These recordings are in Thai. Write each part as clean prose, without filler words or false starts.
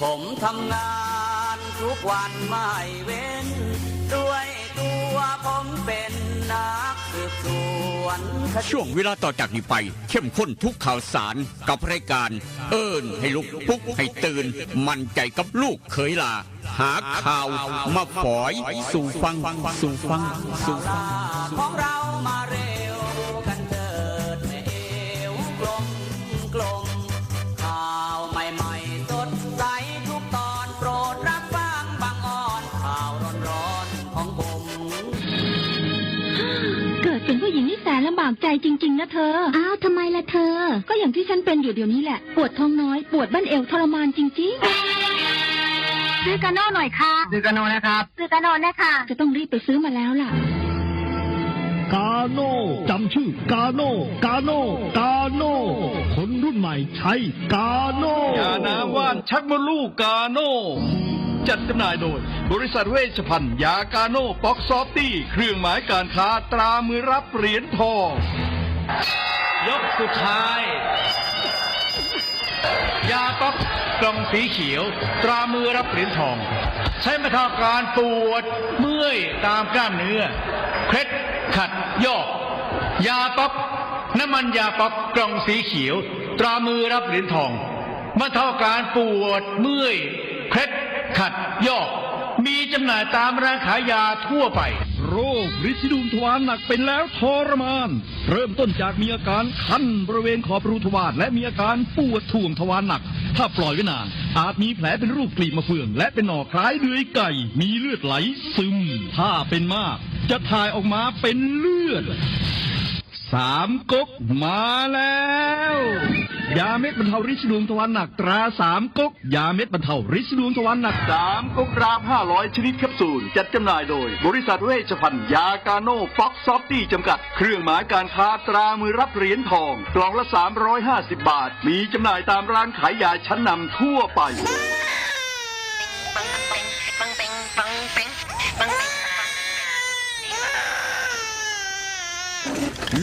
ผมทำงานทุกวันไม่เว้นด้วยตัวผมเป็นนักสืบสวนช่วงเวลาต่อจากนี้ไปเข้มข้นทุกข่าวสารกับรายการเอิ้นให้ลุกปลุกให้ตื่นมั่นใจกับลูกเขยลาหาข่าวมาฝอยสู่ฟังของเรามาเร็วกันเถิดแม่เอวกลมข่าวใหม่ๆสดใสทุกตอนโปรดรับฟังบางอ่อนข่าวร้อนๆของผมเกิดเป็นผู้หญิงนี่แสนลำบากใจจริงๆนะเธออ้าวทำไมล่ะเธอก็อย่างที่ฉันเป็นอยู่เดี๋ยวนี้แหละปวดท้องน้อยปวดบั้นเอวทรมานจริงๆซื้อกาโน่หน่อยค่ะซื้อกาโน่นะครับซื้อกาโน่นะคะจะต้องรีบไปซื้อมาแล้วล่ะกาโน่จำชื่อกาโน่คนรุ่นใหม่ใช้กาโน่ยาน้ำว่านชักมดลูกกาโน่จัดจำหน่ายโดยบริษัทเวชภัณฑ์ยากาโน่ป๊อกซอฟตี้เครื่องหมายการค้าตรามือรับเหรียญทองยกสุดท้ายยาป๊อกกล่องสีเขียวตรามือรับเหรียญทองใช้บรรเทาการปวดเมื่อยตามกล้ามเนื้อเคล็ดขัดยอกยาป๊อกน้ำมันยาป๊อกกล่องสีเขียวตรามือรับเหรียญทองบรรเทาการปวดเมื่อยเคล็ดขัดยอกมีจำหน่ายตามร้านขายยาทั่วไปโรคฤทธิ์ดุมทวารหนักเป็นแล้วทรมานเริ่มต้นจากมีอาการคันบริเวณขอบรูทวารและมีอาการปวดท่วงทวารหนักถ้าปล่อยไว้นานอาจมีแผลเป็นรูปกลีบมะเฟืองและเป็นหน่อคล้ายเดือยไก่มีเลือดไหลซึมถ้าเป็นมากจะถ่ายออกมาเป็นเลือด3 ก๊กมาแล้วยาเม็ดบรรเทาฤทธิ์ดวงทวารหนักตรา3 ก๊กยาเม็ดบรรเทาฤทธิ์ดวงทวารหนัก3 ก๊กกรัม500ชนิดแคปซูลจัดจำหน่ายโดยบริษัทเวชภัณฑ์ยากาโน่ป๊อกซอฟตี้จำกัดเครื่องหมายการค้าตรามือรับเหรียญทองกล่องละ350 บาทมีจำหน่ายตามร้านขายยาชั้นนำทั่วไป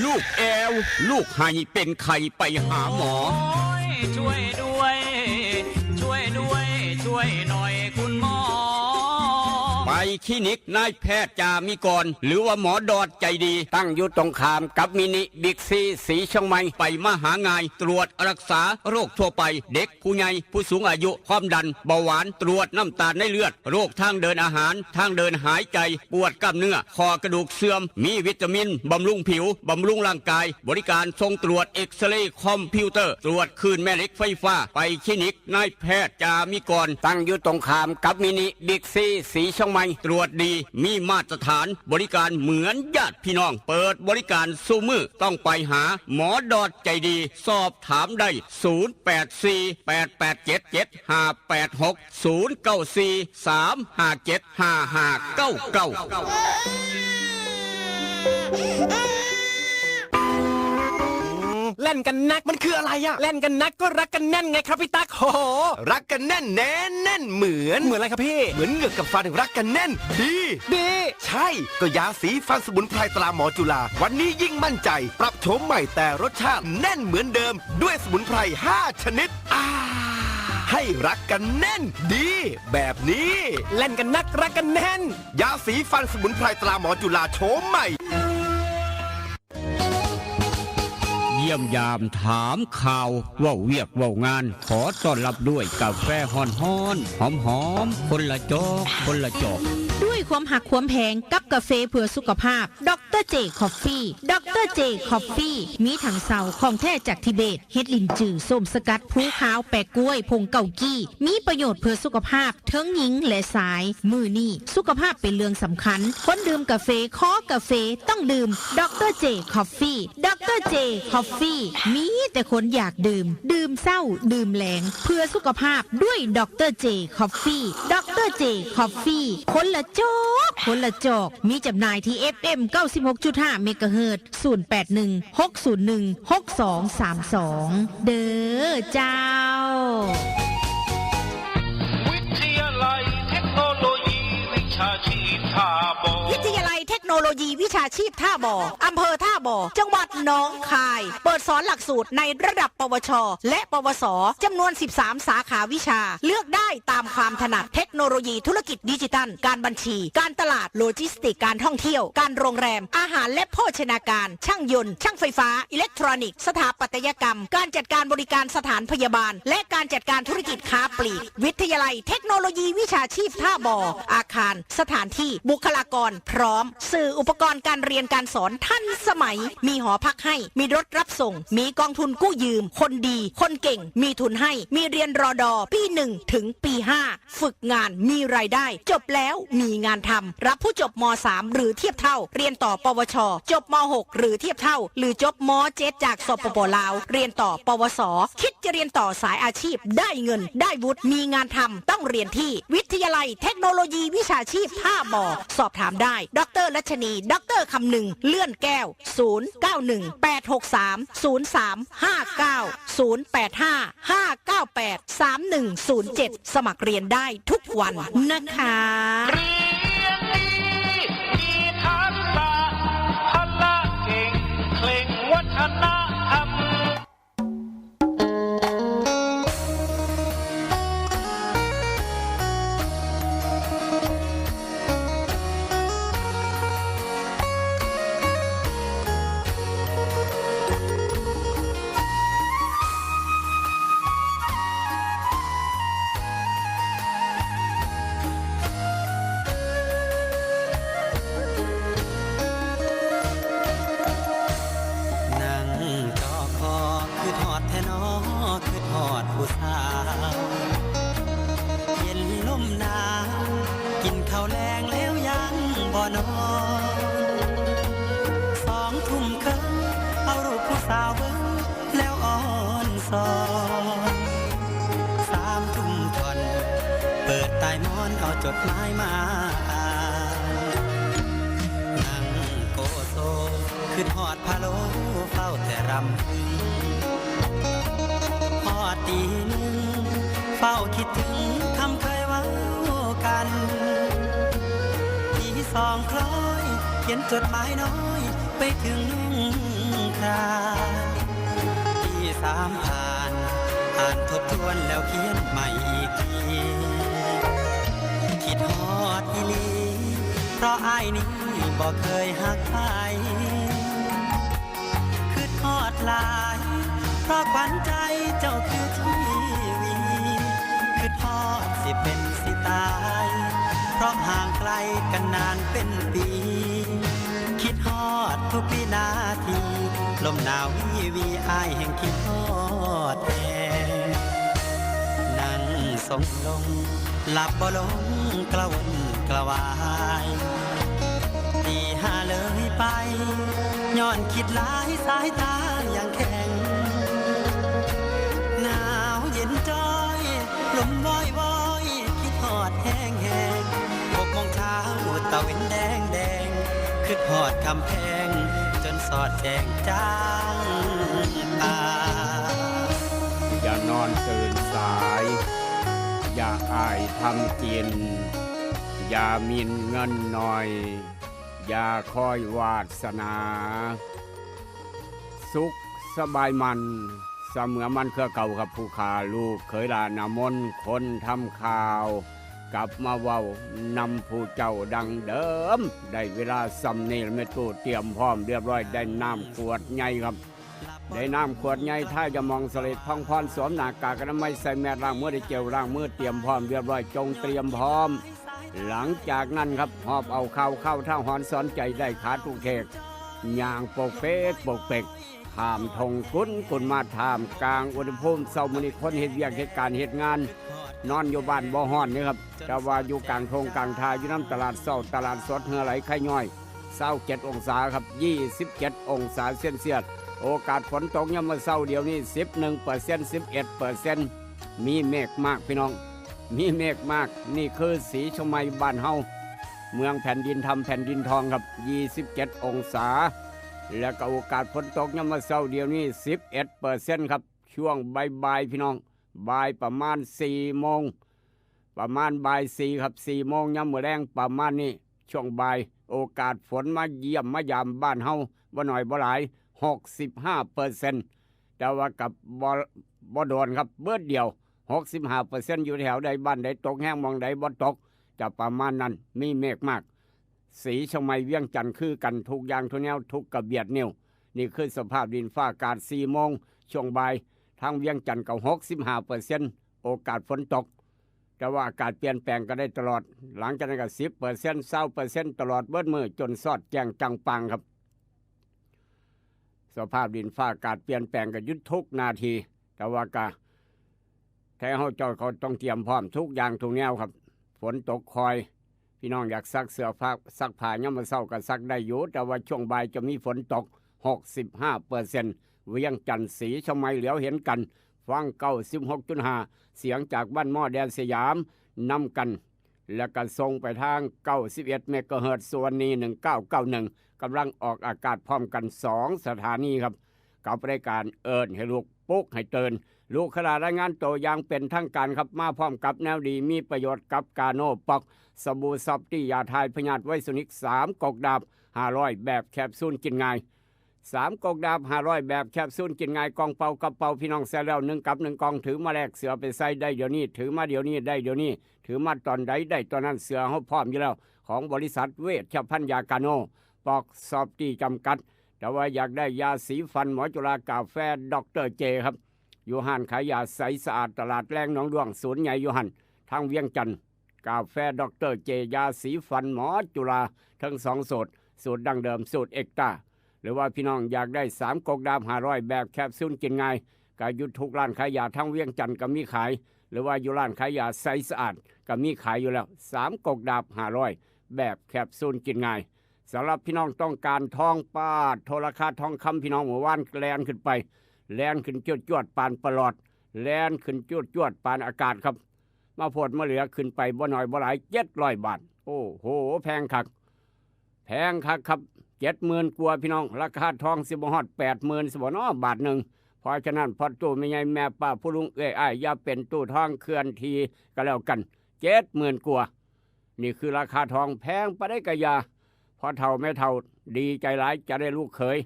ลูกแอวลูกไห้เป็นไข่ไปหาหมอช่วยด้วยช่วยหน่อยคุณหมอไปคลินิกนายแพทย์จามิกรหรือว่าหมอดอดใจดีตั้งอยู่ตรงข้ามกับมินิบิ๊กซีสีเชียงใหม่ไปมาหางายตรวจรักษาโรคทั่วไปเด็กผู้ใหญ่ผู้สูงอายุความดันเบาหวานตรวจน้ำตาลในเลือดโรคทางเดินอาหารทางเดินหายใจปวดกล้ามเนื้อคอกระดูกเสื่อมมีวิตามินบำรุงผิวบำรุงร่างกายบริการทรงตรวจเอ็กซเรย์คอมพิวเตอร์ตรวจคลื่นแม่เหล็กไฟฟ้าไปคลินิกนายแพทย์จามิกรตั้งอยู่ตรงข้ามกับมินิบิ๊กซีสีเชียงใหม่ตรวจดีมีมาตรฐานบริการเหมือนญาติพี่น้องเปิดบริการสู้มือต้องไปหาหมอดอดใจดีสอบถามได้เล่นกันนักมันคืออะไรอะเล่นกันนักก็รักกันแน่นไงครับพี่ตั๊กโหรักกันแน่นแน่นเหมือนอะไรครับพี่เหมือนเหงือกกับฟันรักกันแน่นดีใช่ก็ยาสีฟันสมุนไพรตราหมอจุฬาวันนี้ยิ่งมั่นใจปรับโฉมใหม่แต่รสชาติแน่นเหมือนเดิมด้วยสมุนไพร5 ชนิดให้รักกันแน่นดีแบบนี้เล่นกันนักรักกันแน่นยาสีฟันสมุนไพรตราหมอจุฬาโฉมใหม่เยี่ยมยามถามข่าวว่าเวียกว่างานขอต้อนรับด้วยกาแฟฮ้อนหอมคนละจอกด้วยความหักความแพงกับกาแฟเพื่อสุขภาพดรเจคอฟฟี่ดรเจคอฟฟี่มีถังเสาของแท้จากทิเบตเฮดลินจือส้มสกัดภูขาวแปะกล้วยผงเกากี้มีประโยชน์เพื่อสุขภาพทั้งหญิงและชายมือนี่สุขภาพเป็นเรื่องสำคัญคนดื่มกาแฟขอกาแฟต้องดื่มดรเจคอฟฟี่ดรเจคอฟฟี่มีแต่คนอยากดื่มเศร้าดื่มแหลงเพื่อสุขภาพด้วยดรเจคอฟฟี่ดรเจคอฟฟี่คนละจอกมีจำหน่ายที่ FM 96.5 เมกะเฮิรตซ์ 0816016232 เด้อเจ้าวิทยาลัยเทคโนโลยีวิชาชีพท่าบ่อวิทยาลัยเทคโน โลยีวิชาชีพท่าบ่ออำเภอท่าบ่อจังหวัดหนองคายเปิดสอนหลักสูตรในระดับปวชและปวสจำนวน13สาขาวิชาเลือกได้ตามความถนัดเทคโนโลยีธุรกิจดิจิทัลการบัญชีการตลาดโลจิสติกการท่องเที่ยวการโรงแรมอาหารและโภชนาการช่างยนต์ช่างไฟฟ้าอิเล็กทรอนิกส์สถาปัตยกรรมการจัดการบริการสถานพยาบาลและการจัดการธุรกิจค้าปลีกวิทยาลัยเทคโนโลยีวิชาชีพท่าบ่ออาคารสถานที่บุคลากรพร้อมสื่ออุปกรณ์การเรียนการสอนทันสมัยมีหอพักให้มีรถรับส่งมีกองทุนกู้ยืมคนดีคนเก่งมีทุนให้มีเรียนรอดอปี1ถึงปี5ฝึกงานมีรายได้จบแล้วมีงานทำรับผู้จบม3หรือเทียบเท่าเรียนต่อปวชจบม6หรือเทียบเท่าหรือจบม7จากสปปลาวเรียนต่อปวสคิดจะเรียนต่อสายอาชีพได้เงินได้วุฒิมีงานทำต้องเรียนที่วิทยาลัยเทคโนโลยีวิชาชีพท่าบ่อสอบถามได้ดร.รัชนีดร.คำนึงเลื่อนแก้ว0918630359 0855983107สมัครเรียนได้ทุกวันนะคะ นั่งจอคอคือทอดแท่นอคือทอดผู้สาวเย็นลมหนาวกินข้าวแรงแล้วยังบ่นอน2 ทุ่มครึ่งเอารูปผู้สาวเบิ่งแล้วอ่อนสอน3 ทุ่มทอนเปิดใต้หมอนเอาจดหมายมาอ่านนั่งโกโซคือทอดพะโล้เฝ้าแต่รำพึงพอตีหนึ่งเฝ้าคิดถึงคำเคยเว้ากันตี2 คล้อยเขียนจดหมายน้อยไปถึงคราตี3 ผ่านอ่านทบทวนแล้วเขียนใหม่อีกทีคิดฮอดอีหลีเพราะอ้ายนี้บ่เคยหักใครคือทอดหลายเพราะขวัญใจเจ้าคือทีวีคือทอดสิเป็นสิตายเพราะห่างไกลกันนานเป็นปีคิดฮอดทุกวินาทีลมหนาววีอ้ายแห่งคิดฮอดแนั่งทรงลงหลับบ่ลงกระวนกระวายตี5เลยไปย้อนคิดหลายสายตาอย่างแข็งหนาวเย็นจ้อยลมวอยวอยคิดฮอดแห้งแห้ง6 โมงเช้าตะเวนแดงแดงคือฮอดคำแพงจนสอดแจงจางตา อย่านอนตื่นสาย อย่าอายทำกิน อย่ามินเงินหน่อย อย่าคอยวาสนา สุขสบายมันเสมือมันเครือเก่ากับผู้ขาลูกเคยลานามนคนทำข่าว กลับมาเว้านำผู้เจ้าดังเดิม ได้เวลาสำเนียงเมตูเตรียมพร้อมเรียบร้อยได้น้ำขวดใหญ่ครับ ได้น้ำขวดใหญ่ถ้าจะมองสลิดพังพรสวมหน้ากากกันไม่ใส่แมสล้างมือได้เจลล้างมือเตรียมพร้อมเรียบร้อยจงเตรียมพร้อม หลังจากนั้นครับหอบเอาเข้าท่าหอนสอนใจได้ขาทุกเขกย่างปกเป๊กปกเป็กถามทงกุนมาถามกลางอุณหภูมิเศร้ามื้อนี้คนเฮ็ดเวียกเหตุการณ์เหตุงาน นอนอยู่บ้านบ่ฮ้อนนี่ครับแต่ว่าอยู่กลางทงกลางทาอยู่น้ำตลาดเศร้าตลาดสดเหือไหลไข่ย่อย27 องศาครับ27 องศาเซนเซียสโอกาสฝนตกยามมื้อเช้าเดี๋ยวนี้ 11% 11% มีเมฆมากพี่น้องมีเมฆมากนี่คือสีชมัยบ้านเฮาเมืองแผ่นดินทำแผ่นดินทองครับ27 องศาแล้วก็โอกาสฝนตกยามมื้อเช้าเดี๋ยวนี้ 11% ครับช่วงบ่ายๆพี่น้องบ่ายประมาณ4 โมงประมาณบ่าย4ครับ4 โมงยามมื้อแรงประมาณนี้ช่วงบ่าย โอกาสฝนมาเยี่ยมมายามบ้านเฮาบ่น้อยบ่หลาย 65%แต่ว่ากับบ่โดนครับเบิดเดียว 65% อยู่แถวใดบ้านใดตกแห้งมองใดบ่ตกจะประมาณนั้นมีเมฆมากสีชมัยเวียงจันทร์คือกันทุกอย่างทุกแนวทุกกระเบียดนิ้วนี่คือสภาพดินฟ้าอากาศ4 โมงช่วงบ่ายทางเวียงจันทร์ก็ 65% โอกาสฝนตกแต่ว่าอากาศเปลี่ยนแปลงก็ได้ตลอดหลังจากนั้นก็ 10% 20% ตลอดเบิดมือจนสอดแจ้งจังปังครับสภาพดินฟ้าอากาศเปลี่ยนแปลงก็ยุดทุกนาทีแต่ว่าก็แท้เฮาเจ้าเขาต้องเตรียมพร้อมทุกอย่างทุกแนวครับฝนตกคอยพี่น้องอยากซักเสื้อผ้าซักผ้ายามมื้อเช้าก็ซักได้อยู่แต่ว่าช่วงบ่ายจะมีฝนตก 65% เวียงจันทร์สีชมัยเหลียวเห็นกันฟัง 96.5 เสียงจากบ้านหม้อแดนสยามนำกันและก็ส่งไปทาง91เมกะเฮิรตซ์ส่วนนี้1991กำลังออกอากาศพร้อมกัน2สถานีครับกับรายการเอิ้นให้ลูกปลุกให้ตื่นลูกขณะรายงานตัวอย่างเป็นทางการครับมาพร้อมกับแนวดีมีประโยชน์กับกาโนปอกสบู่ซอฟตี้ยาทายพยาธิไวสุนิก3กอกดาบ500แบบแคปซูลกินง่าย3กอกดาบ500แบบแคปซูลกินง่ายกองเป่ากระเป๋าพี่น้องแซ่แล้ว1กับ1กองถือมาแลกเสือไปใส่ได้เดี๋ยวนี้ถือมาเดี๋ยวนี้ได้เดี๋ยวนี้ถือมาตอนใดได้ตอนนั้นเสือเฮาพร้อมอยู่แล้วของบริษัทเวชภัณฑ์ยากาโนปอกซอฟตี้จำกัดแต่ว่าอยากได้ยาสีฟันหมอจุฬากาแฟดรเจครับอยู่ห้านขายยาใสสะอาดตลาดแรงหนองดวงศูนย์ใหญ่อยู่หันทางเวียงจันทร์กาแฟดรเจยาสีฟันหมอจุฬาทั้ง2สูตรดั้งเดิมสูตรเอกตาหรือว่าพี่น้องอยากได้3กอกดาบ500แบบแคปซูลกินง่ายก็อยู่ทุกร้านขายยาทั้งเวียงจันทร์ก็มีขายหรือว่าอยู่ร้านขายยาใสสะอาดก็มีขายอยู่แล้ว3กอกดาบ500แบบแคปซูลกินง่ายสำหรับพี่น้องต้องการทองปาดโทรคาทองคำพี่น้องหมู่บ้านแลนขึ้นไปแลนขึ้นจวดปานประหลอดแลนขึ้นจวดปานอากาศครับมาโพดมาเหลือขึ้นไปบ่น้อยบ่หลาย700 บาทโอ้โหแพงคักครับ70,000กว่าพี่น้องราคาทองสิบ่ฮอด 80,000 สิบ่น้อบาทหนึ่งเพราะฉะนั้นพอตู้แม่ใหญ่แม่ป้าผู้ลุงเอ้ยอ้ายอย่าเป็นตู้ทองเคลื่อนทีก็แล้วกัน 70,000 กว่านี่คือราคาทองแพงปานใดก็อย่าพอเฒ่าแม่เฒ่าดีใจหลายจะได้ลูกเขย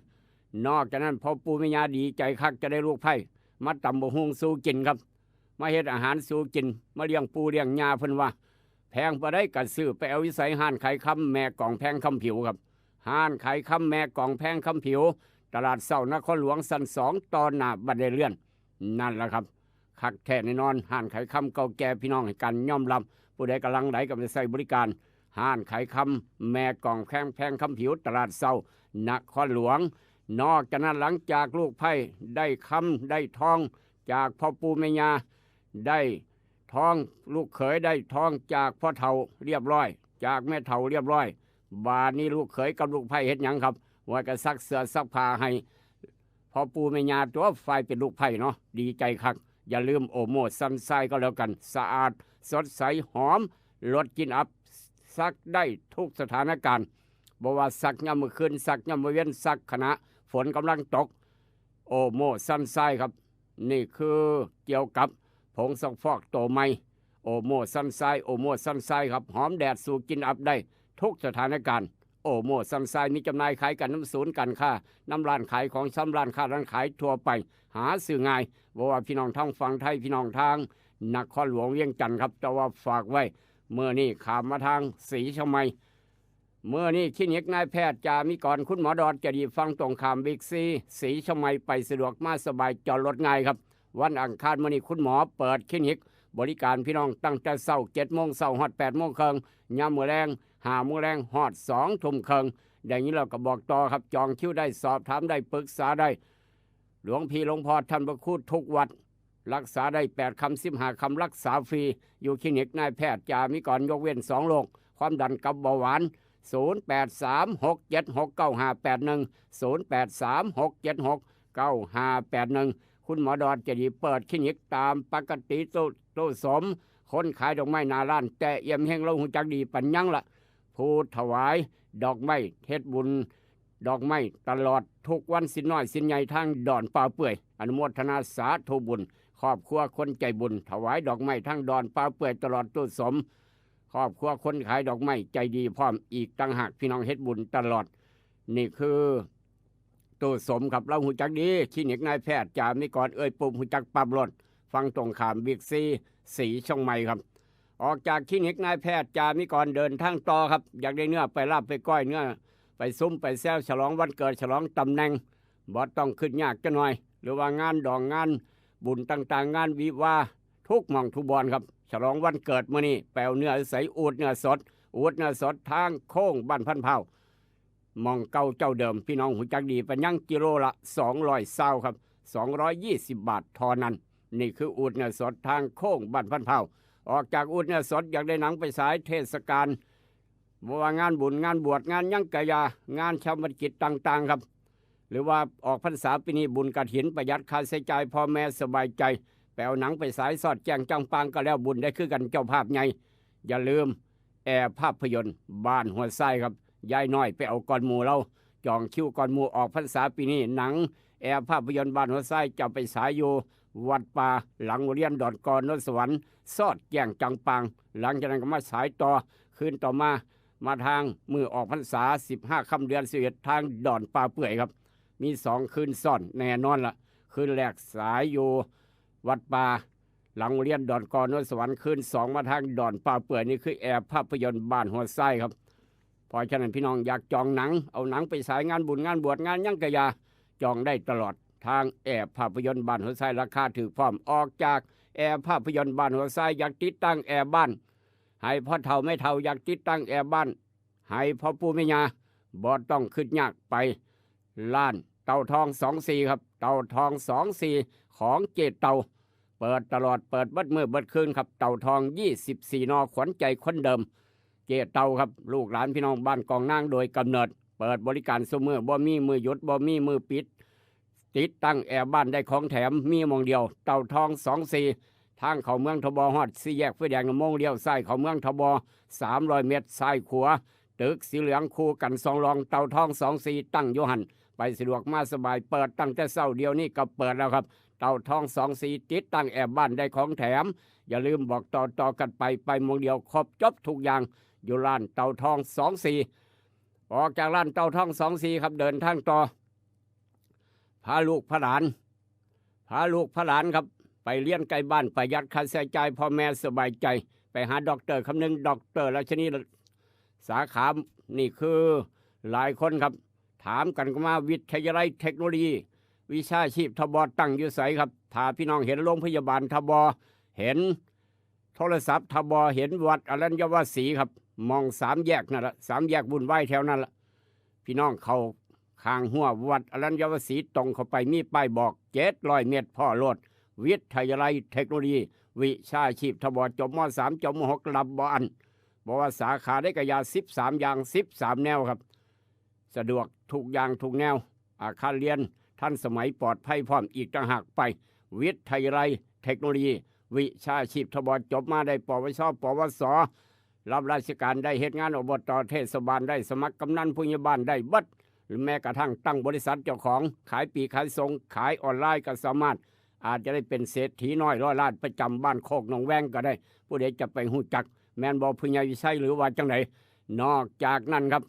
นอกจากนั้นพอปู่แม่ย่าดีใจคักจะได้ลูกไผ่มาตำบ่ฮู้สู่กินครับมาเฮ็ดอาหารสู่กินมาเลี้ยงปู่เลี้ยงย่าเพิ่นว่าแพงปานใดก็ซื้อไปเอาวิสัยห้านขายคำแม่กล่องแพงคำผิวครับห้านขายคำแม่กล่องแพงคำผิวตลาดเศร้านครหลวงสัน2ตอนหน้าบันไดเลื่อนนั่นแหละครับคักแท้แน่นอนห้านขายคำเก่าแก่พี่น้องให้กันยอมรับผู้ใดกำลังไหลกับไปใช้บริการห้านขายคำแม่กล่องแพงคำผิวตลาดเศร้านครหลวงนอกจากนั้นหลังจากลูกไผ่ได้คำได้ทองจากพ่อปู่แม่ย่าได้ทองลูกเขยได้ทองจากพ่อเฒ่าเรียบร้อยจากแม่เฒ่าเรียบร้อยบาดนี้ลูกเขยกับลูกไผ่เฮ็ดหยังครับว่าก็ซักเสื้อซักผ้าให้พ่อปู่แม่ย่าตัวฝ่ายเป็นลูกไผ่เนาะดีใจคักอย่าลืมโอโมซันไซก็แล้วกันสะอาดสดใสหอมลดกลิ่นอับซักได้ทุกสถานการณ์บ่ว่าซักยามมื้อคืนซักยามมื้อเย็นซักขณะฝนกำลังตกโอโมซันไซครับนี่คือเกี่ยวกับผงซักฟอกตัวใหม่โอโมซันไซครับหอมแดดสู่กินอับได้ทุกสถานการณ์โอโมซันไซมีจำหน่ายขายกันน้ำศูนย์การค้าน้ำร้านขายของซ้ำร้านค้าร้านขายทั่วไปหาซื้อง่ายบอกว่าพี่น้องทางฝั่งไทยพี่น้องทางนครหลวงเวียงจันทร์ครับแต่ว่าฝากไว้เมื่อนี้ขามมาทางศรีชมัยเมื่อนี้คลินิกนายแพทย์จามิกรคุณหมอดอดจะดีฟังตรงขามบิ๊กซีศรีชมัยไปสะดวกมาสบายจอดรถง่ายครับวันอังคารเมื่อนี้คุณหมอเปิดคลินิกบริการพี่น้องตั้งแต่เช้า7 โมงเช้าฮอด8 โมงครึ่งยามมื้อแรง5 โมงแรงฮอด2 ทุ่มครึ่งอย่างนี้เราก็บอกต่อครับจองคิวได้สอบถามได้ปรึกษาได้หลวงพี่หลวงพ่อท่านพระครูทุกวัดรักษาได้8 คำ 15 คำรักษาฟรีอยู่คลินิกนายแพทย์จามิกรยกเว้น2 โรคความดันกับเบาหวาน0836769581 คุณหมอดอนจะดีเปิดคลินิกตามปกติตู้สมคนขายดอกไม้หน้าร้านแต่เอี่ยมแห่งเราหูจักดีปัญญังละผู้ถวายดอกไม้เฮ็ดบุญดอกไม้ตลอดทุกวันสินน้อยสินใหญ่ทางดอนป่าเปื่อยอนุโมทนาสาธุบุญครอบครัวคนใจบุญถวายดอกไม้ทั้งดอนป่าเปื่อยตลอดตู้สม ครอบครัวคนขายดอกไม้ใจดีพร้อมอีกต่างหากพี่น้องเฮ็ดบุญตลอดนี่คือตู้สมครับเราหูจักดีคลินิกนายแพทย์จ่ามีก่อนปุ่มหูจักปั๊บรถฟังตรงขามบิ๊กซีสีช่องใหม่ครับออกจากคลินิกนายแพทย์จ่ามีก่อนเดินทางต่อครับอยากได้เนื้อไปลาบไปก้อยเนื้อไปซุ้มไปแซวฉลองวันเกิดฉลองตำแหน่งบ่ต้องขึ้นยากจะหน่อยหรือว่างานดองงานบุญต่างๆงานวิวาทุกหม่องทุกบอนครับฉลองวันเกิดมื้อนี้แปลวเนื้อใสอูดเนื้อสดทางโค้งบ้านพันเผามองเก่าเจ้าเดิมพี่น้องหูจักดีเป็นยังกิโลละ200เศร้าครับ220 บาททอนั้นนี่คืออูดเนื้อสดทางโค้งบ้านพันเผาออกจากอูดเนื้อสดอยากได้หนังไปฉายเทศกาลว่างานบุญงานบวชงานยังกะยางานชาวบัญกิจต่างๆครับหรือว่าออกพรรษาปีนี้บุญกฐินประหยัดค่าใช้จ่ายพ่อแม่สบายใจแปลหนังไปฉายสอดแจ้งจังปางก็แล้วบุญได้คือกันเจ้าภาพใหญ่อย่าลืมแอร์ภาพยนตร์บ้านหัวไส้ครับยายน้อยไปเอาก่อนหมู่เราจองคิวก่อนหมู่ออกพรรษาปีนี้หนังแอร์ภาพยนตร์บ้านหัวไส้จะไปฉายอยู่วัดป่าหลังเรียนดอนกอนนนสวรรค์สอดแจ้งจังปางหลังจากนั้นก็มาฉายต่อคืนต่อมาทางมือออกพรรษา15ค่ำเดือน11ทางดอนป่าเปื่อยครับมี2คืนซ่อนแน่นอนละคืนแรกสายอยู่วัดป่าหลังเรียนดอนกอนนนสวรรค์คืน2มาทางดอนป่าเปื่อยนี่คือแอร์ภาพยนตร์บ้านหัวไส้ครับเพราะฉะนั้นพี่น้องอยากจองหนังเอาหนังไปฉายงานบุญงานบวชงานยังกะยาจองได้ตลอดทางแอร์ภาพยนตร์บ้านหัวไส้ราคาถูกพร้อมออกจากแอร์ภาพยนตร์บ้านหัวไส้อยากติดตั้งแอร์บ้านให้พ่อเฒ่าไม่เฒ่าอยากติดตั้งแอร์บ้านให้พ่อปู่แม่ย่าบ่ต้องขึ้นยากไปล้านเต่าทอง24ครับเต่าทอง24ของเจเต่าเปิดตลอดเปิดเบิดมื้อเบิดคืนครับเต่าทอง24นขวัญใจคนเดิมเจเต่าครับลูกหลานพี่น้องบ้านกองนางโดยกำเนิดเปิดบริการซุมื้อบ่มีมือหยุดบ่มีมือปิดติดตั้งแอร์บ้านได้ของแถมมีหม่องเดียวเต่าทอง24ทางเข้าเมืองทบฮอด4แยกไฟแดงโมงเดียวซ้ายเข้าเมืองทบ300เมตรซ้ายขวาตึกสีเหลืองคู่กัน2รองเต่าทอง24ตั้งอยู่หั่นไปสะดวกมาสบายเปิดตั้งแต่เช้าเดียวนี้ก็เปิดแล้วครับเต่าทอง24ติดตั้งแอร์บ้านได้ของแถมอย่าลืมบอกต่อกันไปหม่องเดียวครบจบทุกอย่างอยู่ร้านเต่าทอง24ออกจากร้านเต่าทอง24ครับเดินทางต่อพาลูกพาหลานครับไปเลี้ยงไกลบ้านประหยัดค่าใช้จ่ายพ่อแม่สบายใจไปหาด็อกเตอร์คำนึงด็อกเตอร์ราชนีสาขานี่คือหลายคนครับถามกันก็มาวิทยาลัยเทคโนโลยีวิชาชีพทบตั้งอยู่ไสครับถ้าพี่น้องเห็นโรงพยาบาลทบเห็นโทรศัพท์ทบเห็นวัดอรัญญวสีครับมอง3แยกนั่นละ3แยกบุญไหวแถวนั้นละพี่น้องเขาข้างหัววัดอรัญญวสีตรงเข้าไปมีป้ายบอก700 เมตรพ่อโลดวิทยาลัยเทคโนโลยีวิชาชีพทบจบม.3 จบม.6 รับบ่อันบอกว่าสาขาได้กระยา13อย่าง13แนวครับสะดวกทุกอย่างทุกแนวอาคารเรียนท่านสมัยปลอดภัยพร้อมอีกต่างหากไปวิทยาลัยเทคโนโลยีวิชาชีพทบจบมาได้ปวชปวสรับราชการได้เหตุงานอบตเทศบาลได้สมัครกำนันผู้ใหญ่บ้านได้เบิดหรือแม้กระทั่งตั้งบริษัทเจ้าของขายปีกขายส่งขายออนไลน์ก็สามารถอาจจะได้เป็นเศรษฐีน้อยร้อยล้านประจำบ้านโคกหนองแวงก็ได้ผู้ใดจะไปหู้จักแมนบอผู้ใหญ่วิชัยหรือว่าจังไหนนอกจากนั้นครับ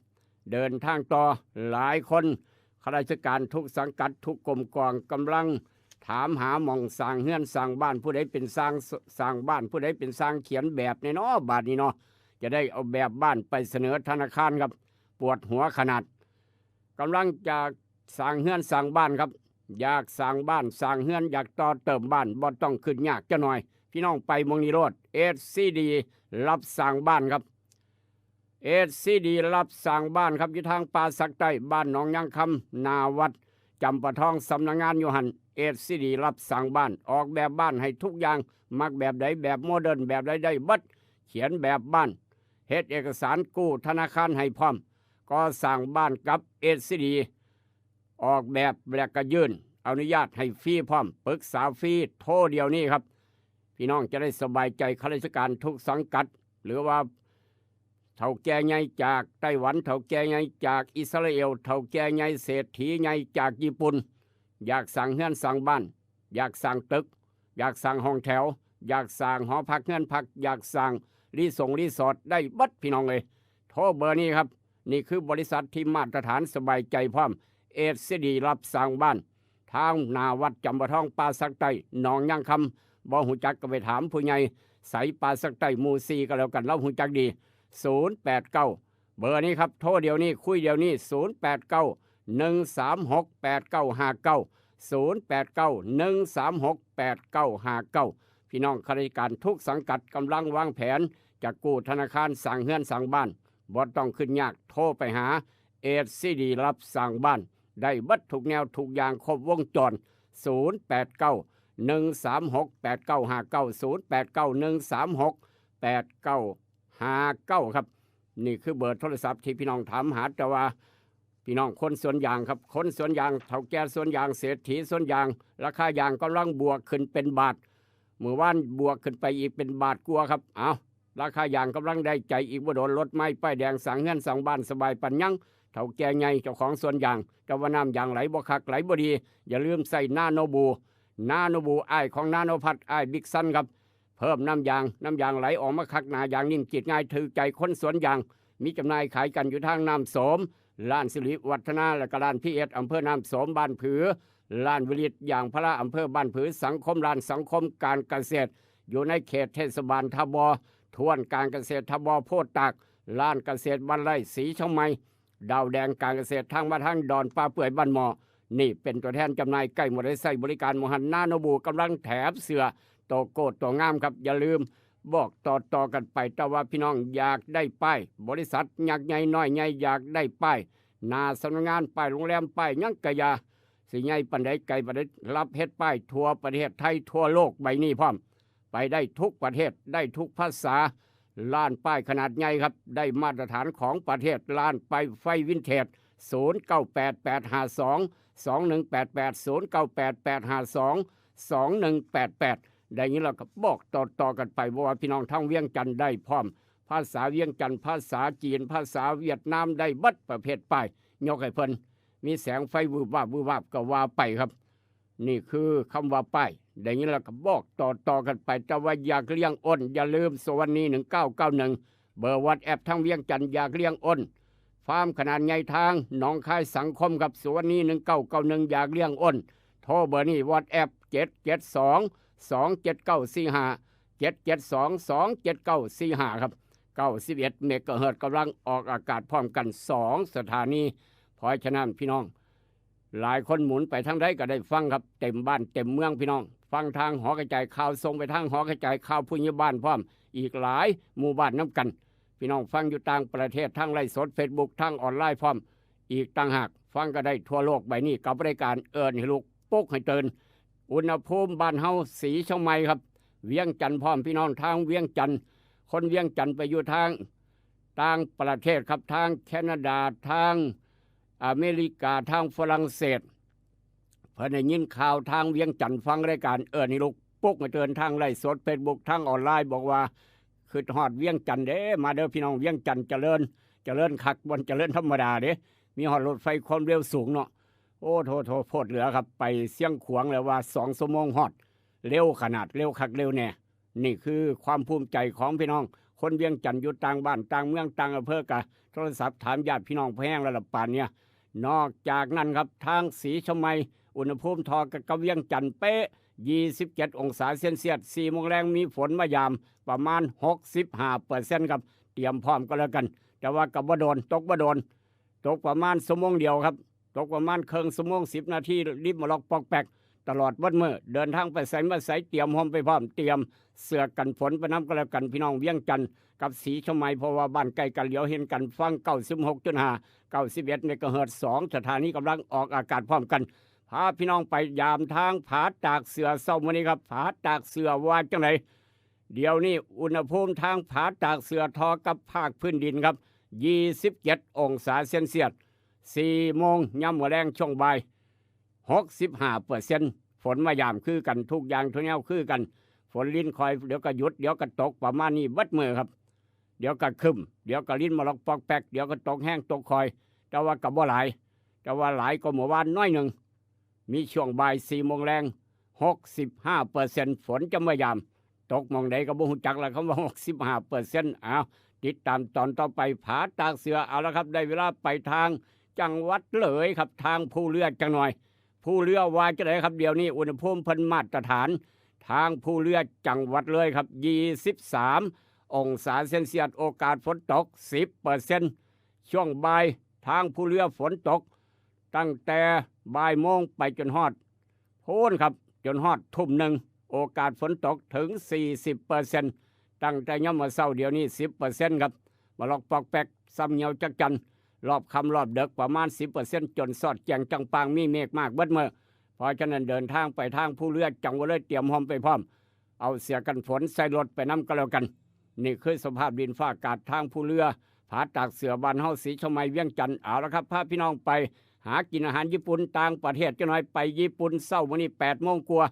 เดินทางต่อหลายคนข้าราชการทุกสังกัดทุกกรมกองกำลังถามหาหม่องสร้างเฮือนสร้างบ้านผู้ใดเป็นสร้างบ้านผู้ใดเป็นสร้างเขียนแบบในน้อบาทนี้เนาะจะได้เอาแบบบ้านไปเสนอธนาคารครับปวดหัวขนาดกำลังจะสร้างเฮือนสร้างบ้านครับอยากสร้างบ้านสร้างเฮือนอยากต่อเติมบ้านบ่ต้องขึ้นยากจะหน่อยพี่น้องไปมงนิโรธ SCD รับสร้างบ้านครับ SCD รับสร้างบ้านครับอยู่ทางป่าสักใต้บ้านหนองยางคำนาวัดจำปะทองสำนักงานอยู่หัน SCD รับสร้างบ้านออกแบบบ้านให้ทุกอย่างมักแบบใดแบบโมเดิร์นแบบใดได้บัดเขียนแบบบ้านเฮ็ดเอกสารกู้ธนาคารให้พร้อมก็สร้างบ้านกับ SCD ออกแบบและก็ยื่นอนุญาตให้ฟรีพร้อมปรึกษาฟรีโทรเดียวนี้ครับพี่น้องจะได้สบายใจข้าราชการทุกสังกัดหรือว่าเฒ่าแก่ใหญ่จากไต้หวันเฒ่าแก่ใหญ่จากอิสราเอลเฒ่าแก่ใหญ่เศรษฐีใหญ่จากญี่ปุ่นอยากสั่งเฮือนสั่งบ้านอยากสั่งตึกอยากสั่งห้องแถวอยากสั่งหอพักเฮือนพักอยากสั่ง รีสอร์ทได้บัดพี่น้องเลยโทรเบอร์นี้ครับนี่คือบริษัทที่มาตรฐานสบายใจพร้อมเอสดีรับสร้างบ้านทางนาวัดจำปาทองปลาสักไตหนองย่างคำบ่หูจักก็ไปถามผู้ใหญ่ใสปลาสักไตหมู่4ก็แล้วกันเราหูจักดี089เบอร์นี้ครับโทรเดี๋ยวนี้คุยเดี๋ยวนี้089-136-8959 พี่น้องข้าราชการทุกสังกัดกำลังวางแผนจะกู้ธนาคารสั่งเฮือนสั่งบ้านบ่ต้องขึ้นยากโทรไปหาเอสดีรับสั่งบ้านได้บัดทุกแนวทุกอย่างครบวงจร089-136-8959 ครับนี่คือเบอร์โทรศัพท์ที่พี่น้องถามหาแต่ว่าพี่น้องคนสวนยางครับคนสวนยางเฒ่าแก่สวนยางเศรษฐีสวนยางราคายางกำลังบวกขึ้นเป็นบาทเมื่อวานบวกขึ้นไปอีกเป็นบาทกว่าครับเอาราคายางกำลังได้ใจอีกบ่โดนรถไม้ป้ายแดงสั่งเงินสั่งบ้านสบายปันยังเฒ่าแก่ใหญ่เจ้าของสวนยางแต่ว่าน้ำยางไหลบ่คักไหลบ่ดีอย่าลืมใส่นาโนบูอ้ายของนาโนพัดอ้ายบิ๊กซันครับเพิ่มน้ำยางไหลออกมาคักหนายางนิ่มจิตง่ายถือใจคนสวนยางมีจำหน่ายขายกันอยู่ทางน้ำโสมร้านสิริวัฒนาและก็ร้านพี่เอ็ดอำเภอน้ำโสมบ้านผือร้านวิริตอย่างพระอำเภอบ้านผือสังคมร้านสังคมการเกษตรอยู่ในเขตเทศบาลทบทวนการเกษตรทบโพธิ์ตากร้านเกษตรบ้านไร่สีช่องไม้ดาวแดงการเกษตรทางมาทางดอนปลาเปื่อยบ้านหมอนี่เป็นตัวแทนจำหน่ายใกล้หมดได้ใส่บริการมหันนาโนบูกำลังแถมเสือโตโกดตัวงามครับอย่าลืมบอกต่อกันไปแต่ว่าพี่น้องอยากได้ป้ายบริษัทอยากใหญ่น้อยใหญ่อยากได้ป้ายหน้าสำนักงานป้ายโรงแรมป้ายยังกะยาสิใหญ่ปันใดไกลปันใดรับเฮ็ดป้ายทั่วประเทศไทยทั่วโลกใบนี้พร้อมไปได้ทุกประเทศได้ทุกภาษาล้านป้ายขนาดใหญ่ครับได้มาตรฐานของประเทศล้านป้ายไฟวินเทจ0988522188ได้ยินแล้วก็บอกต่อกันไปว่าพี่น้องทั้งเวียงจันทร์ได้พร้อมภาษาเวียงจันทร์ภาษาจีนภาษาเวียดนามได้บัดประเภทป้ายยกให้เพิ่นมีแสงไฟวืบวาบก็ว่าไปครับนี่คือคำว่าป้ายได้ยินแล้วก็บอกต่อกันไปแต่ว่าอยากเลี้ยงอ้นอย่าลืมสวรรณี1991เบอร์วัดแอปทั้งเวียงจันทร์อยากเลี้ยงอ้นฟาร์มขนาดใหญ่ทางหนองคายสังคมกับสวรรณี1991อยากเลี้ยงอ้นโทรเบอร์นี้วัดแอป772-27945ครับ91 เมกะเฮิรตซ์กำลังออกอากาศพร้อมกัน2สถานีเพราะฉะนั้นพี่น้องหลายคนหมุนไปทางใดก็ได้ฟังครับเต็มบ้านเต็มเมืองพี่น้องฟังทางหอกระจายข่าวส่งไปทางหอกระจายข่าวผู้ใหญ่บ้านพร้อมอีกหลายหมู่บ้านน้ำกันพี่น้องฟังอยู่ต่างประเทศทางไลฟ์สด Facebook ทางออนไลน์พร้อมอีกต่างหากฟังก็ได้ทั่วโลกใบนี้กับรายการเอิ้นให้ลูกปุ๊กให้ตื่นอุณหภูมิบ้านเฮาสีช่องไม้ครับเวียงจันทร์พร้อมพี่น้องทางเวียงจันทร์คนเวียงจันทร์ไปอยู่ทางต่างประเทศครับทางแคนาดาทางอเมริกาทางฝรั่งเศสเพิ่นได้ยินข่าวทางเวียงจันทร์ฟังรายการเอิ้นให้ลูกปุ๊กให้ตื่นทางไลฟ์สด Facebook ทางออนไลน์บอกว่าคือฮอดเวียงจันทร์เด้มาเด้อพี่น้องเวียงจันทร์เจริญคักบนเจริญธรรมดาเด้มีฮอดรถไฟความเร็วสูงเนาะโอ้โทโพดเหลือครับไปเสียงขวางแล้วว่า2 ชั่วโมงฮอดเร็วขนาดเร็วคักเร็วแน่นี่คือความภูมิใจของพี่น้องคนเวียงจันทร์อยู่ต่างบ้านต่างเมืองต่างอำเภอกะโทรศัพท์ถามญาติพี่น้องแพงระดับปานเนี่ยนอกจากนั้นครับทางสีชมัยอุณหภูมิทอกับเวียงจันทร์เป๊ะ27 องศาเซนเซียส4 โมงแรงมีฝนมายามประมาณ 65% ครับเตรียมพร้อมก็แล้วกันแต่ว่ากับบ่โดนตกประมาณชั่วโมงเดียวครับตกประมาณครึ่งชั่วโมง10 นาทีริบมาล็อกปอกแปกตลอดวันมื้อเดินทางไปไสมาไสเตรียมพร้อมไปพร้อมเตรียมเสื้อกันฝนไปน้ำก็แล้วกันพี่น้องเวียงจันทร์กับสีชมัยเพราะว่าบ้านใกล้กันเหลียวเห็นกันฟัง 96.5 91 เมกะเฮิรตซ์2สถานีกำลังออกอากาศพร้อมกันพาพี่น้องไปยามทางผาตากเสือเศร้ามื้อนี้ครับผาตากเสือว่าจังไดเดี๋ยวนี้อุณหภูมิทางผาตากเสือทอกับภาคพื้นดินครับ27 องศาเซนเซียส4 โมงยามมื้อแลงช่วงบ่าย 65% ฝนมายามคือกันทุกอย่างทุกแนวคือกันฝนลิ้นคอยเดี๋ยวก็หยุดเดี๋ยวก็ตกประมาณนี้บัดมื้อครับเดี๋ยวก็ครึ้มเดี๋ยวก็ลิ้นมาล็อกปอกแปกเดี๋ยวก็ตกแห้งตกคอยแต่ว่าก็บ่หลายแต่ว่าหลายก็เมื่อวานน้อยหนึ่งมีช่วงบ่าย4 โมงแรง 65% ฝนจะมายาม ตกหมองใดก็บ่ฮู้จักแล้วคำว่า65%อ้าวติดตามตอนต่อไปผาตากเสือเอาละครับได้เวลาไปทางจังหวัดเลยครับทางผู้เรือจังหน่อยผู้เรือว่าจะได้ครับเดี๋ยวนี้อุณหภูมิเพิ่นมาตรฐานทางผู้เรือจังหวัดเลยครับ23องศาเซนเซียสโอกาสฝนตก 10% ช่วงบ่ายทางผู้เรือฝนตกตั้งแต่บ่ายโมงไปจนฮอดโพ้นครับจนฮอดทุ่มหนึ่งโอกาสฝนตกถึง 40%ตั้งแต่ย่ำมาเศร้าเดี๋ยวนี้ 10% ครับมาลอกปอกแปกซ้ำเหนียวจักจันรอบค่ำรอบเดึกประมาณ 10% จนสอดแจงจังปางมีเมฆมากเบิดเมื่อเพราะฉะนั้นเดินทางไปทางผู้เรือจังหวัดเลยเตรียมพร้อมไปพร้อมเอาเสียกันฝนใส่รถไปน้ำก็แล้วกันนี่คือสภาพดินฟ้าอากาศทางผู้เรือผาตากเสือบ้านเฮาสีชมัยเวียงจันทร์เอาละครับพาพี่น้องไปหากินอาหารญี่ปุ่นต่างประเทศจะหน่อยไปญี่ปุ่นเช้าวันนี้8 โมงกว่า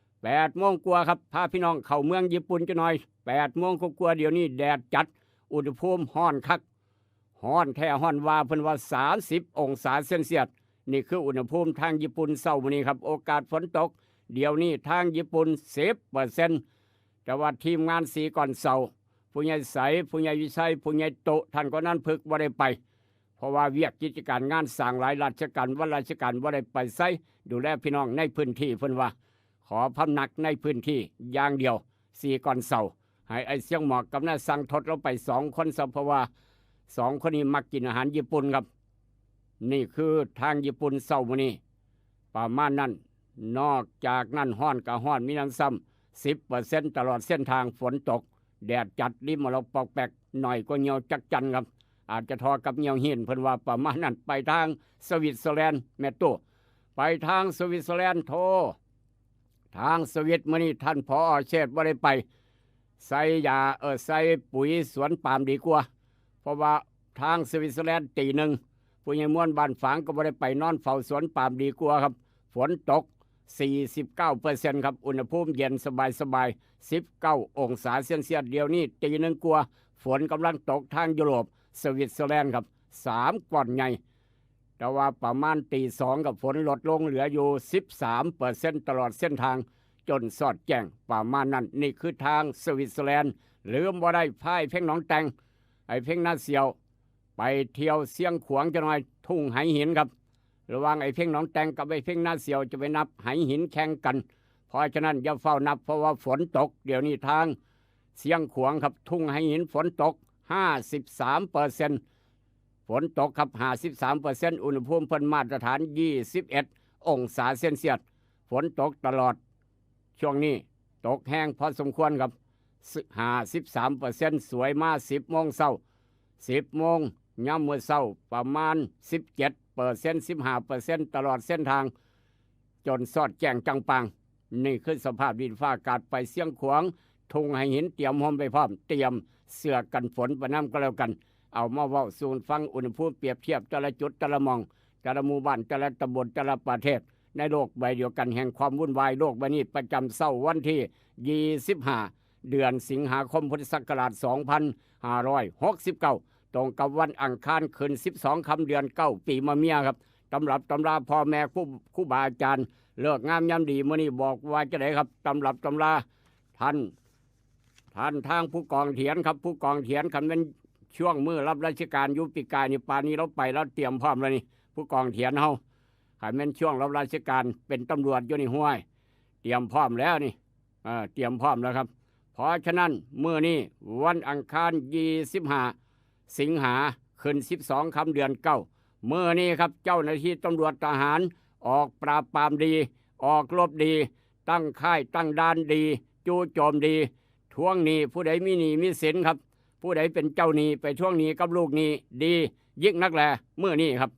8 โมงกว่าครับพาพี่น้องเข้าเมืองญี่ปุ่นจะหน่อย8 โมงกว่าเดี๋ยวนี้แดดจัดอุณหภูมิร้อนคักร้อนแท้ร้อนว่าเพิ่นว่า30องศาเซนเซียสนี่คืออุณหภูมิทางญี่ปุ่นเช้าวันนี้ครับโอกาสฝนตกเดี๋ยวนี้ทางญี่ปุ่น 10%แต่ว่าทีมงานสีก่อนเช้าผู้ใหญ่ใสผู้ใหญ่วิชัยผู้ใหญ่โตท่านก็นั้นพึกบ่ได้ไปเพราะว่าเวียกกิจการงานสร้างหลายราชการว่าราชการบ่ได้ไปไสดูแลพี่น้องในพื้นที่เพิ่นว่าขอพำนักในพื้นที่อย่างเดียวสีก่อนเช้าให้ไอ้เสียงหมอกกับน้าสั่งทดเราไป2 คนซะเพราะว่า2 คนนี้มักกินอาหารญี่ปุ่นครับนี่คือทางญี่ปุ่นเช้ามื้อนี้ประมาณนั้นนอกจากนั้นร้อนก็ร้อนมีน้ำซ้ำ 10% ตลอดเส้นทางฝนตกแดดจัดริมมาเราปอกแปกหน่อยก็เหี่ยวจักจันครับอาจจะทอกับเหี่ยวเหียนเพิ่นว่าประมาณนั้นไปทางสวิตเซอร์แลนด์แม่ตู้ไปทางสวิตเซอร์แลนด์โททางสวิตมื้อนี้ท่านผอ.เชษฐ์บ่ได้ไปใส่ยาใส่ปุ๋ยสวนปาล์มดีกว่าเพราะว่าทางสวิตเซอร์แลนด์ตีหนึ่งผู้ใหญ่ม่วนบ้านฝางก็บ่ได้ไปนอนเฝ้าสวนปาล์มดีกว่าครับฝนตก 49% ครับอุณหภูมิเย็นสบายๆ19องศาเซนเซียสเดี๋ยวนี้ตีหนึ่งกว่าฝนกำลังตกทางยุโรปสวิตเซอร์แลนด์ครับ3ก้อนใหญ่แต่ว่าประมาณตี2กับฝนลดลงเหลืออยู่ 13% ตลอดเส้นทางจนสอดแจ้งประมาณนั้นนี่คือทางสวิตเซอร์แลนด์ลืมบ่ได้พายเพ่งหนองแตงไอ้เพ่งนาเสียวไปเที่ยวเสียงขวางจะหน่อยทุ่งไหหินครับระหว่างไอ้เพ่งหนองแตงกับไอ้เพ่งนาเสียวจะไปนับไหหินแข่งกันเพราะฉะนั้นอย่าเฝ้านับเพราะว่าฝนตกเดี๋ยวนี้ทางเสียงขวางครับทุ่งไหหินฝนตก 53% ฝนตกครับ 53% อุณหภูมิเพิ่นมาตรฐาน 21 องศาเซนเซียสฝนตกตลอดช่วงนี้ตกแห้งพอสมควรครับ 53% สวยมา10 โมงเช้า10 โมงยามมื้อเช้าประมาณ 17% 15% ตลอดเส้นทางจนสอดแจ้งจังปังนี่คือสภาพดินฟ้าอากาศไปเสียงขวางทุ่งให้หินเตรียมพร้อมไปพร้อมเตรียมเสื้อกันฝนประน้ำก็แล้วกันเอามาเว้าสู่ฟังอุณหภูมิเปรียบเทียบแต่ละจุดแต่ละหม่องแต่ละหมู่บ้านแต่ละตำบลแต่ละประเทศในโลกใบเดียวกันแห่งความวุ่นวายโลกใบนี้ประจำเสาร์วันที่25เดือนสิงหาคมพุทธศักราช2569ตรงกับวันอังคารคืน12ค่ำเดือน9ปีมะเมียครับตำรับตำราพ่อแม่ครูบาอาจารย์เลิกงามยามดีมื้อนี้บอกว่าจะได้ครับตำรับตำราท่านทางผู้กองเถียนครับผู้กองเถียนคันเป็นช่วงมือรับราชการยุติกายนี่ปานนี้เราไปแล้วเตรียมพร้อมแล้วนี่ผู้กองเถียนเฮาคันเป็นช่วงรับราชการเป็นตำรวจอยู่ในห้วยเตรียมพร้อมแล้วนี่เตรียมพร้อมแล้วครับเพราะฉะนั้นมื้อนี้วันอังคาร25สิงหาคืน12ค่ำเดือน9มื้อนี้ครับเจ้าหน้าที่ตำรวจทหารออกปราบปรามดีออกรบดีตั้งค่ายตั้งด่านดีจู่โจมดีทวงหนี้ผู้ใดมีหนี้มีสินครับผู้ใดเป็นเจ้าหนี้ไปทวงหนี้กับลูกหนี้ดียิ่งนักแลมื้อนี้ครับ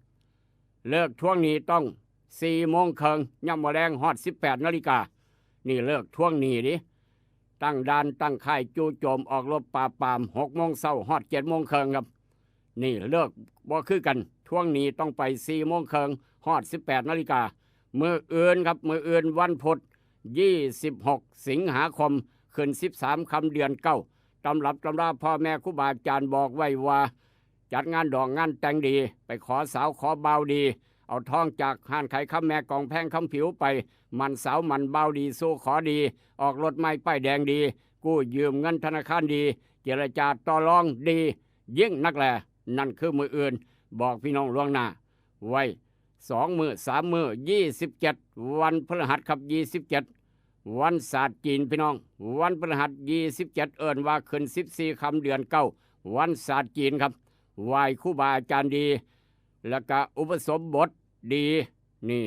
เลิกทวงหนี้ต้อง4 โมงครึ่งย่ำมื้อแลงฮอด18 นาฬิกานี่เลิกทวงหนี้ดิตั้งด่านตั้งค่ายจู่โจมออกรบปราบปราม6 โมงเช้าฮอด7 โมงครึ่งครับนี่เลิกบ่คือกันทวงหนี้ต้องไป4 โมงครึ่งฮอด18 นาฬิกามื้ออื่นครับมื้ออื่นวันพุธ26สิงหาคมคืน13ค่ำเดือน9ตำรับตำราพ่อแม่ครูบาอาจารย์บอกไว้ว่าจัดงานดอกงานแต่งดีไปขอสาวขอเบาดีเอาทองจากห้านไข่ข้าแม่กองแพงคำผิวไปมันสาวมันเบาดีสู้ขอดีออกรถไม้ป้ายแดงดี กู้ยืมเงินธนาคารดี เจรจาต่อรองดียิ่งนักแลนั่นคือมืออื่นบอกพี่น้องล่วงหน้าไว้2 มื้อ3 มื้อ27วันพฤหัสครับ27วันศาสตร์จีนพี่น้องวันพฤหัส27เอิ้นว่าขึ้น14ค่ำเดือน9วันศาสตร์จีนครับไหว้ครูบาอาจารย์ดีแล้วก็อุปสมบทดีนี่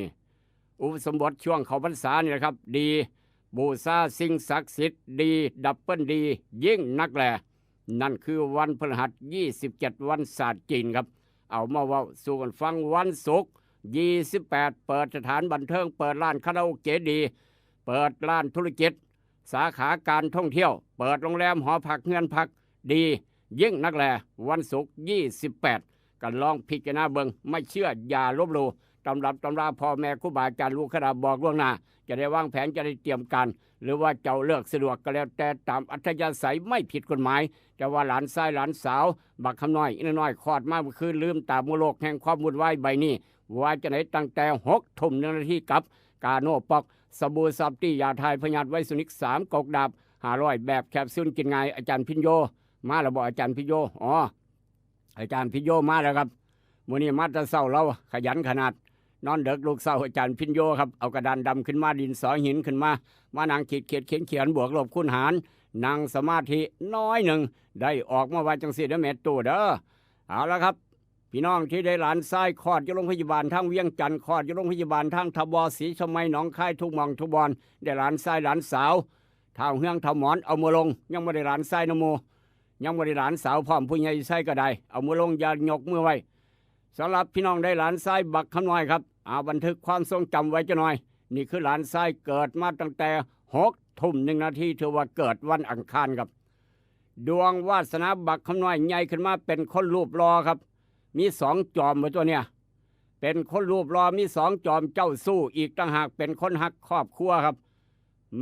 อุปสมบทช่วงเข้าพรรษานี่แหละครับดีบูชาสิ่งศักดิ์สิทธิ์ดีดับเบิลดียิ่งนักแลนั่นคือวันพฤหัส27วันศาสตร์จีนครับเอามาเว้าสู่กันฟังวันศุกร์28เปิดสถานบันเทิงเปิดร้านคาราโอเกะดีเปิดร้านธุรกิจสาขาการท่องเที่ยวเปิดโรงแรมหอพักเงินพักดียิ่งนักแลวันศุกร์28กันลองพิจารณาเบิงไม่เชื่ออย่าลบหลู่ตำรับตำราพ่อแม่ครูบาอาจารย์ลูกขนาบอกล่วงหน้าจะได้วางแผนจะได้เตรียมการหรือว่าเจ้าเลือกสะดวกก็แล้วแต่ตามอัธยาศัยไม่ผิดกฎหมายแต่ว่าหลานชายหลานสาวบักคำน้อยอินน้อยคลอดมาเมื่อคืนลืมตามุโลกแห่งความวุ่นวายใบนี้ว่าจะไหนตั้งแต่6 ทุ่มกับกาโนปอกสบู่ซับตี้ยาทายพยาธิไวสุนิก3 กกดาบ500แบบแคปซูลกินไงอาจารย์พิญโยมาแล้วบอกอาจารย์พิญโยอาจารย์พิญโยมาแล้วครับมื้อนี้มาแต่เช้าเราขยันขนาดนอนเด็กลูกเศร้าอาจารย์พิญโยครับเอากระดานดำขึ้นมาดินสอหินขึ้นมานั่งขีดเขียนบวกลบคูณหารนั่งสมาธิน้อยหนึ่งได้ออกมาว่าจังสีเด้อแม่ตู่เด้อเอาละครับพี่น้องที่ได้หลานทรายคลอดอยู่โรงพยาบาลทางเวียงจันทร์คลอดอยู่โรงพยาบาลทางทบศรีชมัยหนองคายทุกหม่องทุกบอนได้หลานทรายหลานสาวเท้าเฮืองเท้าหมอนเอามือลงยังไม่ได้หลานทรายนโมยังไม่ได้หลานสาวพร้อมผู้ใหญ่ใส่ก็ได้เอามือลงอย่ายกมือไว้สำหรับพี่น้องได้หลานทรายบักคำน้อยครับเอาบันทึกความทรงจำไว้จะหน่อยนี่คือหลานทรายเกิดมาตั้งแต่6 ทุ่ม 1 นาทีถือว่าเกิดวันอังคารครับดวงวาสนาบักคำน้อยใหญ่ขึ้นมาเป็นคนรูปรอครับมี2 จอมไว้ตัวเนี่ยเป็นคนรูปรอมี2 จอมเจ้าสู้อีกต่างหากเป็นคนฮักครอบครัวครับ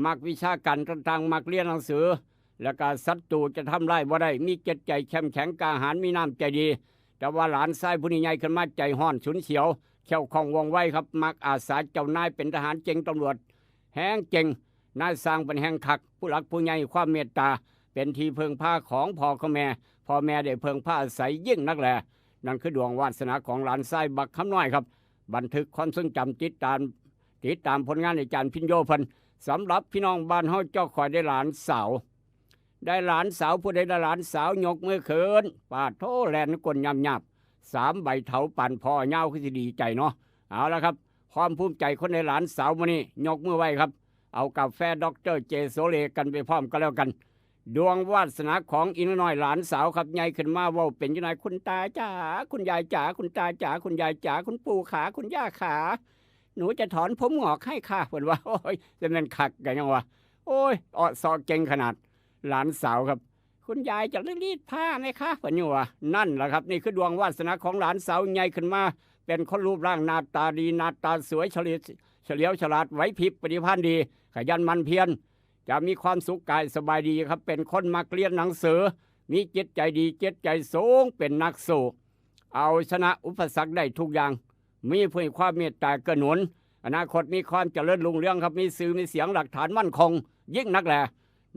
มักวิชาการต่างๆมักเรียนหนังสือแล้วก็ศัตรูจะทำไล่บ่ได้มีจิตใจเข้มแข็งกล้าหาญมีน้ำใจดีแต่ว่าหลานชายผู้นี้ใหญ่ขึ้นมาใจห้อนฉุนเฉียวเขี้ยวคองว่องไวครับมักอาสาเจ้านายเป็นทหารเจงตำรวจแห้งเจงนายสร้างเป็นแห่งคักผู้หลักผู้ใหญ่ความเมตตาเป็นที่เพิงผ้าของพ่อของแม่ได้เพิงผ้าอาศัยยิ่งนักแลนั่นคือดวงวาสนาของหลานชายบักคำน้อยครับบันทึกความทรงจำติดตามผลงานอาจารย์พิญโยพันสำหรับพี่น้องบ้านเฮาเจ้าคอยได้หลานสาวผู้ใดได้หลานสาวยกมือเขินปาดโทแลนกลยำหยาบ3 ใบเถาปั่นพ่อเงาคือสิดีใจเนาะเอาละครับความภูมิใจคนในหลานสาวมื้อนี้ยกมือไว้ครับเอากาแฟดร.เจโซเลกันไปพร้อมกันแล้วกันดวงวาสนาของอินน้อยหลานสาวครับใหญ่ขึ้นมาเว้าเป็นจังได๋คุณตาจ๋าคุณยายจ๋าคุณตาจ๋าคุณยายจ๋าคุณปู่ขาคุณย่าขาหนูจะถอนผมงอกให้ค่ะเพิ่นว่าโอ้ยจะแม่นคักกันยังวะโอ้ยออดซอเก่งขนาดหลานสาวครับคุณยายจะรีดผ้าไหมคะเพิ่นอยู่ว่านั่นแหละครับนี่คือดวงวาสนาของหลานสาวใหญ่ขึ้นมาเป็นคนรูปร่างหน้าตาดีหน้าตาสวยเฉลียวฉลาดไหวพริบปฏิภาณดีขยันมันเพียรจะมีความสุขกายสบายดีครับเป็นคนมักเรียนหนังสือมีจิตใจดีจิตใจสูงเป็นนักสู้เอาชนะอุปสรรคได้ทุกอย่างมีเพื่อความเมตตาเกื้อหนุนอนาคตมีความเจริญรุ่งเรืองครับมีสื่อมีเสียงหลักฐานมั่นคงยิ่งนักแล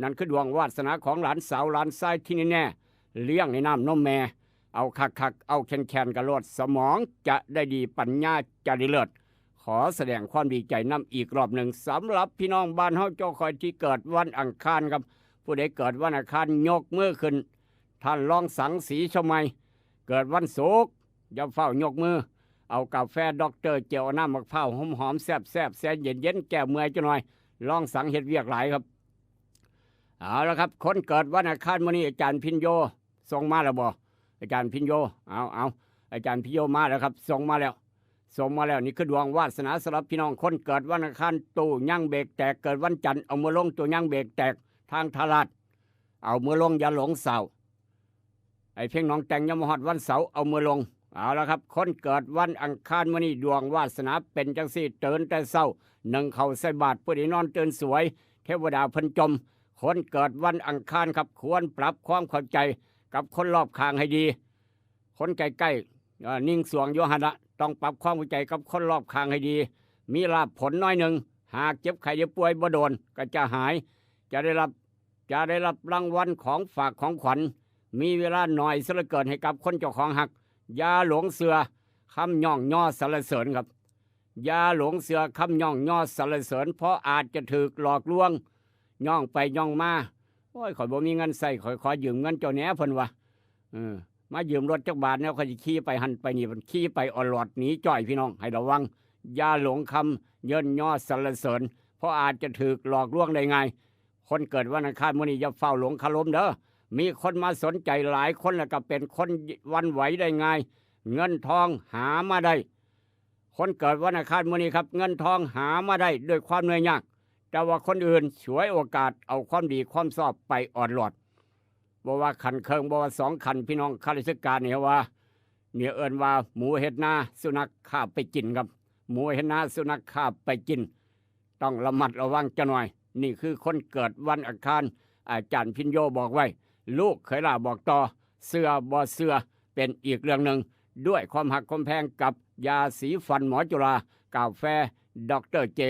นั่นคือดวงวาสนาของหลานสาวหลานชายที่แน่เลี้ยงในน้ำนมแม่เอาคักเอาแคนกระโลดสมองจะได้ดีปัญญาจะได้เลิศขอแสดงความดีใจนำอีกรอบหนึ่งสำหรับพี่น้องบ้านเฮาเจ้าคอยที่เกิดวันอังคารครับผู้ใดเกิดวันอังคารยกมือขึ้นท่านลองสังสีชมัยเกิดวันศุกร์อย่าเฝ้ายกมือเอากาแฟดร.เจียวน้ำมะพร้าวหอมๆแซ่บแสนเย็นแก้เมื่อยจังหน่อยลองสังเฮ็ดเวียกหลายครับเอาละครับคนเกิดวันอังคารมื้อนี้อาจารย์พิญโยส่งมาแล้วบ่อาจารย์พิญโยเอาอาจารย์พิญโยมาแล้วครับส่งมาแล้วนี่คือดวงวาสนาสำหรับพี่น้องคนเกิดวันอังคารตู้ย่างเบรกแตกเกิดวันจันทร์เอามือลงตัวย่างเบรกแตกทางทาราดเอามือลงอย่าหลงเสาไอ้เพ่งน้องแต่งยมหอดวันเสาร์เอามือลงเอาละครับคนเกิดวันอังคารมื้อนี้ดวงวาสนาเป็นจังซี่เตือนแต่เช้านึ่งเข้าใส่บาตรเพื่อได้นอนตื่นสวยเทวดาเพิ่นจมคนเกิดวันอังคารครับควรปรับความเข้าใจกับคนรอบข้างให้ดีคนใกล้ๆนิ่งสวงโยหนะต้องปรับความเข้าใจกับคนรอบข้างให้ดีมีลาภผลน้อยหนึ่งหากเจ็บไข้ได้ป่วยบ่โดนก็จะหายจะได้รับ จะได้รับรางวัลของฝากของขวัญมีเวลาหน่อยเสียเหลือเกินให้กับคนเจ้าของหักอย่าหลงเสือคำย่องย่อสรรเสริญครับอย่าหลงเสือคำย่องย่อสรรเสริญเพราะอาจจะถูกหลอกลวงย่องไปย่องมาโอ้ยข่อยบ่มีเงินใส่ข่อยขอยืมเงินเจ้าแหน่เพิ่นว่ามายืมรถจักบาทแล้วข่อยสิขี่ไปหันไปนี่มันขี่ไปอลอดหนีจ้อยพี่น้องให้ระวังอย่าหลงคำเยินย่อสรรเสริญเพราะอาจจะถูกหลอกลวงได้ง่ายคนเกิดวันอังคารมื้อนี้อย่าเฝ้าหลงคารมเด้อมีคนมาสนใจหลายคนแล้วก็เป็นคนวันไหวได้ง่ายเงินทองหามาได้คนเกิดวันอังคารมื้อนี้ครับเงินทองหามาได้ด้วยความเหนื่อยยากแต่ว่าคนอื่นฉวยโอกาสเอาความดีความชอบไปอ่อนหลอดบอกว่าขันเคิงบอกว่า2ขันพี่น้องข้าราชการเนี่ยว่าเนี่ยเอิ้นว่าหมูเห็ดนาสุนัขข้าไปกินครับหมูเห็ดนาสุนัขข้าไปกินต้องระมัดระวังจะหน่อยนี่คือคนเกิดวันอังคารอาจารย์พินโยบอกไว้ลูกเคยล่าบอกต่อเสื้อบ่เสื้อเป็นอีกเรื่องหนึ่งด้วยความหักความแพงกับยาสีฟันหมอจุฬากาแฟดรเจ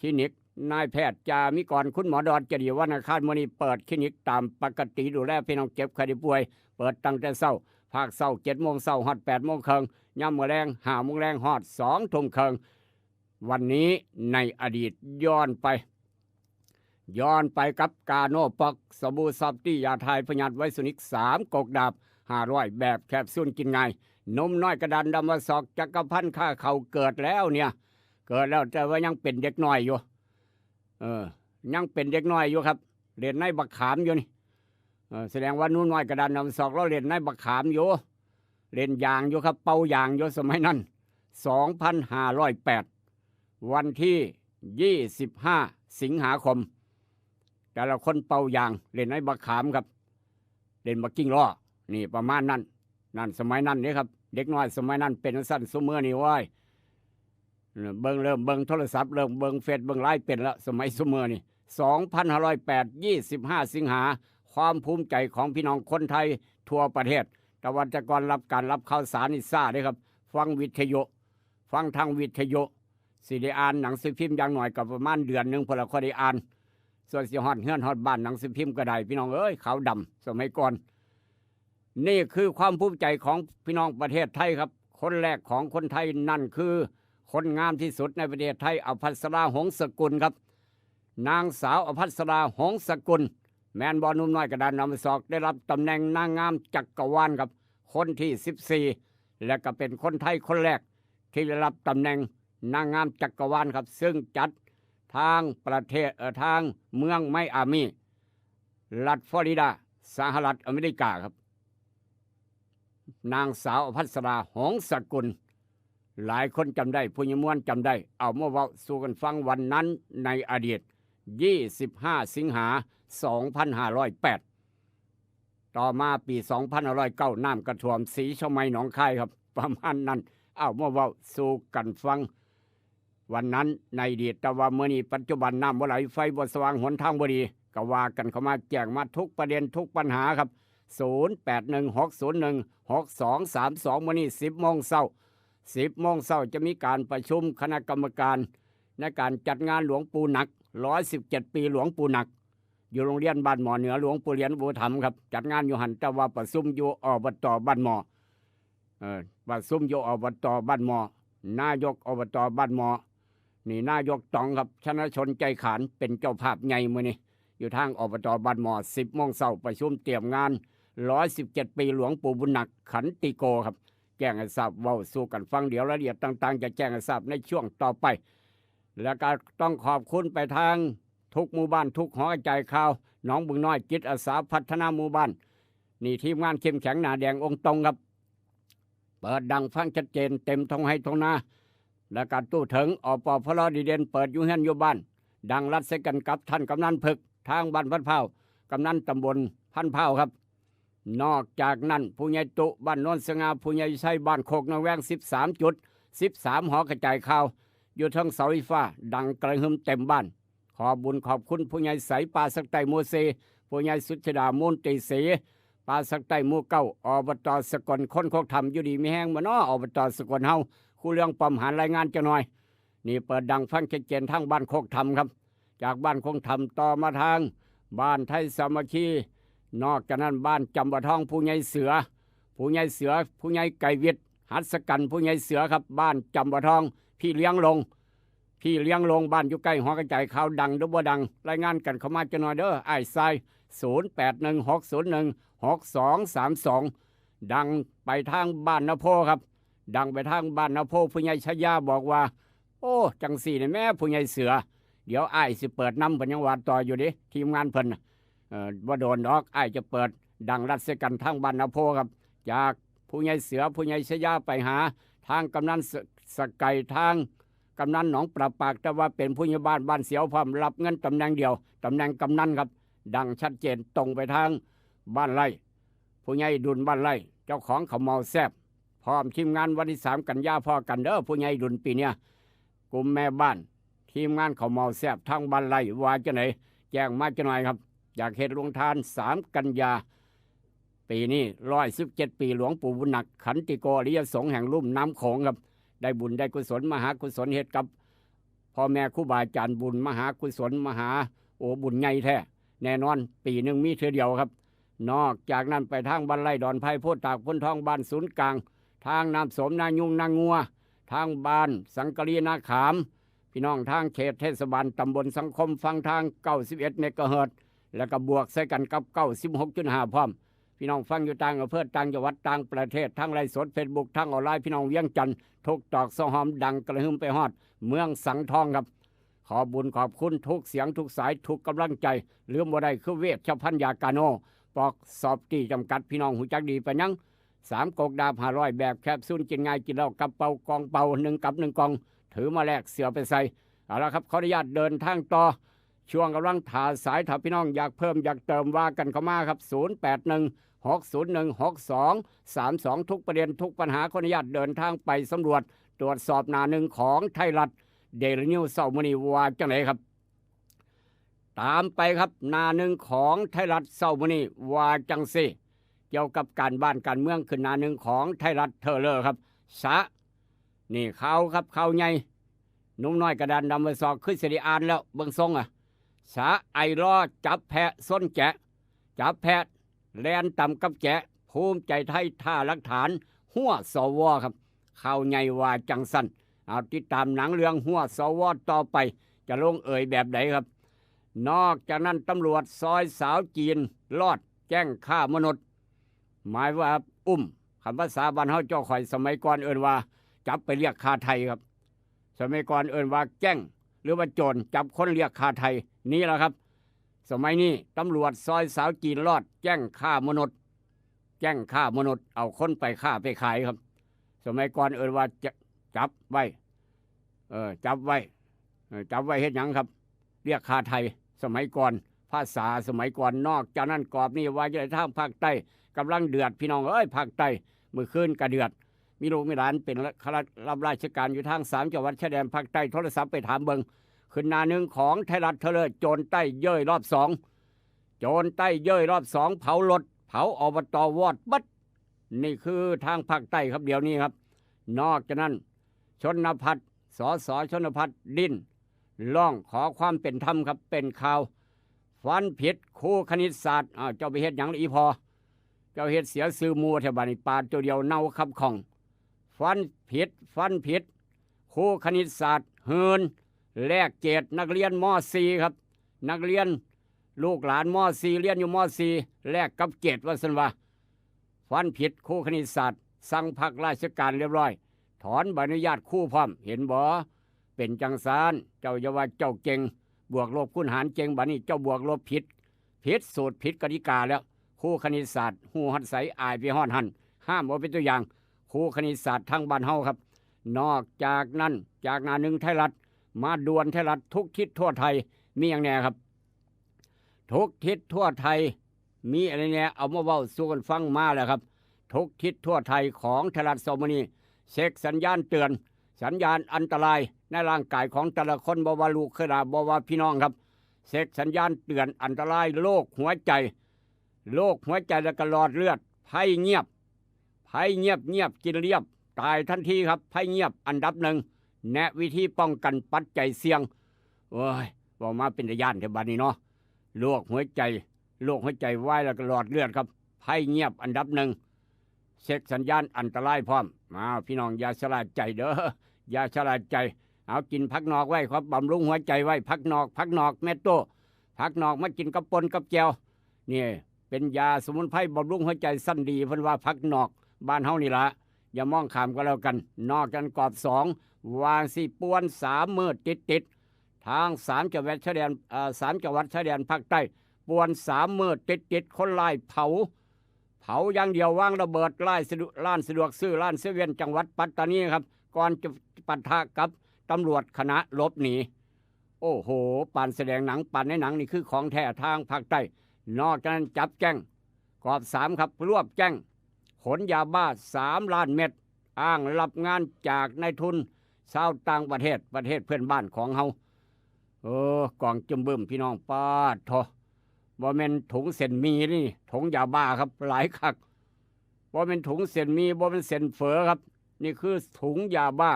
คลินิกนายแพทย์จามิกรคุณหมอดอนจะดีวันอังคารมื้อนี้เปิดคลินิกตามปกติดูแลพี่น้องเจ็บใครได้ป่วยเปิดตั้งแต่เช้าภาคเช้า7 โมงเช้าฮอด8 โมงครึ่งยามมื้อแลง5 โมงแลงฮอด2 ทุ่มครึ่งวันนี้ในอดีตย้อนไปกับกาโนปอกสบู่ซอฟตี้ยาทายพยัญชนะไวสุนิก3 กกดาบ500แบบแคปซูลกินง่ายนมน้อยกระดานดำมาศอกจักรพันธ์ข้าเขาเกิดแล้วเนี่ยเกิดแล้วแต่ว่ายังเป็นเด็กน้อยอยู่ยังเป็นเด็กน้อยอยู่ครับเรียนในบักขามอยู่นี่แสดงว่านุ่นน้อยกระดานดำศอกเราเรียนในบักขามอยู่เรียนยางอยู่ครับเป่ายางอยู่สมัยนั้น2508วันที่25 สิงหาคมแต่ละคนเป่ายางเล่นในบักขามครับเล่นบักกิ้งล้อนี่ประมาณนั้นนั่นสมัยนั้นนี่ครับเด็กน้อยสมัยนั้นเป็นสั้นซุมื้อนี่ว้ยเริ่มเบิ่งโทรศัพท์เริ่มเบิ่งเฟซเบิ่งไลน์เป็นละสมัยซุมื้อนี่2508 25 สิงหาความภูมิใจของพี่น้องคนไทยทั่วประเทศแต่วันจะก่อนรับข่าวสารนี่ซ่าเด้ครับฟังวิทยุฟังทางวิทยุสิได้อ่านหนังสือพิมพ์อย่างหน่อยก็ประมาณเดือนนึงพอละค่อยได้อ่านส่วนสิฮอดเฮือนฮอดบ้านหนังสือพิมพ์ก็ได้พี่น้องเอ้ยขาวดำสมัยก่อนนี่คือความภูมิใจของพี่น้องประเทศไทยครับคนแรกของคนไทยนั่นคือคนงามที่สุดในประเทศไทยอภัสราหงส์สกุลครับนางสาวอภัสราหงส์สกุลแมนบอลนุ่มน้อยกระดานนำศอกได้รับตำแหน่งนางงามจักรวาลครับคนที่14และก็เป็นคนไทยคนแรกที่ได้รับตำแหน่งนางงามจักรวาลครับซึ่งจัดทางประเทศทางเมืองไมอามีรัฐฟลอริดาสหรัฐอเมริกาครับนางสาวอภัสราหงส์สกุลหลายคนจำได้ผู้ยมวนจำได้เอามาเว้าสู่กันฟังวันนั้นในอดีต25 สิงหา 2508ต่อมาปี 2509น้ำกระท่วมสีชมัยหนองคายครับประมาณนั้นเอามาเว้าสู่กันฟังวันนั้นในอดีตแต่ว่าเมื่อนี้ปัจจุบันน้ำบ่ไหลไฟบ่สว่างหนทางบ่ดีก็ว่ากันเข้ามาแจ้งมาทุกประเด็นทุกปัญหาครับ0816016232มื้อนี้10 โมงเช้า10 โมงเช้าจะมีการประชุมคณะกรรมการในการจัดงานหลวงปู่หนัก117 ปีหลวงปู่หนักอยู่โรงเรียนบ้านหมอเหนือหลวงปู่เหรียญอุปถัมภ์ครับจัดงานอยู่หันแต่ว่าประชุมอยู่อบตบ้านหมอประชุมอยู่อบตบ้านหมอนายกอบตบ้านหมอนี่นายกตองครับชนชนใจขานเป็นเจ้าภาพใหญ่มื้อนี้อยู่ทางอบตบ้านหมอ10 โมงเช้าประชุมเตรียมงาน117 ปีหลวงปู่บุญหนักขันติโกครับแจ้งให้ทราบเว้าสู่กันฟังเดี๋ยวรายละเอียดต่างๆจะแจ้งให้ทราบในช่วงต่อไปและก็ต้องขอบคุณไปทางทุกหมู่บ้านทุกหอกระจายข่าวหนองบึงน้อยจิตอาสาพัฒนาหมู่บ้านนี่ทีมงานเข้มแข็งหน้าแดงองค์ตรงครับเปิดดังฟังชัดเจนเต็มท้องให้ท้องนาและการตู้ถึงอปพลดีเด่นเปิดอยู่เฮือนอยู่บ้านดังรัดใส่กันกับท่านกำนันผึกทางบ้านพันเผากำนันตำบลพันเผาครับนอกจากนั้นผู้ใหญ่ตุบ้านโนนสง่าผู้ใหญ่ชัยบ้านโคกนางแวง13 จุด13หอกระจายข่าวอยู่ทั้งเสาไฟฟ้าดังกระหึ่มเต็มบ้านขอบุญขอบคุณผู้ใหญ่ใสปาสักไตมูเซผู้ใหญ่สุชดามูลติเสปาสักไตมูเก้าอบตสกลคนโคกธรรมอยู่ดีมีแห้งมาน้ออบตสกลเฮาคู่เรื่องปอมหารรายงานจะหน่อยนี่เปิดดังฟังชัดเจนทางบ้านโคกธรรมครับจากบ้านโคกธรรมต่อมาทาง บ้านไทยสามัคคีนอกจากนั้นบ้านจำปาทองผู้ใหญ่เสือผู้ใหญ่เสือผู้ใหญ่ไก่วิทย์หัสกันผู้ใหญ่เสือครับบ้านจำปาทองพี่เลี้ยงลงบ้านอยู่ใกล้หอกระจายข่าวดังหรือบ่ดังรายงานกันเข้ามาจะหน่อยเด้อไอ้ทราย0816016232ดังไปทางบ้านนาโพครับดังไปทางบ้านนาโพผู้ใหญ่ชยาบอกว่าโอ้จังสี่นี่แม่ผู้ใหญ่เสือเดี๋ยวไอ้สิเปิดนำเพิ่นยังว่าต่ออยู่ดิทีมงานเพิ่นว่าโดนดอกไอ้จะเปิดดังรัดเสกันทางบ้านนาโพครับจากผู้ใหญ่เสือผู้ใหญ่ชยาไปหาทางกำนันสไก่ทางกำนันหนองปราปากแต่ว่าเป็นผู้ใหญ่บ้านเสียวพร้อมรับเงินตำแหน่งเดียวตำแหน่งกำนันครับดังชัดเจนตรงไปทางบ้านไร่ผู้ใหญ่ดุลบ้านไร่เจ้าของข้าวเมาแซบพร้อมทีมงานวันที่3 กันยาพ่อกันเด้อผู้ใหญ่ดุลปีเนี้ยกลุ่มแม่บ้านทีมงานข้าวเมาแซบทางบ้านไร่ว่าจะไหนแจ้งมาจะหน่อยครับอยากเห็นลงทาน3 กันยาปีนี้117 ปีหลวงปู่บุญหนักขันติโกอริยสงฆ์แห่งลุ่มน้ำโขงครับได้บุญได้กุศลมหากุศลเหตุกับพ่อแม่ครูบาอาจารย์บุญมหากุศลมหาบุญใหญ่แท้แน่นอนปีหนึ่งมีเทื่อเดียวครับนอกจากนั้นไปทางบ้านไร่ดอนไผ่โพธิ์ตากพ้นทองบ้านศูนย์กลางทางน้ำสมนายุงนางัวทางบ้านสังกะรีนาขามพี่น้องทางเขตเทศบาลตำบลสังคมฟังทาง91 เมกะเฮิรตซ์แล้วก็บวกใส่กันกับ96.5พร้อมพี่น้องฟังอยู่ต่างอำเภอต่างจังหวัดต่างประเทศทั้งไลฟ์สดเฟซบุ๊กทั้งออนไลน์พี่น้องเวียงจันทร์ทุกตอกสหอมดังกระหึ่มไปฮอดเมืองสังทองครับขอบุญขอบคุณทุกเสียงทุกสายทุกกำลังใจลืมบ่ได้คือเวชภัณฑ์ยากาโนปอกสอบที่จำกัดพี่น้องหูจักดีไปยัง3 กกดาบ500แบบแคปซูลกินง่ายกินแล้วกับเป่ากองเป่า1 กับ 1 กองถือมาแลกเสือไปใส่เอาละครับขออนุญาตเดินทางต่อช่วงกำลังถ่าสายถ้าพี่น้องอยากเพิ่มอยากเติมว่ากันเข้ามาครับ0816016232ทุกประเด็นทุกปัญหาขออนุญาตเดินทางไปสำรวจตรวจสอบหน้าหนึ่งของไทยรัฐเดลินิวส์เช้ามื้อนี้ว่าจังไหนครับตามไปครับหน้าหนึ่งของไทยรัฐเช้ามื้อนี้ว่าจังซี่เกี่ยวกับการบ้านการเมืองขึ้นหน้าหนึ่งของไทยรัฐเทเลอร์ครับนี่ข่าวครับข่าวใหญ่นุ่มน้อยกระดานดำไปสอกขึ้นสิริอ่านแล้วเบิ่งทรงไอรอจับแพะส้นแกะจับแพะแลนต่ำกับแกะภูมิใจไทยท่าหลักฐานหัวสวครับข่าวใหญ่ว่าจังสันเอาติดตามหนังเรื่องหัวสวต่อไปจะลงเอ่ยแบบไหนครับนอกจากนั้นตำรวจซอยสาวจีนรอดแจ้งฆ่ามนุษย์หมายว่าคำภาษาบ้านเฮาเจ้าข่อยสมัยก่อนเอิ้นว่าจับไปเรียกฆ่าไทยครับสมัยก่อนเอิ้นว่าแจ้งหรือว่าโจรจับคนเรียกฆ่าไทยนี่แหละครับสมัยนี้ตำรวจซอยสาวจีนรอดแจ้งฆ่ามนุษย์เอาคนไปฆ่าไปขายครับสมัยก่อนเอิ้นว่าจับไว้จับไว้เฮ็ดหยังครับเรียกฆ่าไทยสมัยก่อนภาษาสมัยก่อนนอกจากนั้นกรอบนี่ว่าจะได้ทางภาคใต้กำลังเดือดพี่น้องภาคใต้มื้อคืนก็เดือดมีลูกมีหลานเป็นข้าราชการอยู่ทาง3 จังหวัดชายแดนภาคใต้โทรศัพท์ไปถามเบิ่งขึ้นหน้าหนึ่งของไทยรัฐเทเลอร์โจรใต้เย่ยรอบ2เผารถเผาอบต.วอดบัดนี่คือทางภาคใต้ครับเดี๋ยวนี้ครับนอกจากนั้นชนพัฒน์สสชนพัฒน์ดิ้นร้องขอความเป็นธรรมครับเป็นข่าวฟันผิดครูคณิตศาสตร์เจ้าไปเฮ็ดหยังอีพอเจ้าเฮ็ดเสียซื่อมัวแถวบ้านปาดตัวเดียวเน่าคับของฟันผิดครูคณิตศาสตร์เฮินแลกเกรดนักเรียนม .4 ครับนักเรียนลูกหลานม .4 เรียนอยู่ม .4 แลกกับเกรดว่าซั่นว่าฟันผิดครูคณิตศาสตร์สั่งพักราชการเรียบร้อยถอนใบอนุญาตครูพร้อมเห็นบ่เป็นจังซานเจ้าอย่าว่าเจ้าเก่งบวกลบคูณหารเก่งบัดนี้เจ้าบวกลบผิดสูตรผิดกติกาแล้วครูคณิตศาสตร์ฮู้ฮัดใสอายไปฮอดหั่นห้ามบ่เป็นตัวอย่างครูคณิตศาสตร์ทางบ้านเฮาครับนอกจากนั้นจากหน้าหนึ่งไทยรัฐมาด่วนไทยรัฐทุกทิศทั่วไทยมีอย่างแน่ครับทุกทิศทั่วไทยมีอะไรแน่เอามาเว้าสู่กันฟังมาแล้วครับทุกทิศทั่วไทยของไทยรัฐมื้อนี้เช็คสัญญาณเตือนสัญญาณอันตรายในร่างกายของแต่ละคนบ่ว่าลูกเคยบ่ว่าพี่น้องครับเช็คสัญญาณเตือนอันตรายโรคหัวใจแล้วก็หลอดเลือดภัยเงียบกินเรียบตายทันทีครับภัยเงียบอันดับ1แนะวิธีป้องกันปัจจัยเสี่ยงโอ้ยบอกมาเป็นระยะเดี๋ยวบัดนี้เนาะ โรคหัวใจวายแล้วก็หลอดเลือดครับไพ่เงียบอันดับหนึ่งเช็คสัญญาณอันตรายพร้อมพี่น้องอย่าชะล่าใจเด้ออย่าชะล่าใจเอากินพักนอกไว้ครับบำรุงหัวใจไว้พักนอกเม็ดโตพักนอกมากินกับปนกับแจวนี่เป็นยาสมุนไพรบำรุงหัวใจสั้นดีเพิ่นว่าพักนอกบ้านเฮานี่ละอย่ามองขามก็แล้วกันนอกกันกรอบสองวางสิป่วน3 มื้อติดทาง3จังหวัดชายแดน3จังหวัดชายแดนภาคใต้ป่วน3 มื้อติดคนร้ายเผาอย่างเดียววางระเบิดร้านสะดวกซื้อร้านเซเว่นจังหวัดปัตตานีครับก่อนจะปะทะกับตำรวจขณะหลบหนีโอ้โหปานแสดงหนังปานในหนังนี่คือของแท้ทางภาคใต้นอกจากนั้นจับแจ้งกอบ3ครับรวบแจ้งขนยาบ้า3 ล้านเม็ดอ้างรับงานจากนายทุนชาวต่างประเทศเพื่อนบ้านของเฮากองจุ่มบึ้มพี่น้องปาดทอบ่แม่นถุงเส้นมีนี่ถุงยาบ้าครับหลายคักบ่แม่นถุงเส้นมีบ่แม่นเส้นเฝอครับนี่คือถุงยาบ้า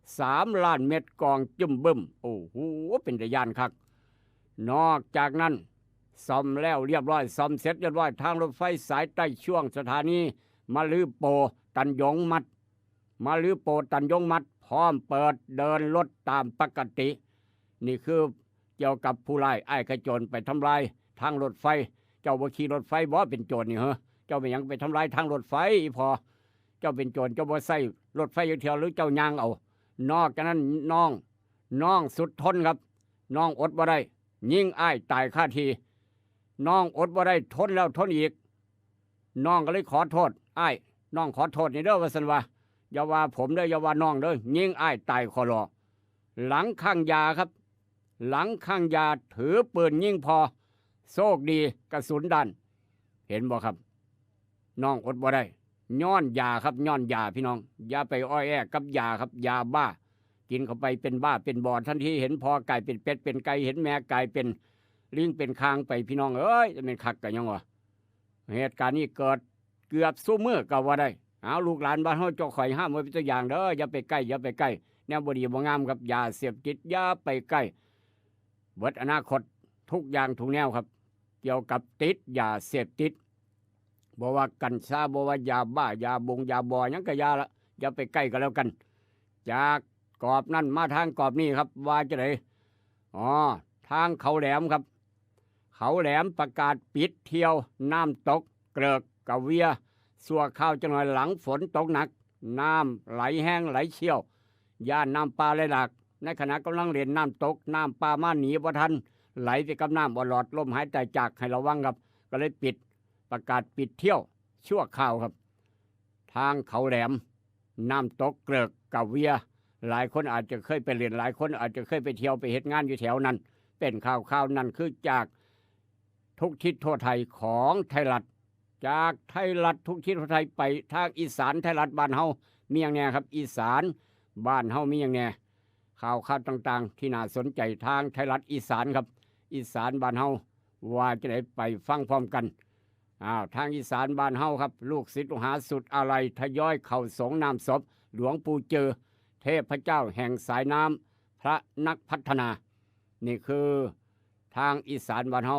3 ล้านเม็ดกองจุ่มบึ้มโอ้โหเป็นตะย่านคักนอกจากนั้นซ่อมแล้วเรียบร้อยซ่อมเสร็จเรียบร้อยทางรถไฟสายใต้ช่วงสถานีมะลือโปตันยงมัดพร้อมเปิดเดินรถตามปกตินี่คือเกี่ยวกับผู้ร้ายอ้ายขโจรไปทำลายทางรถไฟเจ้าบ่ขี่รถไฟบ่เป็นโจรนี่เหรอเจ้าไปหยังไปทำลายทางรถไฟพอเจ้าเป็นโจรเจ้าบ่ใส่รถไฟอยู่เที่ยวหรือเจ้าย่างเอานอกจากนั้นน้องสุดทนครับน้องอดบ่ได้ยิงอ้ายตายคาทีน้องอดบ่ได้ทนแล้วทนอีกน้องก็เลยขอโทษอ้ายน้องขอโทษนี่เด้อว่าซั่นว่าอย่าว่าผมเด้ออย่าว่าน้องเด้อยิงอ้ายตายขอรอหลังข้างยาครับหลังข้างยาถือปืนยิงพอโชคดีกระสุนดันเห็นบ่ครับน้องอดบ่ได้ย้อนยาครับย้อนยาพี่น้องอย่าไปอ้อยแอกับยาครับยาบ้ากินเข้าไปเป็นบ้าเป็นบอดทันทีเห็นพอกลายเป็นเป็ดเป็นไก่เห็นแม่กลายเป็นลิงเป็นคางไปพี่น้องเอ้ยจะเป็นคักกันยังวะเหตุการณ์นี้เกิดเกือบสู้มือก็ว่าได้เอาลูกหลานบ้านเฮาเจ้าข่อยห้ามไว้เป็นตัวอย่างเด้ออย่าไปใกล้แนวบ่ดีบ่งามครับยาเสพติดอย่าไปใกล้เบิดอนาคตทุกอย่างทุกแนวครับเกี่ยวกับติดยาเสพติดบ่ว่ากัญชาบ่ว่ายาบ้ายาบงยาบอหยังก็ยาละอย่าไปใกล้ก็แล้วกันจากกรอบนั่นมาทางกรอบนี้ครับว่าจะไหนทางเขาแหลมครับเขาแหลมประกาศปิดเที่ยวน้ำตกเกลือกกะเวียสัวข้าวจังหน่อยหลังฝนตกหนักน้ำไหลแห้งไหลเชี่ยวย่านน้ำปลาไหลหลากในขณะกำลังเล่นน้ำตกน้ำปลามาหนีบ่ทันไหลไปกับน้ำบ่หลอดลมหายใจจากให้ระวังครับก็เลยประกาศปิดเที่ยวชั่วคราวครับทางเขาแหลมน้ำตกเกลือกกะเวียหลายคนอาจจะเคยไปเรียนหลายคนอาจจะเคยไปเที่ยวไปเฮ็ดงานอยู่แถวนั้นเป็นข่าวนั้นคือจากทุกทิศทั่วไทยของไทยรัฐจากไทยรัฐทุกทิศทั่วไทยไปทางอีสานไทยรัฐบ้านเฮามีอย่างแน่ครับอีสานบ้านเฮามีอย่างแน่ข่าวต่างๆที่น่าสนใจทางไทยรัฐอีสานครับอีสานบ้านเฮาว่าจะได้ไปฟังพร้อมกันทางอีสานบ้านเฮาครับลูกศิษย์ลูกหาสุดอะไรทยอยเข้าสงน้ำศพหลวงปู่เจอเทพเจ้าแห่งสายน้ำพระนักพัฒนานี่คือทางอีสานบ้านเฮา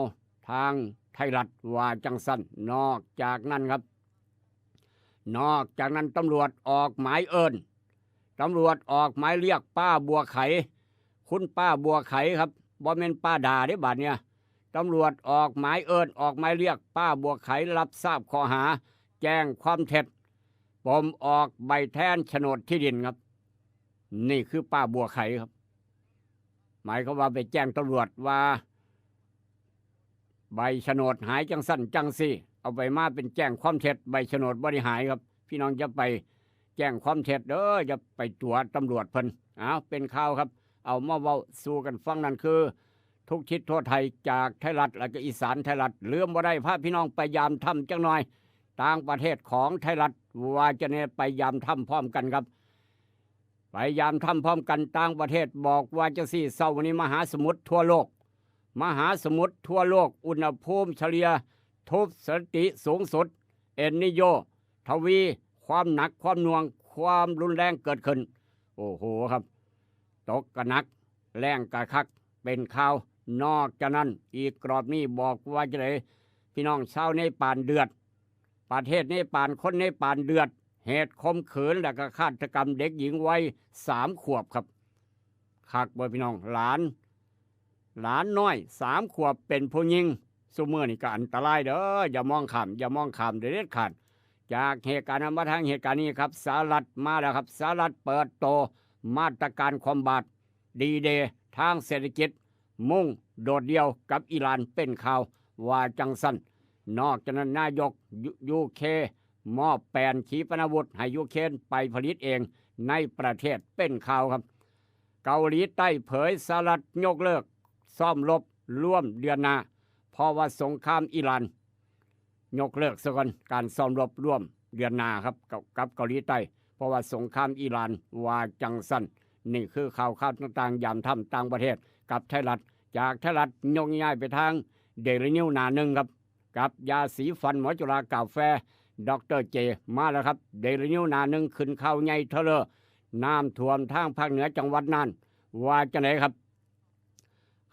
ทางไทยรัฐว่าจังสั้นนอกจากนั้นครับนอกจากนั้นตำรวจออกหมายเอิ้นตำรวจออกหมายเรียกป้าบัวไขคุณป้าบัวไขครับบ่แม่นป้าด่าเด้บัดเนี่ยตำรวจออกหมายเอิ้นออกหมายเรียกป้าบัวไขรับทราบข้อหาแจ้งความเท็จปมออกใบแทนโฉนดที่ดินครับนี่คือป้าบัวไขครับหมายเขาว่าไปแจ้งตำรวจว่าใบโฉนดหายจังสั้นจังซี่เอาไปมาเป็นแจ้งความเท็จใบโฉนดบ่ได้หายครับพี่น้องจะไปแจ้งความเท็จเด้อจะไปตัวตำรวจเพิ่นเป็นข่าวครับเอามาเว้าสู่กันฟังนั่นคือทุกทิศทั่วไทยจากไทยรัฐและก็อีสานไทยรัฐลืมบ่ได้พาพี่น้องไปยามถ้ำจังหน่อยต่างประเทศของไทยรัฐว่าจะเนี่ยไปยามถ้ำพร้อมกันครับไปยามถ้ำพร้อมกันต่างประเทศบอกว่าจะสี่เศร้าวันนี้มหาสมุทรทั่วโลกอุณหภูมิเฉลี่ยทุบสถิติสูงสุดเอลนิโญทวีความหนักความหน่วงความรุนแรงเกิดขึ้นโอ้โหครับตกกระหนักแรงกระคักเป็นข่าว นอกจากนั้นอีกกรอบนี้บอกว่าจะได้พี่น้องชาวเนปาลเดือดประเทศเนปาลคนเนปาลเดือดเหตุข่มขืนและก็ฆาตกรรมเด็กหญิงวัย3 ขวบครับคักบ่พี่น้องหลานน้อย3 ขวบเป็นผู้หญิงซุมื้อนี่ก็อันตรายเด้ออย่ามองข้ามเด็ดขาดจากเหตุการณ์มาทางเหตุการณ์นี้ครับสหรัฐมาแล้วครับสหรัฐเปิดโตมาตรการคอมบาตดีเดย์ทางเศรษฐกิจมุ่งโดดเดี่ยวกับอิหร่านเป็นข่าวว่าจังสันนอกจากนั้นนายกยูเคมอบแผนขีปนาวุธให้ยูเครนไปผลิตเองในประเทศเป็นข่าวครับเกาหลีใต้เผยสหรัฐยกเลิกซ่อมรบร่วมเดือนหน้าเพราะว่าสงครามอิหร่านยกเลิกซะก่อนการซ่อมรบร่วมเดือนหน้าครับกับเกาหลีใต้เพราะว่าสงครามอิหร่านว่าจังสันนี่คือข่าวต่างๆยามทำต่างประเทศกับไทยรัฐจากไทยรัฐยกย้ายไปทางเดลินิวหน้าหนึ่งครับกับยาสีฟันหมอจุฬากาแฟดรเจมาแล้วครับเดลินิวหน้าหนึ่งขึ้นข่าวใหญ่เทเลอน้ำท่วมทางภาคเหนือจังหวัดน่านว่าจะไหนครับ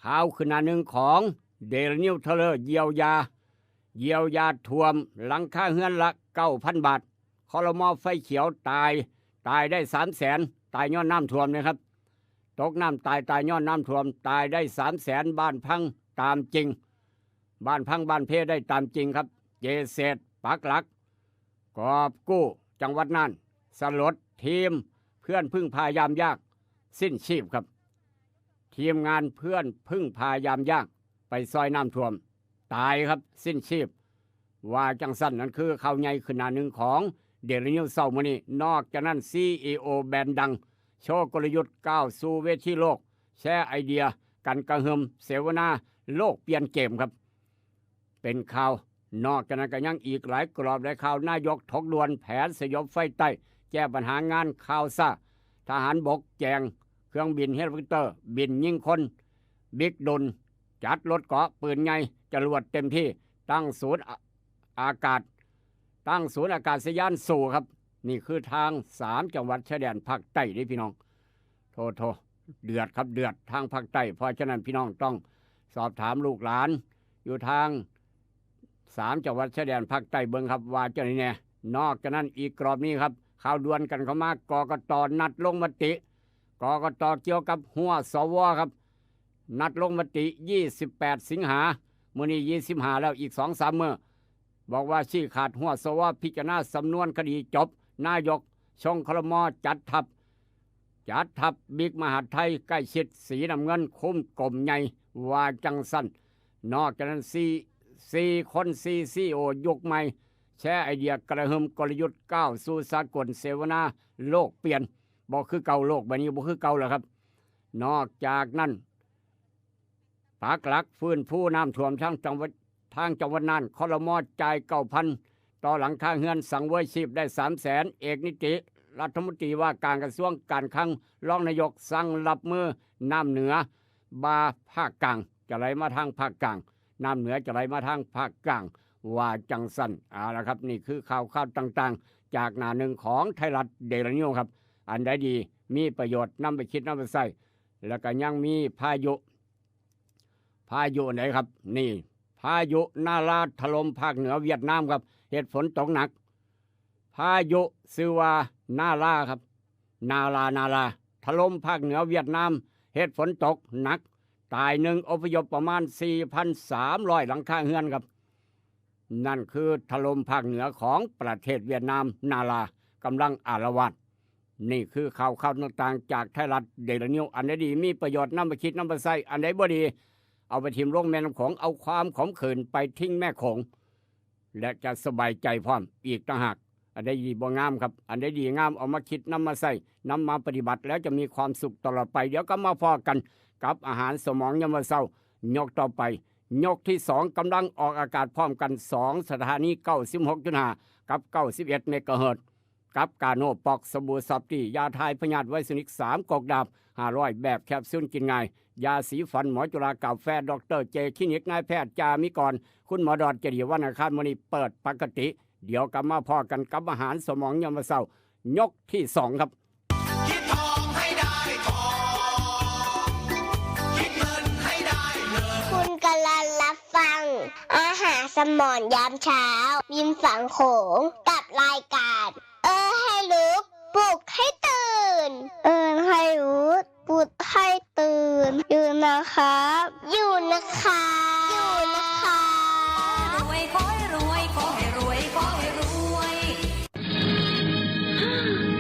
ข่าวขึ้นหน้าหนึ่งของเดลินิวเทเลอเยียวยาท่วมหลังคาเฮือนละ 9,000 บาทครม.ไฟเขียวตายได้ 300,000 ตายย้อนน้ำท่วมนะครับตกน้ำตายย้อนน้ำท่วมตายได้ 300,000 บ้านพังตามจริงบ้านพังบ้านเพได้ตามจริงครับเจเศษปักหลักกอบกู้จังหวัดน่านสลดทีมเพื่อนพึ่งพายามยากสิ้นชีพครับทีมงานเพื่อนพึ่งพายามยากไปซอยน้ำท่วมตายครับสิ้นชีพว่าจังสั้นนั่นคือข่าวใหญ่ขึ้นหน้าหนึ่งของเดลินิวเช้ามื้อนี้นอกจากนั้น CEO แบรนด์ดังโชว์กลยุทธ์ก้าวสู่เวทีโลกแชร์ไอเดียกันกระหึ่มเสวนาโลกเปลี่ยนเกมครับเป็นข่าวนอกจากนั้นก็ยังอีกหลายกรอบหลายข่าวนายกถกด่วนแผนสยบไฟใต้แก้ปัญหางานข่าวซ่าทหารบกแจงเครื่องบินเฮลิคอปเตอร์บินยิงคนบิ๊กดุลจัดรถเกาะปืนใหญ่จรวดเต็มที่ตั้งศูนย์อากาศยานสู่ครับนี่คือทาง3 จังหวัดชายแดนภาคใต้นี่พี่น้องโทเดือดครับเดือดทางภาคใต้เพราะฉะนั้นพี่น้องต้องสอบถามลูกหลานอยู่ทาง3 จังหวัดชายแดนภาคใต้เบิ่งครับว่าจะนี่แน่นอกจากนั้นอีกกรอบนี้ครับข่าวด่วนกันเข้ามากกต.นัดลงมติกกต.เกี่ยวกับหัวสวครับนัดลงมติ28 สิงหามื้อนี้25แล้วอีก 2-3 มื้อบอกว่าชี้ขาดหัวสวพิจารณาสำนวนคดีจบนายกชงครม.จัดทัพบิ๊กมหาดไทยใกล้ชิดสีน้ำเงินคุ้มกลมใหญ่ว่าจังสั้นนอกจากนั้น4 คนCEO ยุคใหม่แชร์ไอเดียกระหึ่มกลยุทธ์ก้าวสู่สากลเสวนาโลกเปลี่ยนบ่คือเก่าโลกบัดนี้บ่คือเก่าแล้วครับนอกจากนั้นปักหลักฟื้นผู้น้ำท่วมทางจังหวัดน่านครม.จ่าย 9,000 ต่อหลังคาเฮือนสังเวยชีพได้ 300,000 เอกนิติรัฐมนตรีว่าการกระทรวงการคลังรองนายกสั่งรับมือน้ำเหนือบาภาคกลางจะไหลมาทางภาคกลางน้ำเหนือจะไหลมาทางภาคกลางว่าจังสันละครับนี่คือข่าวต่างๆจากหน้าหนึ่งของไทยรัฐเดลินิวครับอันใดดีมีประโยชน์นำไปคิดนำไปใส่แล้วก็ยังมีพายุไหนครับนี่พายุนาราถล่มภาคเหนือเวียดนามครับเหตุฝนตกหนักพายุชื่อว่านาราครับนาราถล่มภาคเหนือเวียดนามเหตุฝนตกหนักตาย1อพยพประมาณ 4,300 หลังคาเรือนครับนั่นคือถล่มภาคเหนือของประเทศเวียดนามนารากำลังอาละวาดนี่คือข่าวต่างๆจากไทยรัฐเดลินิวอันใดดีมีประโยชน์นำไปคิดนำไปใส่อันใดบ่ดีเอาไปทิมลงแม่น้ำโขงเอาความขมขื่นไปทิ้งแม่โขงและจะสบายใจพร้อมอีกต่างหากอันใดดีบ่งามครับอันใดดีงามเอามาคิดนำมาใส่นำมาปฏิบัติแล้วจะมีความสุขตลอดไปเดี๋ยวก็มาพอกันกับอาหารสมองยามมื้อเช้ายกต่อไปยกที่2กำลังออกอากาศพร้อมกัน2สถานี 96.5 กับ 91 เมกะเฮิรตซ์กับกาโนปอกสบู่ซอฟตี้ยาทายพยาธิไวรัสนิก3 กอกดาบ500แบบแคปซูลกินง่ายยาสีฟันหมอจุฬากาแฟดรเจคลินิกนายแพทย์จามิกรคุณหมอดอดเจดีวันอังคารมื้อนี้เปิดปกติเดี๋ยวกลับมาพอกันกับอาหารสมองยามมื้อเช้ายกที่2ครับคิดทองให้ได้ทองคิดเงินให้ได้เงิน สมอนยามเช้าริมฝั่งโขงกับรายการให้รู้ปลุกให้ตื่นให้รู้ปลุกให้ตื่นอยู่นะครับอยู่นะคะรวยขอให้รวยขอให้รวยขอให้รวย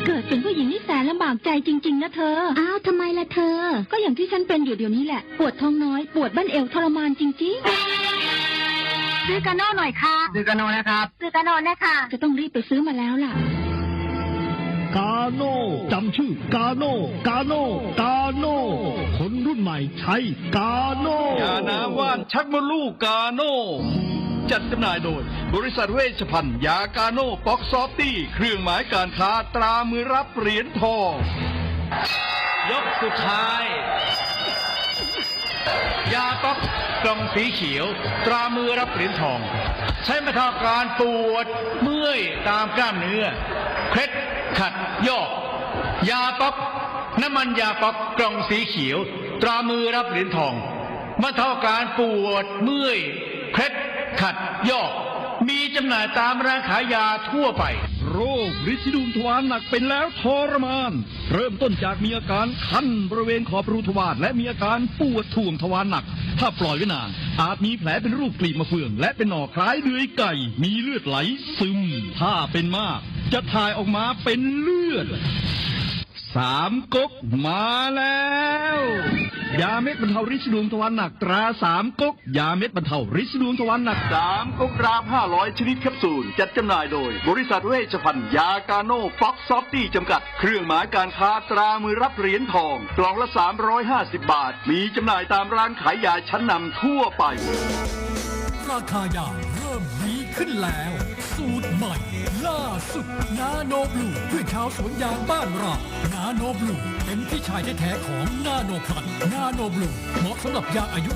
เกิดเป็นผู้หญิงนี่แสนลำบากใจจริงๆนะเธออ้าวทำไมล่ะเธอก็อย่างที่ฉันเป็นอยู่เดี๋ยวนี้แหละปวดท้องน้อยปวดบั้นเอวทรมานจริงๆซื้อกาโน่หน่อยค่ะซื้อกาโน่นะครับซื้อกาโน่นะคะจะต้องรีบไปซื้อมาแล้วล่ะกาโน่จำชื่อกาโน่กาโน่กาโน่คนรุ่นใหม่ใช้กาโน่ ยาน้ำว่านชักมดลูกกาโน่จัดจำหน่ายโดยบริษัทเวชภัณฑ์ยากาโน่ป๊อกซอฟตี้เครื่องหมายการค้าตรามือรับเหรียญทองยกสุดท้ายยาป๊อกกล่องสีเขียวตรามือรับเหรียญทองใช้บรรเทาการปวดเมื่อยตามกล้ามเนื้อเคล็ดขัดยอกยาป๊อกน้ำมันยาป๊อกกล่องสีเขียวตรามือรับเหรียญทองบรรเทาการปวดเมื่อยเคล็ดขัดยอกมีจำหน่ายตามร้านขายยาทั่วไปโรคฤทธิ์ดวงทวารหนักเป็นแล้วทรมานเริ่มต้นจากมีอาการคันบริเวณขอบรูทวารและมีอาการปวดท่วงทวารหนักถ้าปล่อยไว้นานอาจมีแผลเป็นรูปกลีบมะเฟืองและเป็นหน่อคล้ายเดือยไก่มีเลือดไหลซึมถ้าเป็นมากจะถ่ายออกมาเป็นเลือด3 ก๊กมาแล้วยาเม็ดบรรเทาฤทธิ์ดวงทวารหนักตรา3 ก๊กยาเม็ดบรรเทาฤทธิ์ดวงทวารหนัก3 ก๊กราม500ชนิดแคปซูลจัดจำหน่ายโดยบริษัทเวชภัณฑ์ยากาโน่ฟ็อกซอฟตี้จำกัดเครื่องหมายการค้าตรามือรับเหรียญทองกล่องละ350 บาทมีจำหน่ายตามร้านขายยาชั้นนำทั่วไปราคายาเริ่มดีขึ้นแล้วสูตรใหม่ล่าสุดนาโนบลูเพื่อชาวสวนยางบ้านเรานาโนบลูเป็นพี่ชายแท้ๆของนาโนพลัสนาโนบลูเหมาะสำหรับยางอายุ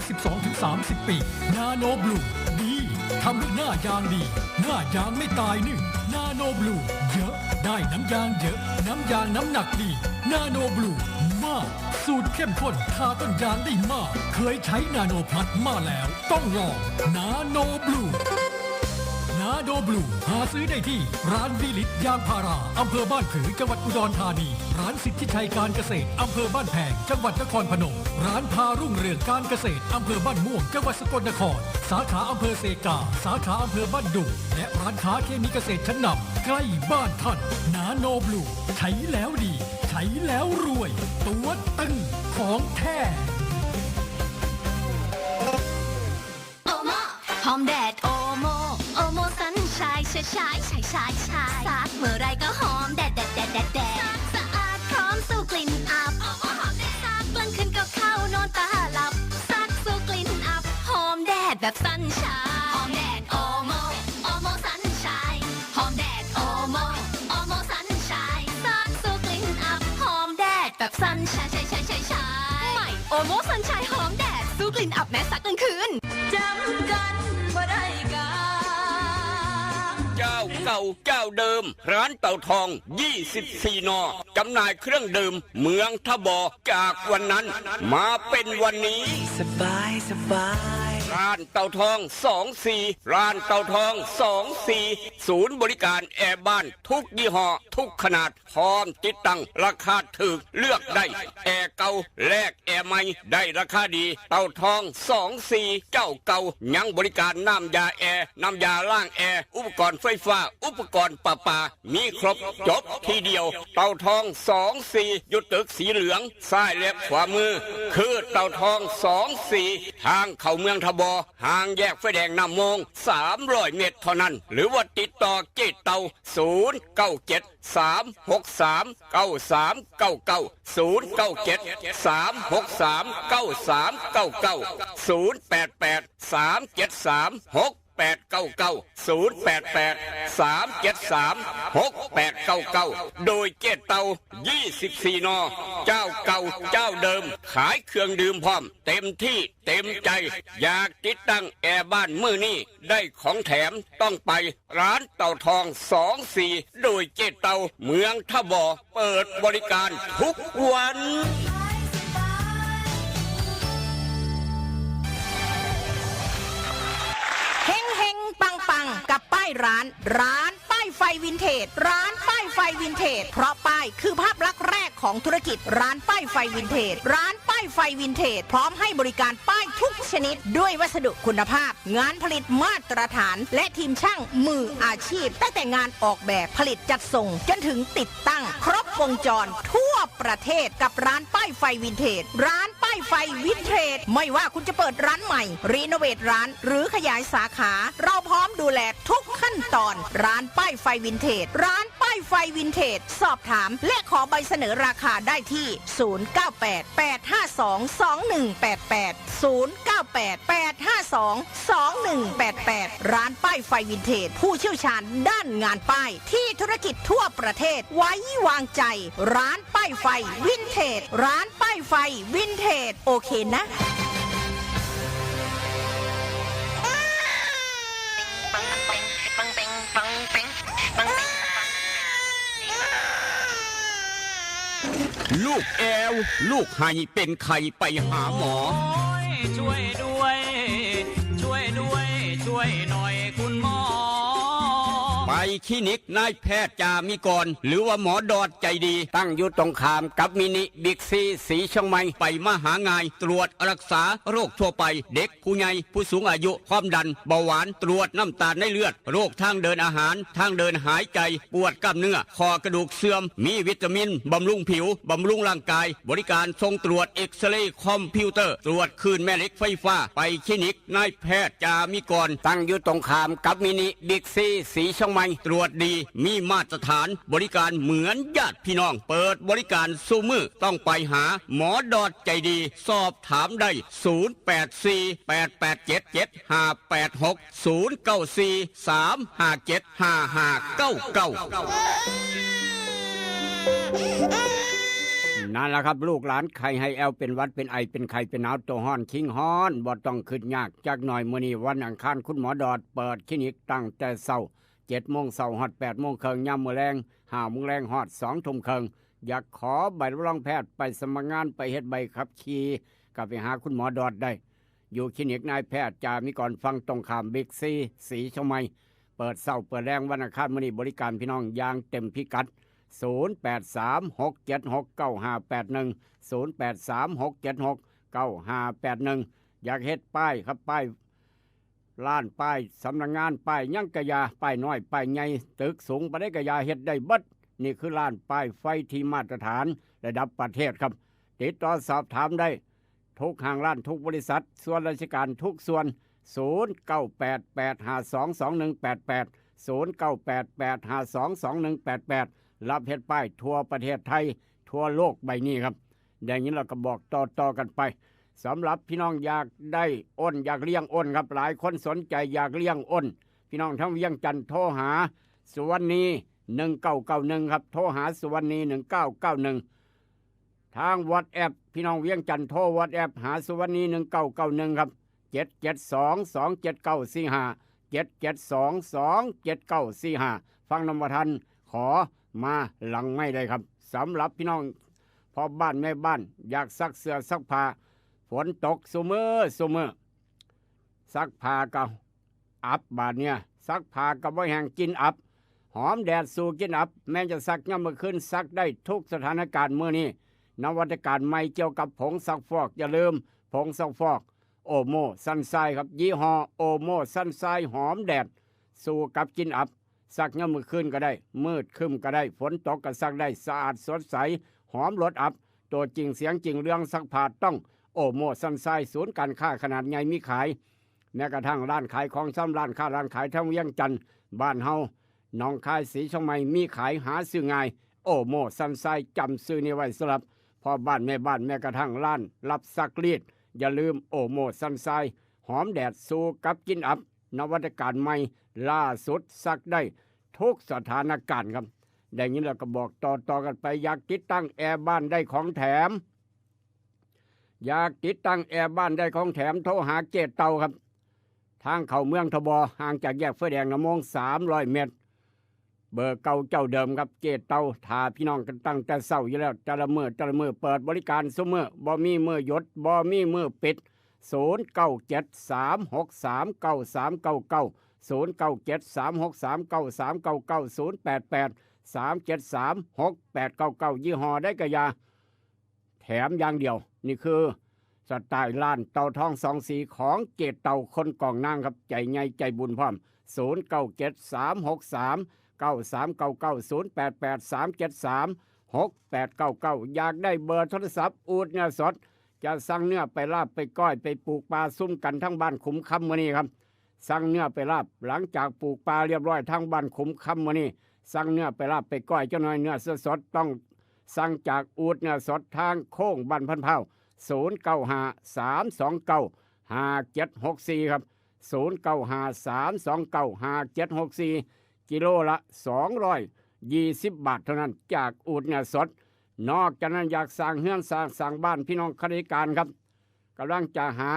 12-30 ปีนาโนบลูดีทำให้หน้ายางดีหน้ายางไม่ตายนึ่งนาโนบลูเยอะได้น้ำยางเยอะน้ำยางน้ำหนักดีนาโนบลูมากสูตรเข้มข้นทาต้นยางได้มากเคยใช้นาโนพลัสมาแล้วต้องลองนาโนบลูนาโนบลูหาซื้อได้ที่ร้านวิลิตยางพาราอำเภอบ้านผือจังหวัดอุดรธานีร้านสิทธิชัยการเกษตรอำเภอบ้านแพงจังหวัดนครพนมร้านพารุ่งเรืองการเกษตรอำเภอบ้านม่วงจังหวัดสกลนครสาขาอำเภอเซกาสาขาอำเภอบ้านดุงและร้านค้าเคมีเกษตรชั้นนำใกล้บ้านท่านนาโนบลูใช้แล้วดีใช้แล้วรวยตัวตึงของแท้หอมแดดโอโมโอโมสันชายชายชายชายชายชายซักเมื่อไรก็หอมแดดแดดแดดแดดแดดสะอาดพร้อมสู้กลิ่นอับซักกลางคืนก็เข้านอนตาหลับซักสู้กลิ่นอับหอมแดดแบบสันชายหอมแดดโอโมโอโมสันชายหอมแดดโอโมโอโมสันชายซักสู้กลิ่นอับหอมแดดแบบสันชายชายชายชายชายใหม่โอโมสันชายหอมแดดสู้กลิ่นอับแม้ซักกลางคืนจำกันบ่ได้กา เจ้าเก่าเจ้าเดิมร้านเต่าทอง24 น.จำหน่ายเครื่องดื่มเมืองทบอจากวันนั้นมาเป็นวันนี้สบายสบายร้านเต่าทอง24ร้านเต่าทอง24ศูนย์บริการแอร์บ้านทุกยี่ห้อทุกขนาดพร้อมติดตั้งราคาถูกเลือกได้แอร์เก่าแลกแอร์ใหม่ได้ราคาดีเต่าทอง24เจ้าเก่ายังบริการน้ำยาแอร์น้ำยาล้างแอร์อุปกรณ์ไฟฟ้าอุปกรณ์ประปามีครบจบทีเดียวเต่าทอง24อยู่ตึกสีเหลืองซ้ายและขวามือคือเต่าทอง24ทางเข้าเมืองทบห่างแยกไฟแดงน้ำมง300 เมตรเท่านั้นหรือว่าติดต่อเจ๊เต่า097 363 9399 097 363 9399 088 373 6899 088 373 6899โดยเจ๊เต่า24 น.เจ้าเก่าเจ้าเดิมขายเครื่องดื่มพร้อมเต็มที่เต็มใจอยากติดตั้งแอร์บ้านมือนี่ได้ของแถมต้องไปร้านเต่าทอง24โดยเจ๊เต่าเมืองทบอเปิดบริการทุกวันเฮงเฮง ายร้านป้ายไฟวินเทจร้านป้ายไฟวินเทจเพราะป้ายคือภาพลักษณ์แรกของธุรกิจร้านป้ายไฟวินเทจร้านป้ายไฟวินเทจพร้อมให้บริการป้ายทุกชนิดด้วยวัสดุคุณภาพงานผลิตมาตรฐานและทีมช่างมืออาชีพตั้งแต่งานออกแบบผลิตจัดส่งจนถึงติดตั้งครบวงจรทั่วประเทศกับร้านป้ายไฟวินเทจร้านป้ายไฟวินเทจไม่ว่าคุณจะเปิดร้านใหม่รีโนเวทร้านหรือขยายสาขาเราพร้อมดูแลทุกขั้นตอนร้านป้ายไฟวินเทจร้านป้ายไฟวินเทจสอบถามและขอใบเสนอราคาได้ที่ 0988522188 ร้านป้ายไฟวินเทจผู้เชี่ยวชาญด้านงานป้ายที่ธุรกิจทั่วประเทศไว้วางใจร้านป้ายไฟวินเทจร้านป้ายไฟวินเทจโอเคนะลูกแอวลูกไห้เป็นไข่ไปหาหมอ ช่วยด้วย ช่วยด้วย ช่วยหน่อยคุณหมอ ไปคลินิกนายแพทย์จามิกรหรือว่าหมอดอดใจดีตั้งอยู่ตรงข้ามกับมินิบิ๊กซีสีเชียงใหม่ไปมาหางายตรวจรักษาโรคทั่วไปเด็กผู้ใหญ่ผู้สูงอายุความดันเบาหวานตรวจน้ำตาลในเลือดโรคทางเดินอาหารทางเดินหายใจปวดกล้ามเนื้อคอกระดูกเสื่อมมีวิตามินบำรุงผิวบำรุงร่างกายบริการทรงตรวจเอ็กซเรย์คอมพิวเตอร์ตรวจคลื่นแม่เหล็กไฟฟ้าไปคลินิกนายแพทย์จามิกรตั้งอยู่ตรงข้ามกับมินิบิ๊กซีสีเชียงใหม่ตรวจดีมีมาตรฐานบริการเหมือนญาติพี่น้องเปิดบริการซูมือต้องไปหาหมอดอดใจดีสอบถามได้นั่นแหละครับลูกหลานใครให้แอลเป็นวัดเป็นไอเป็นไข้เป็นหนาวตัวห้อนคิงฮ้อนบ่ต้องขึ้นยากจากหน่อยมื้อนี้วันอังคารคุณหมอดอดเปิดคลินิกตั้งแต่เช้า7 โมงเช้าฮอด8 โมงครึ่งยามมื้อแลง5 โมงแลงฮอด2 ทุ่มครึ่งอยากขอใบรับรองแพทย์ไปสมัครงานไปเฮ็ดใบขับขี่ก็ไปหาคุณหมอดอดได้อยู่คลินิกนายแพทย์จามิกรฟังตรงข้ามบิ๊กซีสีเชียงใหม่เปิดเช้าเปิดแรงวันอังคารมื้อนี้บริการพี่น้องอย่างเต็มพิกัด0836769581 0836769581อยากเฮ็ดป้ายครับป้ายร้านป้ายสำนักงานป้ายยังกะยาป้ายน้อยป้ายใหญ่ตึกสูงปานใดกะยาเฮ็ดได้เบิดนี่คือร้านป้ายไฟที่มาตรฐานระดับประเทศครับติดต่อสอบถามได้ทุกห้างร้านทุกบริษัทส่วนราชการทุกส่วน0988522188 0988522188รับเฮ็ดป้ายทั่วประเทศไทยทั่วโลกใบนี้ครับอย่างนี้เราก็บอกต่อกันไปสำหรับพี่น้องอยากได้อ้นอยากเลี้ยงอ้นครับหลายคนสนใจอยากเลี้ยงอ้นพี่น้องทั้งเวียงจันทร์โทรหาสุวรรณี1991ครับโทรหาสุวรรณี1991ทาง WhatsApp พี่น้องเวียงจันทร์โทร WhatsApp หาสุวรรณี1991ครับ772279457722794ฟังนำบ่ทันขอมาหลังไม่ได้ครับสำหรับพี่น้องพ่อบ้านแม่บ้านอยากซักเสื้อซักผ้าฝนตกซุมื้อซักผ้าก็อับบาดเนี่ยซักผ้าก็บ่แห้งกินอับหอมแดดสู่กินอับแม้จะซักยามมื้อคืนซักได้ทุกสถานการณ์มื้อนี้นวัตกรรมใหม่เกี่ยวกับผงซักฟอกอย่าลืมผงซักฟอกโอโมซันไซครับยี่ห้อโอโมซันไซหอมแดดสู่กับกินอับซักยามมื้อคืนก็ได้มืดครึ้มก็ได้ฝนตกก็ซักได้สะอาดสดใสหอมรสอับตัวจริงเสียงจริงเรื่องซักผ้าต้องโอโมซันไซศูนย์การค้าขนาดใหญ่มีขายแม้กระทั่งร้านขายของซ้ำร้านค้าร้านขายทั้งเวียงจันทร์บ้านเฮาหนองคายสีเชียงใหม่มีขายหาซื้อง่ายโอโมซันไซจำซื้อนี้ไว้สำหรับพ่อบ้านแม่บ้านแม้กระทั่งร้านรับซักรีดอย่าลืมโอโมซันไซหอมแดดสู่กับกินอับนวัตกรรมใหม่ล่าสุดซักได้ทุกสถานการณ์ครับดังนี้เราก็บอกต่อกันไปอยากติดตั้งแอร์บ้านได้ของแถมอยากติดตั้งแอร์บ้านได้ของแถมโทรหาเจเตาครับทางเข้าเมืองทบห่างจากแยกไฟแดงนำมง300 เมตรเบอร์เก่าเจ้าเดิมครับเจเตาถ้าพี่น้องกันตั้งแต่เช้าอยู่แล้วแต่ละมื้อเปิดบริการซุมื้อบ่มีมื้อหยุดบ่มีมื้อปิด0973639399 0883639399 ยี่ห้อได้กระยาแถมอย่างเดียวนี่คือสไตล์ร้านเต่าทองสองสีของเกตเต่าคนกองนางครับใจใหญ่ใจบุญพร้อม0973639399 อยากได้เบอร์โทรศัพท์อูดเนื้อสดจะสั่งเนื้อไปลาบไปก้อยไปปลูกปลาซุ่มกันทั้งบ้านขุมคำมื้อนี้ครับสั่งเนื้อไปลาบหลังจากปลูกปลาเรียบร้อยทั้งบ้านขุมคำมื้อนี้สั่งเนื้อไปลาบไปก้อยเจ้าน้อยเนื้อสดต้องสั่งจากอูดเนื้อสดทางโค้งบ้านพันเผา0953295764ครับ0953295764กิโลละ220 บาทเท่านั้นจากอูดเนื้อสดนอกจากนั้นอยากสร้างเฮือนสร้างบ้านพี่น้องข้าราชการครับกำลังจะหา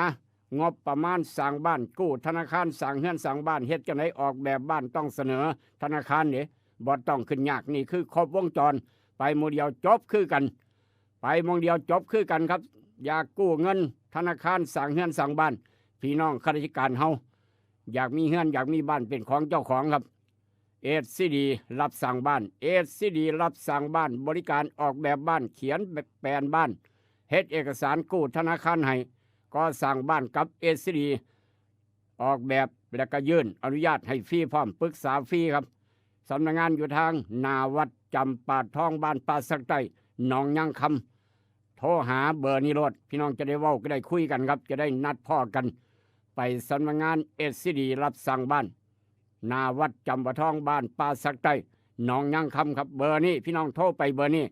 งบประมาณสร้างบ้านกู้ธนาคารสร้างเฮือนสร้างบ้านเฮ็ดจังได๋ออกแบบบ้านต้องเสนอธนาคารนี่บ่ต้องขึ้นยากนี่คือครบวงจรไปหมู่เดียวจบคือกันไปหมู่เดียวจบคือกันครับอยากกู้เงินธนาคารสร้างเฮือนสร้างบ้านพี่น้องข้าราชการเฮาอยากมีเฮือนอยากมีบ้านเป็นของเจ้าของครับSCD รับสั่งบ้าน SCD รับสั่งบ้านบริการออกแบบบ้านเขียนแปลนบ้านเฮ็ดเอกสารกู้ธนาคารให้ก็สั่งบ้านกับ SCD ออกแบบและก็ยื่นอนุญาตให้ฟรีพร้อมปรึกษาฟรีครับสำนักงานอยู่ทางหน้าวัดจำปาทองบ้านป่าสักใต้หนองยังคำโทรหาเบอร์นี้รถพี่น้องจะได้เว้าก็ได้คุยกันครับจะได้นัดพ่อกันไปสำนักงาน SCD รับสั่งบ้านนาวัดจำปาทองบ้านป่าสักใต้หนองยังคำครับเบอร์นี้พี่น้องโทรไปเบอร์นี้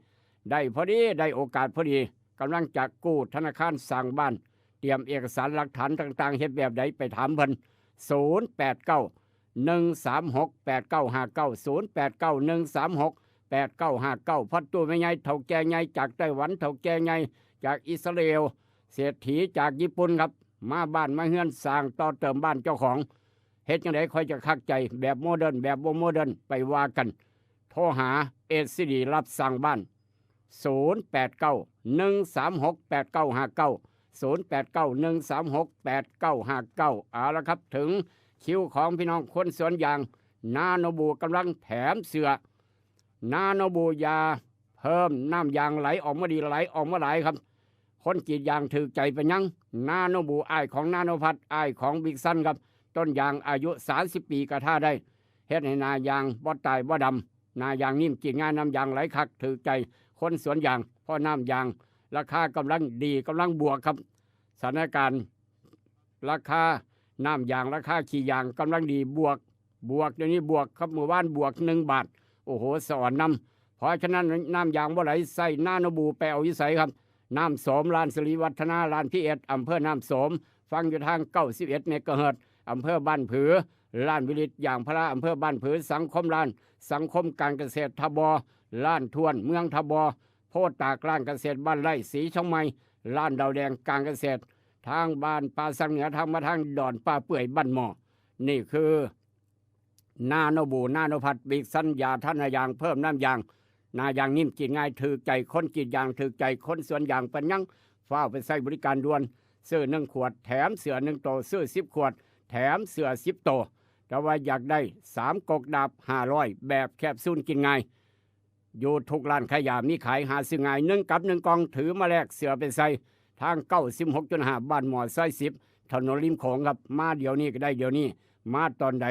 ได้พอดีได้โอกาสพอดีกำลังจะกู้ธนาคารสั่งบ้านเตรียมเอกสารหลักฐานต่างๆเฮ็ดแบบใดไปถามเพิ่น0891368959 089136899 พัดตัวแม่ใหญ่เฒ่าแก่ใหญ่จากไต้หวันเฒ่าแก่ใหญ่จากอิสราเอลเศรษฐีจากญี่ปุ่นครับมาบ้านมาเฮือนสร้างต่อเติมบ้านเจ้าของเฮ็ดจังได๋ค่อยจะคักใจแบบโมเดิร์นแบบบ่โมเดิร์นไปว่ากันโทรหา SCD รับสั่งบ้าน0891368959 0891368959เอาละครับถึงคิวของพี่น้องคนสวนยางนาโนบูกำลังแถมเสือนาโนบูยาเพิ่มน้ำยางไหลออกมาดีไหลออกมาหลายครับคนกรีดยางถือใจไปยังนาโนบูอ้ายของนาโนพัดอ้ายของบิ๊กซันครับต้นยางอายุ30 ปีกระท่าได้เฮ็ดให้นายางบ่ตายบ่ดำนายางนิ่มกินง่ายน้ำยางไหลคักถือใจคนสวนยางเพราะน้ำยางราคากำลังดีกำลังบวกครับสถานการณ์ราคาน้ำยางราคาขี้ยางกำลังดีบวกเดี๋ยวนี้บวกครับเมื่อวานบวก1 บาทโอ้โหสอนนำเพราะฉะนั้นน้ำยางบ่ไหลใส่นาโนบูไปเอาวิสัยครับน้ำโสมลานสิริวัฒนาลานพิเอสอำเภอน้ำโสมฟังอยู่ทาง91 เมกะเฮิรตซ์อำเภอบ้านผือล้านวิริตอย่างพระอำเภอบ้านผือสังคมล้านสังคมการเกษตรทบล้านทวนเมืองทบโพธิ์ตากล้านเกษตรบ้านไร่สีช่องไม้ล้านดาวแดงการเกษตรทางบ้านป่าสังเหนือทางมาทางดอนป่าเปื่อยบ้านหม้อนี่คือนาโนบูนาโนพัดบิ๊กซันยาท่านายางเพิ่มน้ำยางนายางนิ่มกินง่ายถือใจคนกินยางถือใจคนสวนยางเป็นยังฟ้าไปใส่บริการด่วนซื้อ1 ขวดแถมเสือ1 โตซื้อ10 ขวดแถมเสือ10 โตแต่ว่าอยากได้3 กกดาบ500แบบแคปซูลกินง่ายอยู่ทุกร้านขายยามีขายหาซื้อง่าย1 กับ 1 กล่องถือมาแลกเสือไปใส่ทาง96.5บ้านหมอซอย10ถนนริมโขงครับมาเดี๋ยวนี้ก็ได้เดี๋ยวนี้มาตอนไหน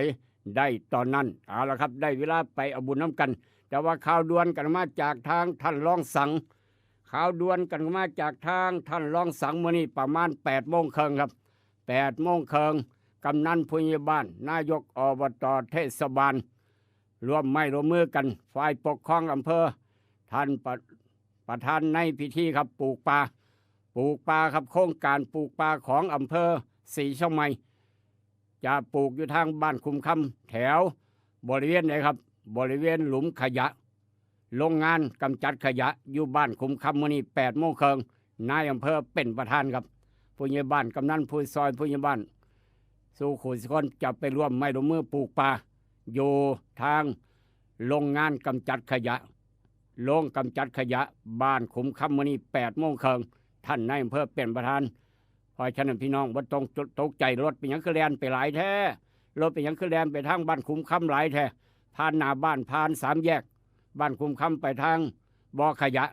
ได้ตอนนั้นเอาละครับได้เวลาไปเอาบุญน้ำกันแต่ว่าข่าวด่วนกันมาจากทางท่านรองสังข่าวด่วนกันมาจากทางท่านรองสังมื้อนี้ประมาณ8 โมงครึ่งครับ8 โมงครึ่งกำนันผู้ใหญ่บ้านนายกอบตเทศบาลร่วมมือกันฝ่ายปกครองอำเภอท่านประธานในพิธีครับปลูกป่าครับโครงการปลูกป่าของอำเภอศรีช่องไม้จะปลูกอยู่ทางบ้านคุมคำแถวบริเวณไหนครับบริเวณหลุมขยะโรงงานกำจัดขยะอยู่บ้านคุมคำมื้อนี้8 โมงครึ่งนายอำเภอเป็นประธานครับผู้ใหญ่บ้านกำนันผู้ซอยผู้ใหญ่บ้านสู่ขุนสกลจะไปร่วมมือปลูกป่าอยู่ทางโรงงานกำจัดขยะโรงกำจัดขยะบ้านคุมคำมื้อนี้8 โมงครึ่งท่านนายอำเภอเป็นประธานเพราะฉะนั้นพี่น้องบ่ต้องตกใจรถเป็นหยังคือแล่นไปหลายแท้ รถเป็นหยังคือแลนไปทางบ้านคุ้มคำหลายแท้ผ่านหน้าบ้านผ่าน3 แยกบ้านคุ้มคำไปทางบ่อขยะ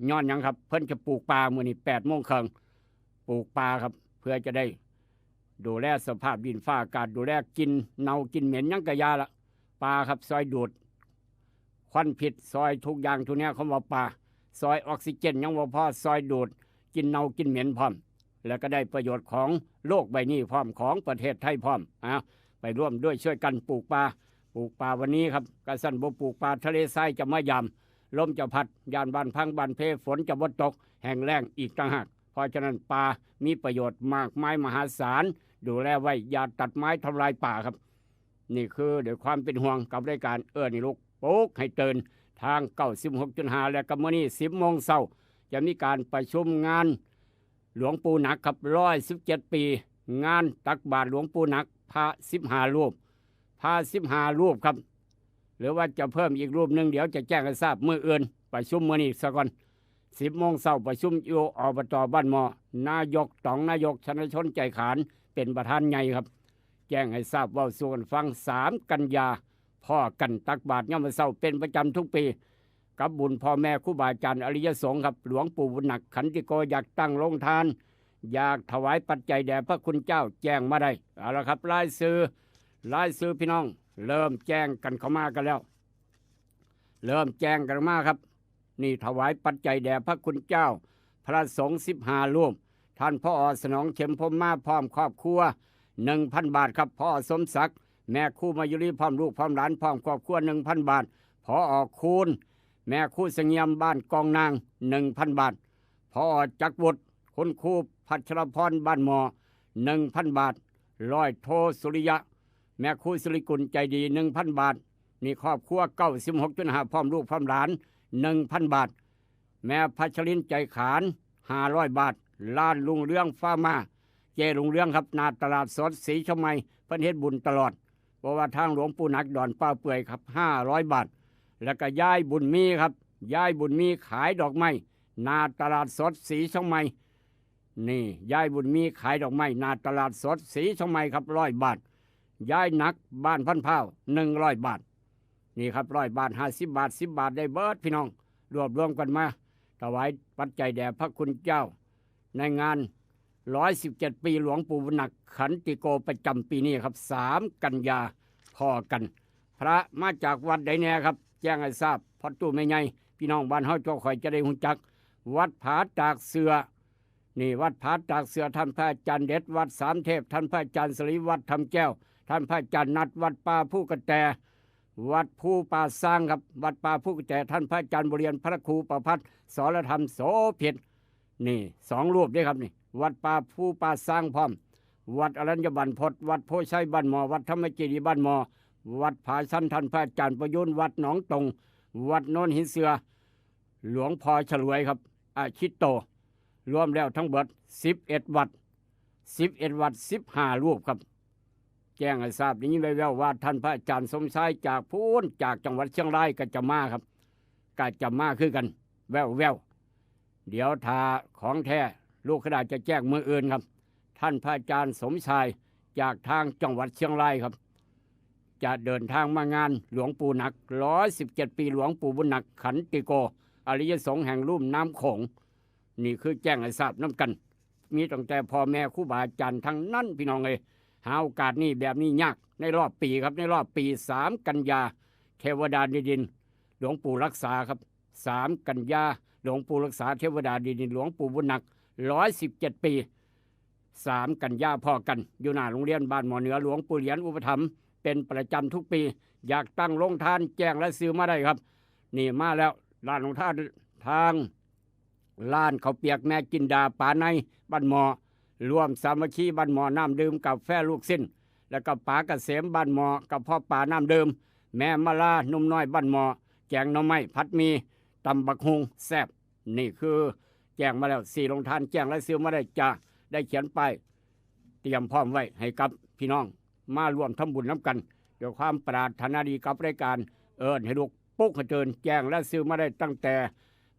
ย้อนหยังครับเพิ่นจะปลูกปลามื้อนี้8 โมงครึ่งปลูกปลาครับเพื่อจะได้ดูแลสภาพดินฟ้าอากาศดูแลกินเน่ากินเหม็นหยังกะยาละปลาครับซอยดูดควันพิษซอยทุกอย่างทุกเนี้ยเขาว่าปลาซอยออกซิเจนยังบ่พอซอยดูดกินเน่ากินเหม็นพร้อมแล้วก็ได้ประโยชน์ของโลกใบนี้พร้อมของประเทศไทยพร้อมไปร่วมด้วยช่วยกันปลูกปลาวันนี้ครับกระสันบ่ปลูกปลาทะเลทรายจะมายามลมจะพัดยานบ้านพังบ้านเพฝนจะบ่ตกแห้งแล้งอีกต่างหากเพราะฉะนั้นปลามีประโยชน์มากมายมหาศาลดูแลไว้อย่าตัดไม้ทำลายป่าครับนี่คือเดี๋ยวความเป็นห่วงกับรายการนี่ลูกปลุกให้ตื่นทาง96.5และกับมื้อนี้10 โมงเช้าจะมีการประชุมงานหลวงปู่หนักครับ117 ปีงานตักบาตรหลวงปู่หนักพระ15 รูปพระ15 รูปครับหรือว่าจะเพิ่มอีกรูปหนึ่งเดี๋ยวจะแจ้งให้ทราบมื้ออื่นประชุมมื้อนี้ซะก่อน10 โมงเช้าประชุมอยู่อบต.บ้านหมอนายกต๋องนายกชนชนใจขานเป็นประธานใหญ่ครับแจ้งให้ทราบเว้าสู่กันฟัง3 กันยาพ่อกันตักบาตรยามมื้อเช้าเป็นประจำทุกปีกับบุญพ่อแม่ครูบาอาจารย์อริยสงฆ์ครับหลวงปู่บุญหนักขันติโกอยากตั้งโรงทานอยากถวายปัจจัยแด่พระคุณเจ้าแจ้งมาได้เอาละครับรายชื่อพี่น้องเริ่มแจ้งกันเข้ามากันแล้วเริ่มแจ้งกันมาครับนี่ถวายปัจจัยแด่พระคุณเจ้าพระสงฆ์15 รูปท่านพ่อสนองเข็มพรหมมาพร้อมครอบครัว 1,000 บาทครับพ่อสมศักดิ์แม่ครูมายุรีพร้อมลูกพร้อมหลานพร้อมครอบครัว 1,000 บาทพ่อคูณแม่ครูเสงี่ยมบ้านกองนาง 1,000 บาทพ่อจักรวุฒิคุณครูพัชรพรบ้านหมอ 1,000 บาทร้อยโทสุริยะแม่ครูสุริกุลใจดี 1,000 บาทนี่ครอบครัว96.5พร้อมลูกพร้อมหลาน 1,000 บาทแม่พัชรินใจขาน500 บาทลานลุงเรื่องฟ้ามาเจลุงเรื่องครับนาตลาดสดศรีชมัยเพิ่นเฮ็ดบุญตลอดเพราะว่าทางหลวงปู่หนักดอนป้าเปื่อยครับ500 บาทแล้วก็ยายบุญมีครับยายบุญมีขายดอกไม้นาตลาดสดศรีชมัยนี่ยายบุญมีขายดอกไม้นาตลาดสดศรีชมัยครับ100 บาทยายหนักบ้านพันเผา100 บาทนี่ครับ100 บาท50 บาท10 บาทได้เบิดพี่น้องรวบรวมกันมาถวายปัจจัยแด่พระคุณเจ้าในงาน117 ปีหลวงปู่บุญหนักขันติโกประจำปีนี้ครับ3 กันยาพอกันพระมาจากวัดใดแน่ครับแจ้งให้ทราบพอตู้ไม่ใหญ่พี่น้องบ้านเฮาจ้อข่อยจะได้หุ่นจักวัดผาตากเสือนี่วัดผาตากเสือท่านพระอาจารย์เด็ดวัดสามเทพท่านพระอาจารย์สรีวัดธรรมแก้วท่านพระอาจารย์นัดวัดป่าผู้กระแตวัดผู้ป่าสร้างครับวัดป่าผู้กระแตท่านพระอาจารย์บริเรียนพระครูประภัสสรธรรมโสภิตนี่2 รูปด้วยครับนี่วัดป่าผู้ป่าสร้างพร้อมวัดอรัญญบันพศวัดโพชัยบ้านหมอวัดธรรมเจดีย์บ้านหมอวัดผาชันท่านพระอาจารย์ประยุนวัดหนองตงวัดโนนหินเสือหลวงพ่อฉลวยครับอาชิตโตรวมแล้วทั้งหมด11 วัด15 รูปครับแจ้งให้ทราบอย่างนี้แววๆว่าท่านพระอาจารย์สมชายจากพูนจากจังหวัดเชียงรายก็จะมาครับก็จะมาคือกันแววเดี๋ยวทาของแท้ลูกขนาดจะแจ้งมืออื่นครับท่านพระอาจารย์สมชายจากทางจังหวัดเชียงรายครับจะเดินทางมางานหลวงปู่หนัก117 ปีหลวงปู่บุญหนักขันติโกอริยสงฆ์แห่งลุ่มน้ำโขงนี่คือแจ้งให้ทราบน้ำกันมีตั้งแต่พ่อแม่ครูบาอาจารย์ทั้งนั้นพี่น้องเลยหาโอกาสนี้แบบนี้ยากในรอบปีครับในรอบปี3 กันยาเทวดาดินหลวงปู่รักษาครับ3 กันยาหลวงปู่รักษาเทวดาดินหลวงปู่บุญหนัก117 ปี3 กันยาพอกันอยู่หน้าโรงเรียนบ้านหมอเหนือหลวงปู่เหรียญอุปถัมภ์เป็นประจำทุกปีอยากตั้งโรงทานแจ้งและซื้อมาได้ครับนี่มาแล้วร้านโรงทานทางร้านข้าวเปียกแม่กินดาป่าในบ้านหมอรวมสามัคคีบ้านหมอน้ำดื่มกับแฟลูกสิ้นแล้วก็ป๋าเกษมบ้านหมอกับพ่อป่าน้ำดื่มแม่มาลานุ่มน้อยบ้านหมอแกงหน่อไม้ผัดมีตำบักฮุงแซ่บนี่คือแจ้งมาแล้ว4 โรงทานแจ้งและซื้อมาได้จะได้เขียนป้ายเตรียมพร้อมไว้ให้กับพี่น้องมาร่วมทำบุญน้ำกันด้วยความปรารถนาดีกับรายการให้ลูกปุ๊กให้เตือนแจ้งและซื้อมาได้ตั้งแต่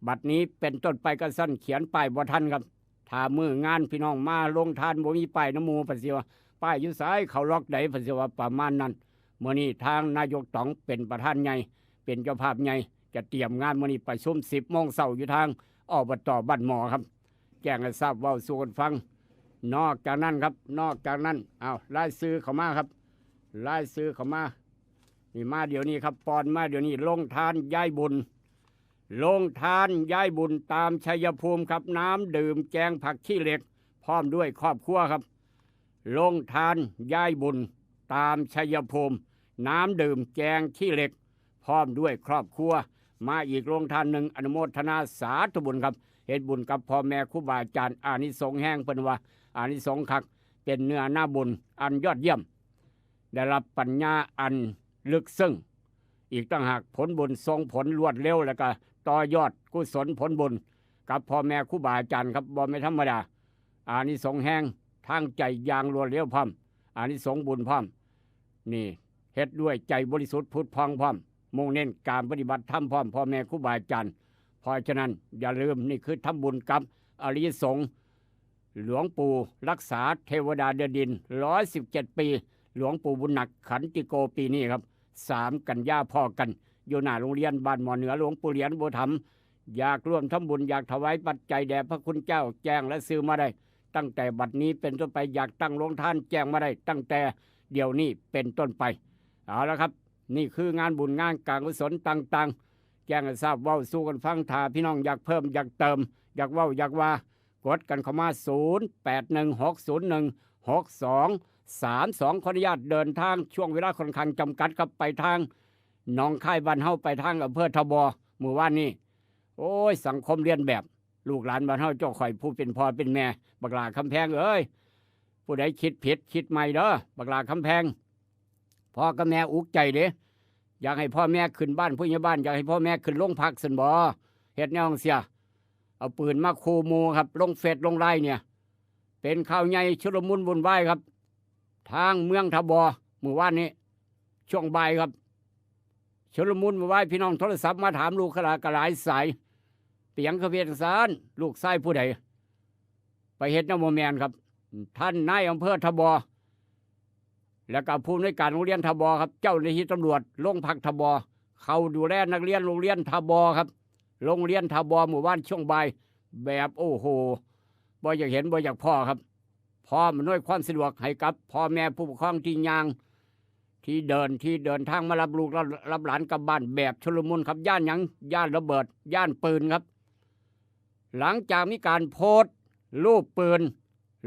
บัดนี้เป็นต้นไปก็สั้นเขียนป้ายบ่ทันครับท ถ้ามืองานพี่น้องมาลงทานบ่มีป้ายน้ำหมูเพิ่นสิว่าป้ายอยู่ซ้ายเขาล็อกใดเพิ่นสิว่าประมาณนั้นมื้อนี้ทางนายกต๋องเป็นประธานใหญ่เป็นเจ้าภาพใหญ่จะเตรียมงานมื้อนี้ประชุม 10 โมงเช้าอยู่ทางอบตบ้านหมอครับแจ้งให้ทราบเว้าสู่กันฟังนอกจากนั้นครับนอกจากนั้นรายชื่อเข้ามาครับรายชื่อเข้ามานี่มาเดี๋ยวนี้ครับปอนมาเดี๋ยวนี้ลงทานย้ายบุญลงทานย้ายบุญตามชัยภูมิครับน้ำดื่มแกงผักขี้เหล็กพร้อมด้วยครอบครัวครับลงทานย้ายบุญตามชัยภูมิน้ำดื่มแกงขี้เหล็กพร้อมด้วยครอบครัวมาอีกลงทานหนึ่งอนุโมทนาสาธุบุญครับเฮ็ดบุญกับพ่อแม่ครูบาอาจารย์อานิสงส์แห้งเพิ่นว่าอานิสงส์คักเป็นเนื้อหน้าบุญอันยอดเยี่ยมได้รับปัญญาอันลึกซึ้งอีกต่างหากผลบุญทรงผลรวดเร็วแล้วก็ต่อยอดกุศลผลบุญกับพ่อแม่ครูบาอาจารย์ครับบ่ไม่ธรรมดาอานิสงส์แห้งทางใจอย่างรวดเร็วพร้อมอานิสงส์บุญพร้อมนี่เฮ็ดด้วยใจบริสุทธิ์พุทธพองพร้อมมุ่งเน้นการปฏิบัติธรรมพร้อมพ่อแม่ครูบาอาจารย์เพราะฉะนั้นอย่าลืมนี่คือทำบุญกับอริยสงฆ์หลวงปู่รักษาเทวดาเดินดิน117 ปีหลวงปู่บุญหนักขันติโกปีนี้ครับ3 กันยาพ่อกันอยู่หน้าโรงเรียนบ้านหมอเหนือหลวงปู่เหรียญบัวธรรมอยากร่วมทำบุญอยากถวายปัจจัยแด่พระคุณเจ้าแจ้งและซื้อมาได้ตั้งแต่บัดนี้เป็นต้นไปอยากตั้งโรงทานแจ้งมาได้ตั้งแต่เดี๋ยวนี้เป็นต้นไปเอาละครับนี่คืองานบุญงานการกุศลต่างๆแจ้งให้ทราบเว้าสู้กันฟังถ้าพี่น้องอยากเพิ่มอยากเติมอยากเว้าอยากว่ากดกันเข้ามา0816016232ขออนุญาตเดินทางช่วงเวลาค่อนข้างจำกัดครับไปทางหนองคายบ้านเฮาไปทางอำเภอทบเมื่อวานนี้โอ้ยสังคมเรียนแบบลูกหลานบ้านเฮาเจ้าข่อยผู้เป็นพ่อเป็นแม่บักหลาคำแพงเอ้ยผู้ใดคิดผิดคิดใหม่เด้อบักหลาคำแพงพ่อกับแม่อุกใจเด้อยากให้พ่อแม่ขึ้นบ้านผู้ใหญ่บ้านอยากให้พ่อแม่ขึ้นโรงพักสันบ่เฮ็ดแนวจังเสียเอาปืนมาขู่หมู่ครับลงเฟซลงไลน์เนี่ยเป็นข่าวใหญ่ชุลมุนวุ่นวายครับทางเมืองทบเมื่อวานนี้ช่วงบ่ายครับชุลมุนวุ่นวายพี่น้องโทรศัพท์มาถามลูกกระหลายสายเปียงกระเวียนสารลูกชายผู้ใดไปเฮ็ดน้ำโมแมนครับท่านนายอำเภอทบแล้วก็ผู้ในวยการโรงเรียนทบครับเจ้าหน้าที่ตำรวจโรงพักทบเขาดูแลนักเรียนโรงเรียนทบครับโรงเรียนทบหมู่บ้านช่วงบ่ายแบบโอ้โหบ่อยากเห็นบ่อยากพ่อครับพ่อมันด้วยความสะดวกให้กับพ่อแม่ผู้ปกครองที่ยางที่เดินทางมารับลูกรับหลานกลับบ้านแบบชุลมุนครับย่านหยังย่านระเบิดย่านปืนครับหลังจากมีการโพสต์รูปปืน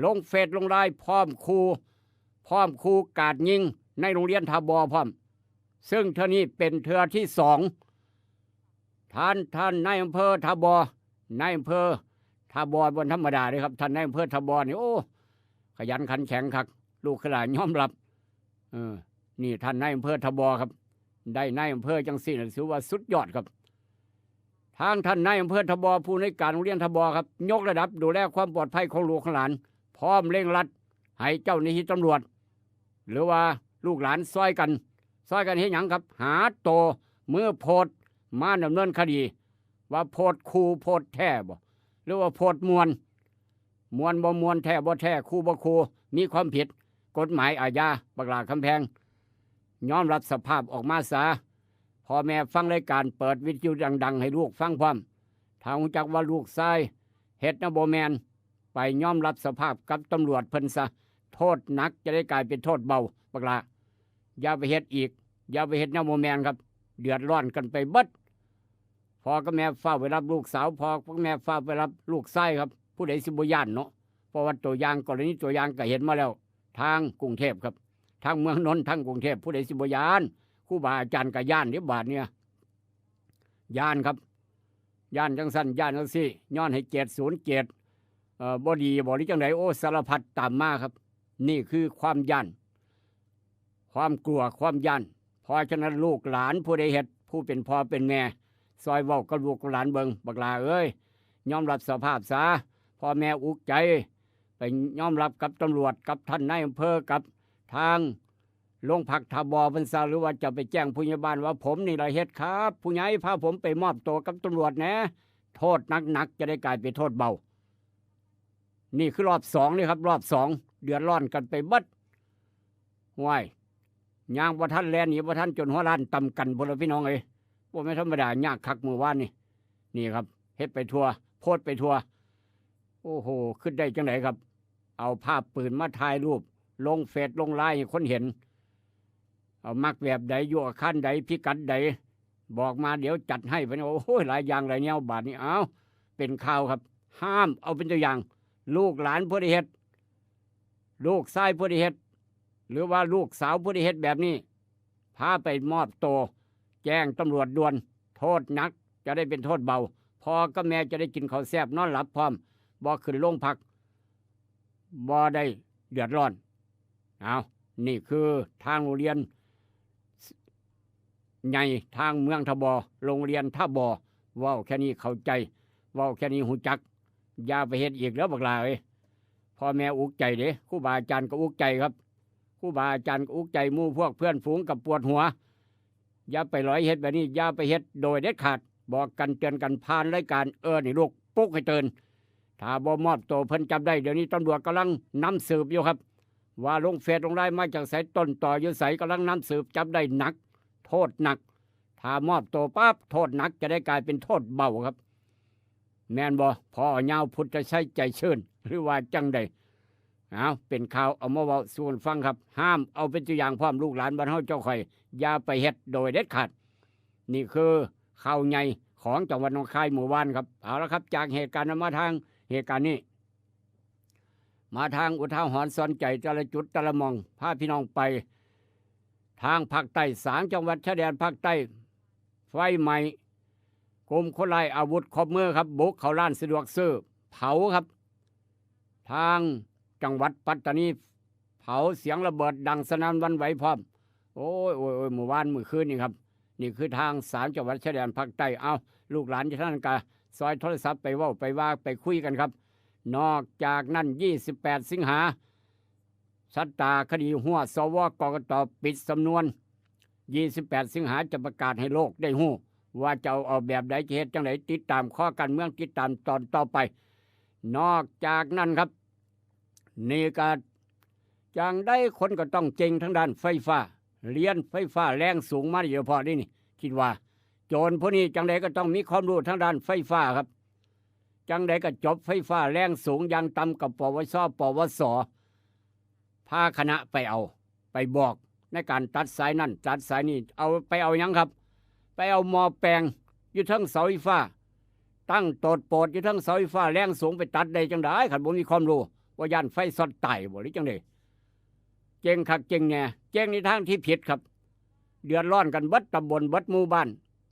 ลงเฟซลงไลน์พร้อมครูกาดยิงในโรงเรียนทบพร้อมซึ่งเท่านี้เป็นเทือที่2ท่านนายอำเภอทบนายอำเภอทบบนธรรมดาเลยครับท่านนายอำเภอทบนี่โอ้ขยันขันแข็งคักลูกขลานยอมรับนี่ท่านนายอำเภอทบครับได้นายอำเภอจังสี่ถือว่าสุดยอดครับทางท่านนายอำเภอทบผู้ในวยการโรงเรียนทบครับยกระดับดูแลความปลอดภัยของลูกของหลานพร้อมเร่งรัดให้เจ้าหน้าที่ตำรวจหรือว่าลูกหลานซอยกันเฮ็ดหยังครับหาโตเมื่อโพดมาดำเนินคดีว่าโพดคูโพดแท้บ่หรือว่าโพดมวนบ่มวนแท้บ่แท้คูบ่คูมีความผิดกฎหมายอาญาบักหลาคำแพงยอมรับสภาพออกมาซะพ่อแม่ฟังรายการเปิดวิทยุดังๆให้ลูกฟังพร้อมถ้ารู้จักว่าลูกชายเฮ็ดนะบ่แม่นไปยอมรับสภาพกับตำรวจเพิ่นซะโทษหนักจะได้กลายเป็นโทษเบาบักหลาอย่าไปเฮ็ดอีกอย่าไปเฮ็ดนะบ่แม่นครับเดือดร้อนกันไปเบิดพ่อกับแม่ฟ้าไปรับลูกสาวพ่อกับแม่ฟ้าไปรับลูกชายครับผู้ใดสิบ่ย่านเนาะเพราะว่าตัวอย่างกรณีตัวอย่างก็เห็นมาแล้วทางกรุงเทพครับทางเมืองนนท์ทางกรุงเทพผู้ใดสิบ่ย่านครูบาอาจารย์ก็ย่านเดี๋ยวบาดเนี่ยย่านครับย่านจังสั้นย่านจังซี่ย้อนให้เกียรติศูนย์เกียรติบ่ดีบ่หรือจังไดโอ้สารพัดตามมาครับนี่คือความย่านความกลัวความย่านเพราะฉะนั้นลูกหลานผู้ใดเฮ็ดผู้เป็นพ่อเป็นแม่ซอยเว้ากับลูกกับหลานเบิ่งบักหลาเอ้ยยอมรับสภาพซะพ่อแม่อุกใจไปยอมรับกับตำรวจกับท่านนายอำเภอกับทางโรงพักทบเพิ่นซะหรือว่าจะไปแจ้งผู้ใหญ่บ้านว่าผมนี่ละเฮ็ดครับผู้ใหญ่พาผมไปมอบตัวกับตำรวจนะโทษหนักๆจะได้กลายเป็นโทษเบา นี่คือรอบสองนี่ครับรอบสองเดือดร้อนกันไปเบิดห้วยยางบ่ทันแลนหนีบ่ทันจนหัวล้านตำกันบ่ล่ะพี่น้องเอ้ยบ่แม่นธรรมดายากคักมื้อวานนี่ครับเฮ็ดไปทั่วโพสต์ไปทั่วโอ้โหขึ้นได้จังไหนครับ เอาภาพปืนมาถ่ายรูปลงเฟซลงไลน์ให้คนเห็นเอามักแบบใดอยู่อาคารใดพิกัดใดบอกมาเดี๋ยวจัดให้ไปโอ้โหหลายอย่างหลายแนวบาดนี้เอาเป็นข่าวครับ ห้ามเอาเป็นตัวอย่าง ลูกหลานผู้ใดเฮ็ดลูกชายผู้ใดเฮ็ดหรือว่าลูกสาวผู้ใดเฮ็ดแบบนี้พาไปมอบตัวแจ้งตำรวจด่วนโทษหนักจะได้เป็นโทษเบาพ่อกับแม่จะได้กินข้าวแซ่บนอนหลับพร้อมบ่ขึ้นโรงพักบ่ได้เดือดร้อนเอานี่คือทางโรงเรียนใหญ่ทางเมืองทบโรงเรียนท่าบ่อเว้าแค่นี้เข้าใจเว้าแค่นี้หูจักอย่าไปเฮ็ดอีกแล้วบักหลาเอ้ยพ่อแม่อุกใจเด้ครูบาอาจารย์ก็อุกใจครับครูบาอาจารย์ก็อุกใจหมู่พวกเพื่อนฝูงกับปวดหัวอย่าไปร้อยเฮ็ดแบบนี้อย่าไปเฮ็ดโดยเด็ดขาดบอกกันเตือนกันผ่านรายการนี่ลูกปุ๊กให้เตือนถ้าบ่มอบตัวเพิ่นจับได้เดี๋ยวนี้ตำรวจกำลังนำสืบอยู่ครับว่าลงเฟซลงไลน์มาจากไสต้นต่ออยู่ไสกำลังนำสืบจับได้หนักโทษหนักถ้ามอบตัวปั๊บโทษหนักจะได้กลายเป็นโทษเบาครับแม่นบ่พ่อยาวพุทธชัยใจชื่นหรือว่าจังใดเอาเป็นข่าวเอามาเว้าสู่กันฟังครับห้ามเอาเป็นตัวอย่างพร้อมลูกหลานบ้านเฮาเจ้าข่อยอย่าไปเฮ็ดโดยเด็ดขาดนี่คือข่าวใหญ่ของจังหวัดหนองคายหมู่บ้านครับเอาละครับจากเหตุการณ์มาทางเหตุการณ์นี้มาทางอุทาหรณ์สอนใจแต่ละจุดแต่ละมองพาพี่น้องไปทางภาคใต้3จังหวัดชายแดนภาคใต้ไฟใหม่กลุ่มคนร้ายอาวุธครบมือครับบุกเข้าร้านสะดวกซื้อเผาครับทางจังหวัดปัตตานีเผาเสียงระเบิดดังสนั่นหวั่นไหวพร้อมโอ้ยเมื่อวานเมื่อคืนนี่ครับนี่คือทาง3จังหวัดชายแดนภาคใต้เอาลูกหลานที่ท่านกาซอยโทรศัพท์ไปเว้าไปว่าไปคุยกันครับนอกจากนั้น28สิงหาสัตตาคดีหัวสวกกตปิดสำนวน28สิงหาจะประกาศให้โลกได้ฮู้ว่าจะเอาแบบใดจะเฮ็ดจังไดติดตามข้อการเมืองติดตามตอนต่อไปนอกจากนั้นครับนี่ก็จังได้คนก็ต้องเจงทั้งด้านไฟฟ้าเรียนไฟฟ้าแรงสูงมาเฉพาะนี่คิดว่าโจรพวกนี้จังใดก็ต้องมีความรู้ทางด้านไฟฟ้าครับจังใดก็จบไฟฟ้าแรงสูงอย่างต่ำกับปวชปวสพาคณะไปเอาไปบอกในการตัดสายนั่นตัดสายนี่เอาไปเอายังครับไปเอาหม้อแปลงอยู่ทั้งเสาไฟฟ้าตั้งโตดโปดอยู่ทั้งเสาไฟฟ้าแรงสูงไปตัดได้จังไดขันบ่มีความรู้ว่าย่านไฟสอดไต่บ่หรือจังไดเจงคักเจงแน่เจงในทางที่ผิดครับเดือดร้อนกันเบิดตำบลเบิดหมู่บ้าน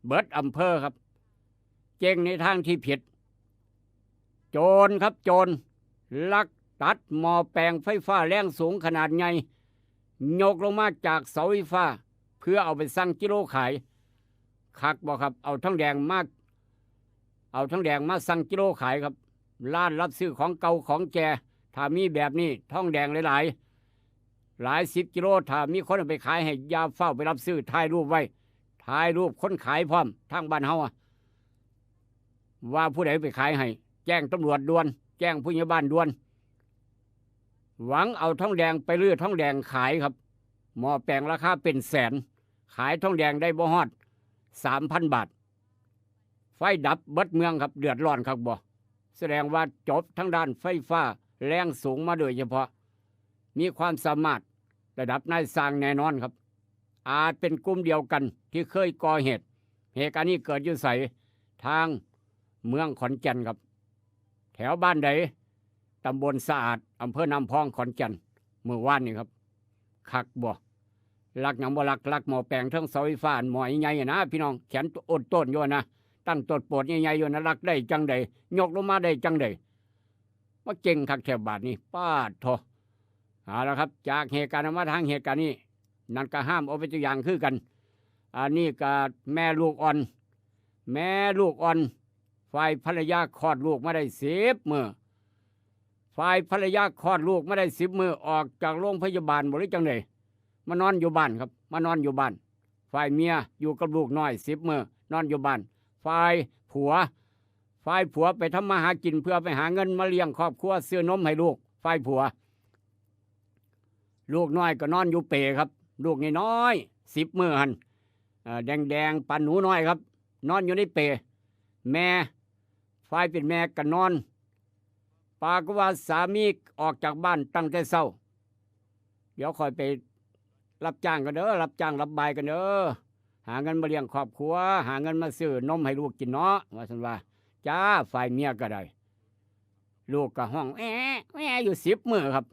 เบิดอำเภอครับเจงในทางที่ผิดโจรครับโจรลักตัดหม้อแปลงไฟฟ้าแรงสูงขนาดใหญ่ยกลงมาจากเสาไฟฟ้าเพื่อเอาไปสั่งกิโลขายคักบ่ครับเอาทั้งแดงมาสั่งกิโลขายครับร้านรับซื้อของเก่าของแก่ถ้ามีแบบนี้ทองแดงหลาย10 กิโลถ้ามีคนเอาไปขายให้ยาเฝ้าไปรับซื้อถ่ายรูปไว้ถ่ายรูปคนขายพร้อมทางบ้านเฮาว่าผู้ใดไปขายให้แจ้งตำรวจด่วนแจ้งผู้ใหญ่บ้านด่วนหวังเอาทองแดงไปลื้อทองแดงขายครับหม้อแปลงราคาเป็นแสนขายทองแดงได้บ่ฮอด 3,000 บาทไฟดับเบิดเมืองครับเดือดร้อนครับบ่แสดงว่าจบทั้งด้านไฟฟ้าแรงสูงมาโดยเฉพาะมีความสามารถระดับนายสร้างแน่นอนครับอาจเป็นกลุ่มเดียวกันที่เคยก่อเหตุการณ์นี้เกิดอยู่ไสทางเมืองขอนแก่นครับแถวบ้านใดตำบลสะอาดอำเภอน้ำพองขอนแก่นเมื่อวานนี้ครับคักบ่ลักหยังบ่ลักหม้อแปลงทั้งเสาไฟฟ้าหม้อใหญ่ๆนะพี่น้องแขนอดต้นอยู่นะตั้งตดโปดใหญ่ๆอยู่นะลักได้จังใดยกลงมาได้จังใดว่าเก่งคักแถวบาทนี้ป้าดโถเอาละครับจากเหตุการณ์มาทางเหตุการณ์นี้นั่นก็ห้ามเอาเป็นตัวอย่างคือกันอันนี้ก็แม่ลูกอ่อนฝ่ายภรรยาคลอดลูกมาได้10 มื้อฝ่ายภรรยาคลอดลูกมาได้10 มื้อออกจากโรงพยาบาลบ่ได้จังไดมานอนอยู่บ้านครับมานอนอยู่บ้านฝ่ายเมียอยู่กับลูกน้อย10 มื้อนอนอยู่บ้านฝ่ายผัว ฝ่ายผัวไปทำมาหากินเพื่อไปหาเงินมาเลี้ยงครอบครัวซื้อนมให้ลูกฝ่ายผัวลูกน้อยก็นอนอยู่เปครับลูกน้อย10 มื้อหันแดงปันหนูน้อยครับนอนอยู่ในเปแม่ฝ่ายเป็นแม่ก็นอนปาก็ว่าสามีออกจากบ้านตั้งแต่เช้าเดี๋ยวคอยไปรับจ้างกันเด้อรับจ้างรับบายกันเด้อหาเงินมาเลี้ยงครอบครัวหาเงินมาซื้อนมให้ลูกกินเนาะว่าซั่นว่าจ้าฝ่ายเมียก็ได้ลูกก็ห้องแอะอยู่10 มื้อครับ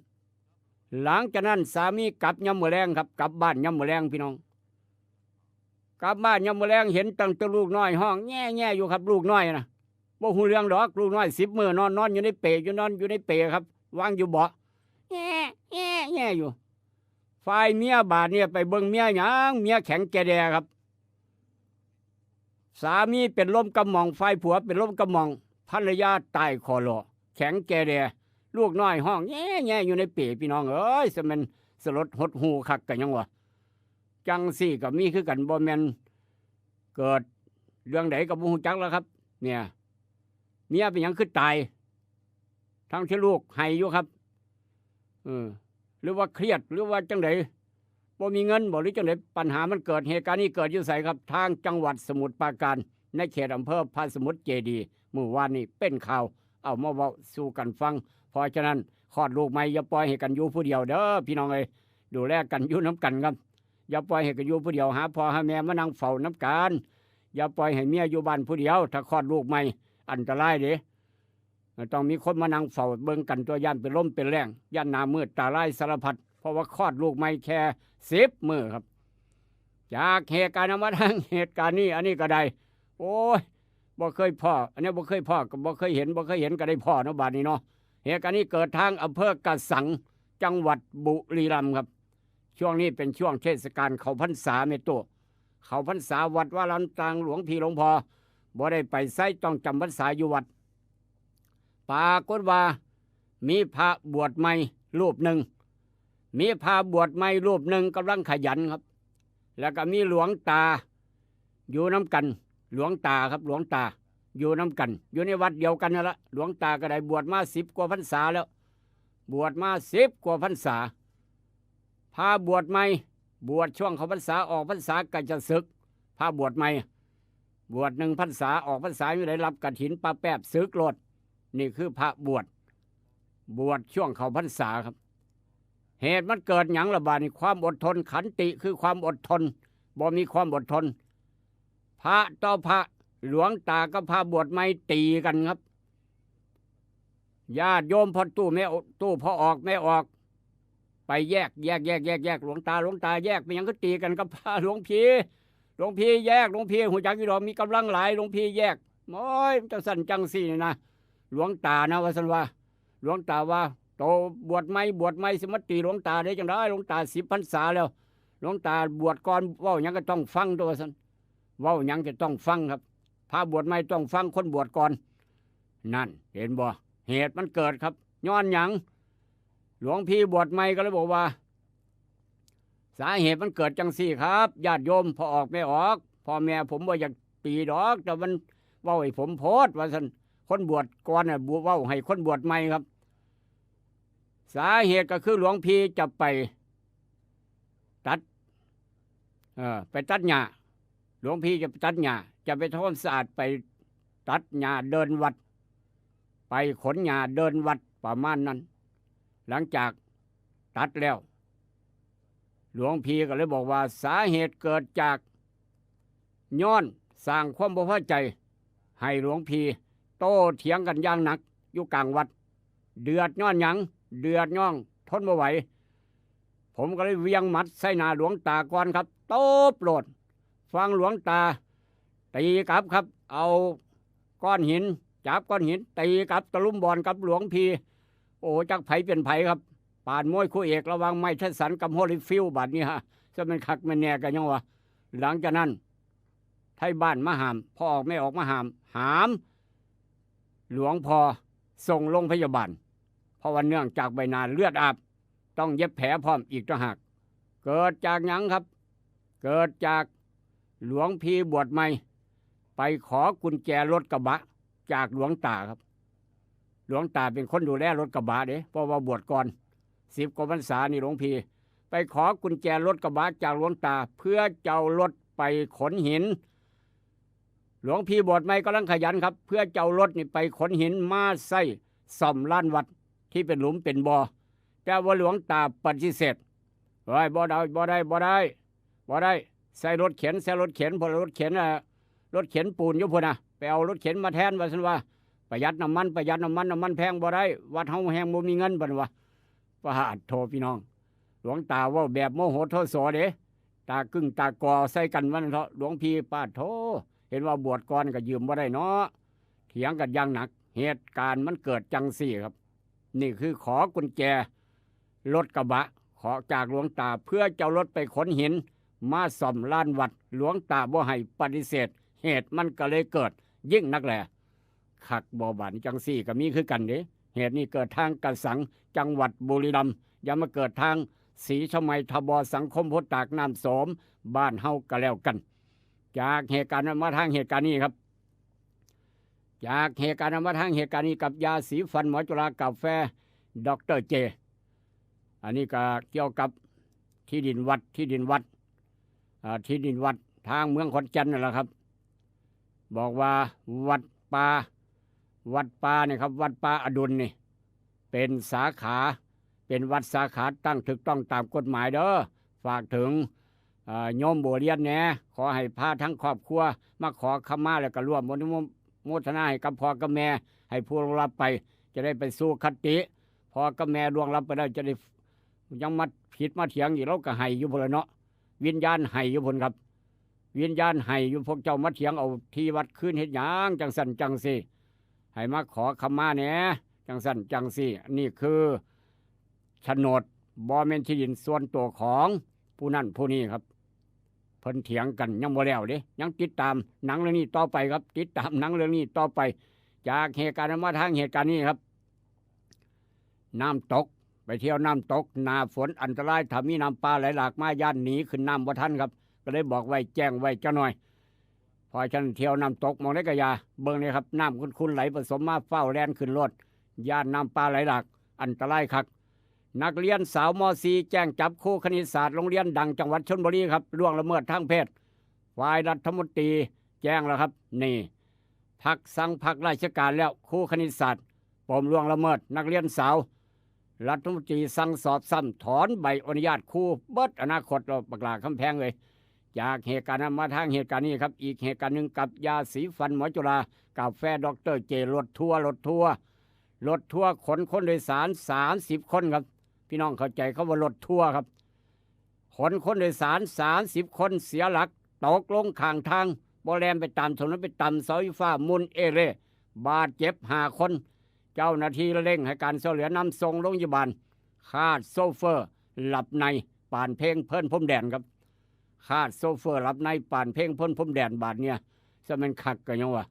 หลังจากนั้นสามีกลับยามมื้อแลงครับกลับบ้านยามมื้อแลงพี่น้องกลับบ้านยามมื้อแลงเห็นตั้งแต่ลูกน้อยห้องแง่อยู่ครับลูกน้อยนะบ่ฮู้เรื่องดอกลูกน้อย10 มื้อนอนอยู่ในเปอยู่นอนอยู่ในเปครับวางอยู่เบาะแง่อยู่ฝ่ายเมียบาดเนี่ยไปเบิ่งเมียหยังเมียแข็งแกแดครับสามีเป็นลมกำมองฝ่ายผัวเป็นลมกำมองภรรยาตายคอหลอแข็งแกแดลูกน้อยห้องแง่อยู่ในเปพี่น้องเอ้ยสมันสลดหดหูคักกันยังวะจังสี่ก็มีคือกันบ่แม่นเกิดเรื่องใดก็บ่ฮู้จักแล้วครับเนี่ยเมียเป็นหยังคือตายทั้งที่ลูกให้อยู่ครับหรือว่าเครียดหรือว่าจังไดบ่มีเงินบ่หรือจังไดปัญหามันเกิดเหตุการณ์นี้เกิดอยู่ไสครับทางจังหวัดสมุทรปราการในเขตอำเภอพระสมุทรเจดีย์เมื่อวานนี้เป็นข่าวเอามาเว้าสู่กันฟังเพราะฉะนั้นคลอดลูกใหม่อย่าปล่อยให้กันอยู่ผู้เดียวเด้อพี่น้องเอ้ยดูแลกันอยู่น้ำกันครับอย่าปล่อยให้กันอยู่ผู้เดียวหาพ่อหาแม่มานั่งเฝ้าน้ำกันอย่าปล่อยให้เมียอยู่บ้านผู้เดียวถ้าคลอดลูกใหม่อันตรายเด้ต้องมีคนมานั่งเฝ้าเบิ่งกันตัวย่านเป็นลมเป็นแรงย่านหน้ามืดตาลายสารพัดเพราะว่าคลอดลูกใหม่แค่10 มื้อครับจากเหตุการณ์มาทางเหตุการณ์นี้อันนี้ก็ได้โอ้ยบ่เคยพ่ออันนี้บ่เคยพ่อก็บ่เคยเห็นก็ได้พ่อเนาะบาดนี้เนาะเหตุการณ์นี้เกิดทางอำเภอกระสังจังหวัดบุรีรัมย์ครับช่วงนี้เป็นช่วงเทศกาลเข้าพรรษาเมตุเข้าพรรษาวัดวารันตางหลวงพี่หลวงพ่อบ่ได้ไปไสต้องจำพรรษาอยู่วัดปรากฏว่ามีพระบวชใหม่รูปหนึ่งมีพระบวชใหม่รูปหนึ่งกำลังขยันครับแล้วก็มีหลวงตาอยู่น้ำกันหลวงตาครับหลวงตาอยู่น้ำกันอยู่ในวัดเดียวกันนั่นละหลวงตาก็ได้บวชมา10 กว่าพรรษาแล้วบวชมา10 กว่าพรรษาพาบวชใหม่บวชช่วงเขาพรรษาออกพรรษาก็จะศึกพาบวชใหม่บวช1 พรรษาออกพรรษาอยู่ได้รับกฐินปาแป๊บศึกโลดนี่คือพระบวชช่วงเขาพรรษาครับเหตุมันเกิดหยังระบาดนี่ความอดทนขันติคือความอดทนบ่มีความอดทนพระต่อพระหลวงตาก็พาบวชไม่ตีกันครับญาติโยมพอตู้พอออกไม่ออกไปแยกหลวงตาแยกไปยังก็ตีกันกับพระหลวงพี่แยกหลวงพี่หูจักอยู่ดอกมีกำลังหลายหลวงพี่แยกโอ้ยจะสั่นจังสี่นะหลวงตานะว่าสันว่าหลวงตาว่าโตบวชไม่สมัติหลวงตาได้จังได้หลวงตา10 พรรษาแล้วหลวงตาบวชก่อนเว้าหยังก็ต้องฟังตัวสันเว้าหยังจะต้องฟังครับพระบวชไม่ต้องฟังคนบวชก่อนนั่นเห็นบ่เหตุมันเกิดครับย้อนหยังหลวงพี่บวชไม่ก็เลยบอกว่าสาเหตุมันเกิดจังสี่ครับญาติโยมพอออกไม่ออกพ่อแม่ผมบ่อยากตีดอกแต่มันเว้าให้ผมโพดว่าซั่นคนบวชก่อนน่ะเว้าให้คนบวชใหม่ครับสาเหตุก็คือหลวงพี่จะไปตัดหญ้าหลวงพี่จะไปตัดหญ้าจะไปทำความสะอาดไปตัดหญ้าเดินวัดไปขนหญ้าเดินวัดประมาณนั้นหลังจากตัดแล้วหลวงพี่ก็เลยบอกว่าสาเหตุเกิดจากย้อนสร้างความบ่พอใจให้หลวงพี่โต้เถียงกันอย่างหนักอยู่กลางวัดเดือดย้อนหยังเดือดย้อนทนไม่ไหวผมก็เลยเวียงหมัดใส่หน้าหลวงตาก่อนครับโต๊ะโปรดฟังหลวงตาตีกลับครับเอาก้อนหินจับก้อนหินตีกลับตะลุมบอลกับหลวงพี่โอ้จักไผเป็นไผครับป่านมวยคู่เอกระวังไม้ทัสันกับโฮลิฟิลบัดนี้ฮะจะเป็นคักมันแน่กันยังวะหลังจากนั้นไทยบ้านมาหามพ่อออกไม่ออกมาหามหลวงพ่อส่งโรงพยาบาลเพราะว่าเนื่องจากใบหน้าเลือดอาบต้องเย็บแผลพร้อมอีกต่างหากเกิดจากหยังครับเกิดจากหลวงพี่บวชใหม่ไปขอกุญแจรถกระบะแก จากหลวงตาครับหลวงตาเป็นคนดูแลรถกระบะเด้เพราะว่าบวชก่อน10 กว่าพรรษานี่หลวงพี่ไปขอกุญแจรถกระบะจากหลวงตาเพื่อเจ้ารถไปขนหินหลวงพี่บวชใหม่กำลังขยันครับเพื่อเจ้ารถนี่ไปขนหินมาใส่ซ่อมลานวัดที่เป็นหลุมเป็นบ่อแต่ว่าหลวงตาปฏิเสธบ่ได้ใส่รถเข็นพอรถเข็นปูนอยู่พุ่นน่ะไปเอารถเข็นมาแทนว่าซั่นว่าประหยัดน้ำมันน้ำมันแพงบ่ได้วัดเฮาแฮงบ่มีเงินบัดว่าพระหัตถ์โทพี่น้องหลวงตาเว้าแบบโมโหโทโสเด้ตากึ่งตากอใส่กันวันเถาะหลวงพี่ปาดโทเห็นว่าบวชก่อนก็ยืมบ่ได้เนาะเถียงกันอย่างหนักเหตุการณ์มันเกิดจังซี่ครับนี่คือขอกุญแจรถกระบะขอจากหลวงตาเพื่อเจ้ารถไปขนหินมาซ่อมลานวัดหลวงตาบ่ให้ปฏิเสธเหตุมันก็เลยเกิดยิ่งนักแหละขักบ่บานจังซี่ก็มีคือกันเด้เหตุนี้เกิดทางกระสังจังหวัดบุรีรัมย์อย่ามาเกิดทางศรีชมัยทบสังคมพุทธตากน้ำโสมบ้านเฮาก็แล้วกันจากเหตุการณ์มาทางเหตุการณ์นี้ครับจากเหตุการณ์มาทางเหตุการณ์นี้กับยาสีฟันหมอจุฬากาแฟดรเจอันนี้ก็เกี่ยวกับที่ดินวัดทางเมืองขอนแก่นนั่นแหละครับบอกว่าวัดป่าเนี่ยครับวัดป่าอดุลนี่เป็นสาขาเป็นวัดสาขาตั้งถูกต้องตามกฎหมายเด้อฝากถึงโยมโบเรียนแหน่ขอให้พาทั้งครอบครัวมาขอขมาแล้วก็ร่วมโมทนาให้กับพ่อกับแม่ให้ผู้ล่วงลับไปจะได้ไปสู่คติพ่อกับแม่ล่วงลับไปได้จะได้ยังมาผิดมาเถียงอีกเราก็ให้อยู่พุ่นเนาะวิญญาณให้อยู่พุ่นครับวิญญาณให้อยู่พวกเจ้ามาเถียงเอาที่วัดคืนเฮ็ดหยังจังสั่นจังซี่ให้มาขอขมาแหน่จังสั่นจังซี่นี่คือโฉนดบ่แม่นที่ดินส่วนตัวของผู้นั้นผู้นี้ครับเพิ่นเถียงกันยังบ่แล้วเด้ยังติดตามหนังเรื่องนี้ต่อไปครับติดตามหนังเรื่องนี้ต่อไปจากเหตุการณ์มาทางเหตุการณ์นี้ครับน้ำตกไปเที่ยวน้ำตกหน้าฝนอันตรายถ้ามีน้ำป่าไหลหลากมาย่านหนีขึ้นน้ำบ่ทันครับก็เลยบอกไว้แจ้งไว้จักหน่อยพอฉันเที่ยวน้ำตกมองได้ก็อย่าเบิ่งนี่ครับน้ำคุ้นๆไหลผสมมาเฝ้าแล่นขึ้นรถย่านน้ำป่าไหลหลากอันตรายคักนักเรียนสาวม .4 แจ้งจับครูคณิตศาสตร์โรงเรียนดังจังหวัดชลบุรีครับล่วงละเมิดทางเพศฝ่ายรัฐมนตรีแจ้งแล้วครับนี่สั่งพักราชการแล้วครูคณิตศาสตร์ปมล่วงละเมิดนักเรียนสาวรัฐมนตรีสั่งสอบซ้ำถอนใบอนุญาตครูเบิดอนาคตเราปากลาคำแพงเลยจากเหตุการณ์นั้นมาทางเหตุการณ์นี้ครับอีกเหตุการณ์หนึ่งกับยาสีฟันหมอจุฬากาแฟดรเจรถทัวร์ขนคนโดยสาร30 คนครับพี่น้องเข้าใจเขาว่ารถทัวร์ครับขนคนโดยสาร30 คนเสียหลักตกลงข้างทางบ่แล่นไปตามถนนไปตามเสาไฟฟ้ามุนเอเร่บาดเจ็บ5 คนเจ้าหน้าที่เร่งให้การช่วยเหลือนำส่งโรงพยาบาลคาดโซเฟอร์หลับในป่านเพลงเพิ่นพรมแดนครับคาดโซเฟอร์หลับในป่านเพลงเพิ่นพรมแดนบาดเนี่ยจะเป็นคักกันยังวะ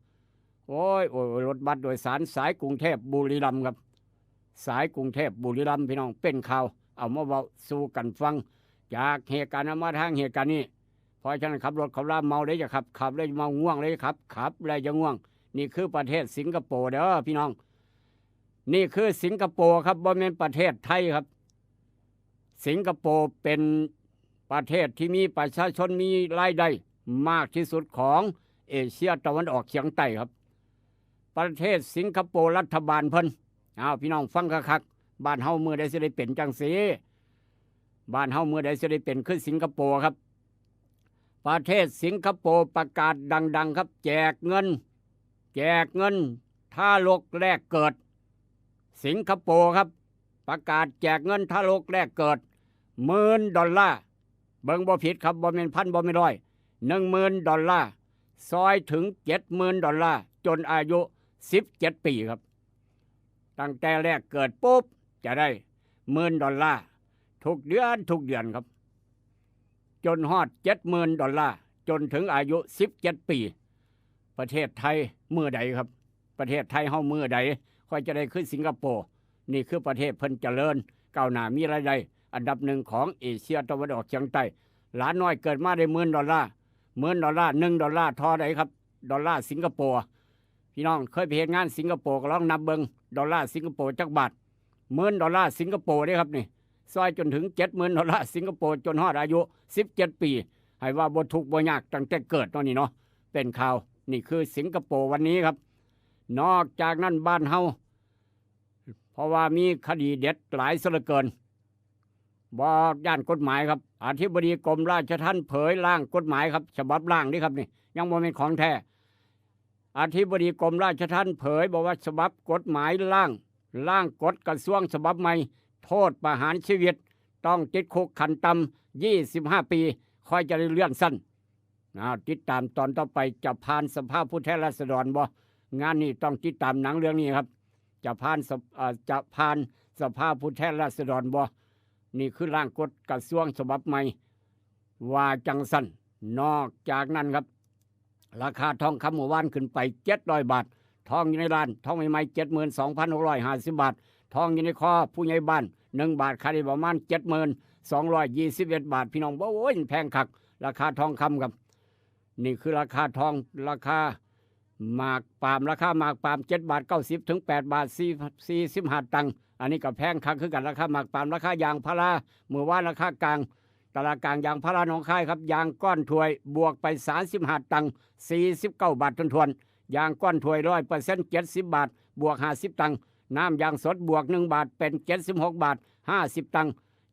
โอ้ยรถบัสโดยสารสายกรุงเทพบุรีรัมย์ครับสายกรุงเทพบุรีรัมย์พี่น้องเป็นข่าวเอามาเว้าสู่กันฟังจากเหตุการณ์มาทางเหตุการณ์นี้เพราะฉะนั้นขับรถขับลาเมาเลยจะขับเลยเมาง่วงเลยขับเลยจะง่วงนี่คือประเทศสิงคโปร์เด้อพี่น้องนี่คือสิงคโปร์ครับบ่แม่นประเทศไทยครับสิงคโปร์เป็นประเทศที่มีประชาชนมีรายได้มากที่สุดของเอเชียตะวันออกเฉียงใต้ครับประเทศสิงคโปร์รัฐบาลเพิ่นพี่น้องฟังคักๆบ้านเฮาเมื่อใดสิได้เป็นจังซี่บ้านเฮาเมื่อใดสิได้เป็นคือสิงคโปร์ครับประเทศสิงคโปร์ประกาศดังๆครับแจกเงินทารกแรกเกิดสิงคโปร์ครับประกาศแจกเงินทารกแรกเกิด$10,000เบิ่งบ่ผิดครับบ่แม่นพันบ่แม่นร้อย$10,000ซอยถึง$70,000จนอายุ17 ปีครับตั้งแต่แรกเกิดปุ๊บจะได้$10,000ทุกเดือนครับจนฮอด$70,000จนถึงอายุ17 ปีประเทศไทยมื้อใดครับประเทศไทยเฮามื้อใดค่อยจะได้ขึ้นสิงคโปร์นี่คือประเทศเพิ่นเจริญก้าวหน้ามีรายได้อันดับ1ของเอเชียตะวันออกเฉียงใต้หลานน้อยเกิดมาได้$10,000$1 $1 เท่าใดครับดอลลาร์สิงคโปร์ พี่น้องเคยไปเห็นงานสิงคโปร์ก็ลองนับเบิงดอลลาร์สิงคโปร์จักบาท$10,000สิงคโปร์เด้ครับนี่ซอยจนถึง$70,000สิงคโปร์จนฮอดอายุ17 ปีให้ว่าบ่ทุกข์บ่ยากตั้งแต่เกิดเนาะนี่เนาะเป็นข่าวนี่คือสิงคโปร์วันนี้ครับนอกจากนั้นบ้านเฮาเพราะว่ามีคดีเด็ดหลายซะเหลือเกินบ่ย่านกฎหมายครับอธิบดีกรมราชทัณฑ์เผยร่างกฎหมายครับฉบับร่างนี่ครับนี่ยังบ่เป็นของแท้อธิบดีกรมราชทัณฑ์เผยบอกว่าฉบับกฎหมายร่างกฎกระทรวงฉบับใหม่โทษประหารชีวิตต้องติดคุกขั้นต่ำ25 ปีค่อยจะได้เลื่อนสั้นติดตามตอนต่อไปจะผ่านสภาผู้แทนราษฎรบ่งานนี้ต้องติดตามหนังเรื่องนี้ครับจะผ่านสภาผู้แทนราษฎรบ่นี่คือร่างกฎกระทรวงฉบับใหม่ว่าจังสั้นนอกจากนั้นครับราคาทองคำเมื่อวานขึ้นไป700 บาททองอยู่ในร้านทองใหม่ๆ 72,650 บาททองอยู่ในคอผู้ใหญ่บ้าน1 บาทขายได้ประมาณ7,221 บาทพี่น้องบ่โอ้ยแพงคักราคาทองคำครับนี่คือราคาทองราคาหมากปาล์มราคาหมากปาล์ม7.90 ถึง8.45 ตังค์อันนี้ก็แพงคักคือกันราคาหมากปาล์มราคายางพาราเมื่อวานราคากลางตลาดกลางยางพาราหนองคายครับยางก้อนถวยบวกไป35 ตังค์49 บาททวนๆยางก้อนถวย 100% 70 บาทบวก50 ตังค์น้ำยางสดบวก1 บาทเป็น76 บาท50 ตังค์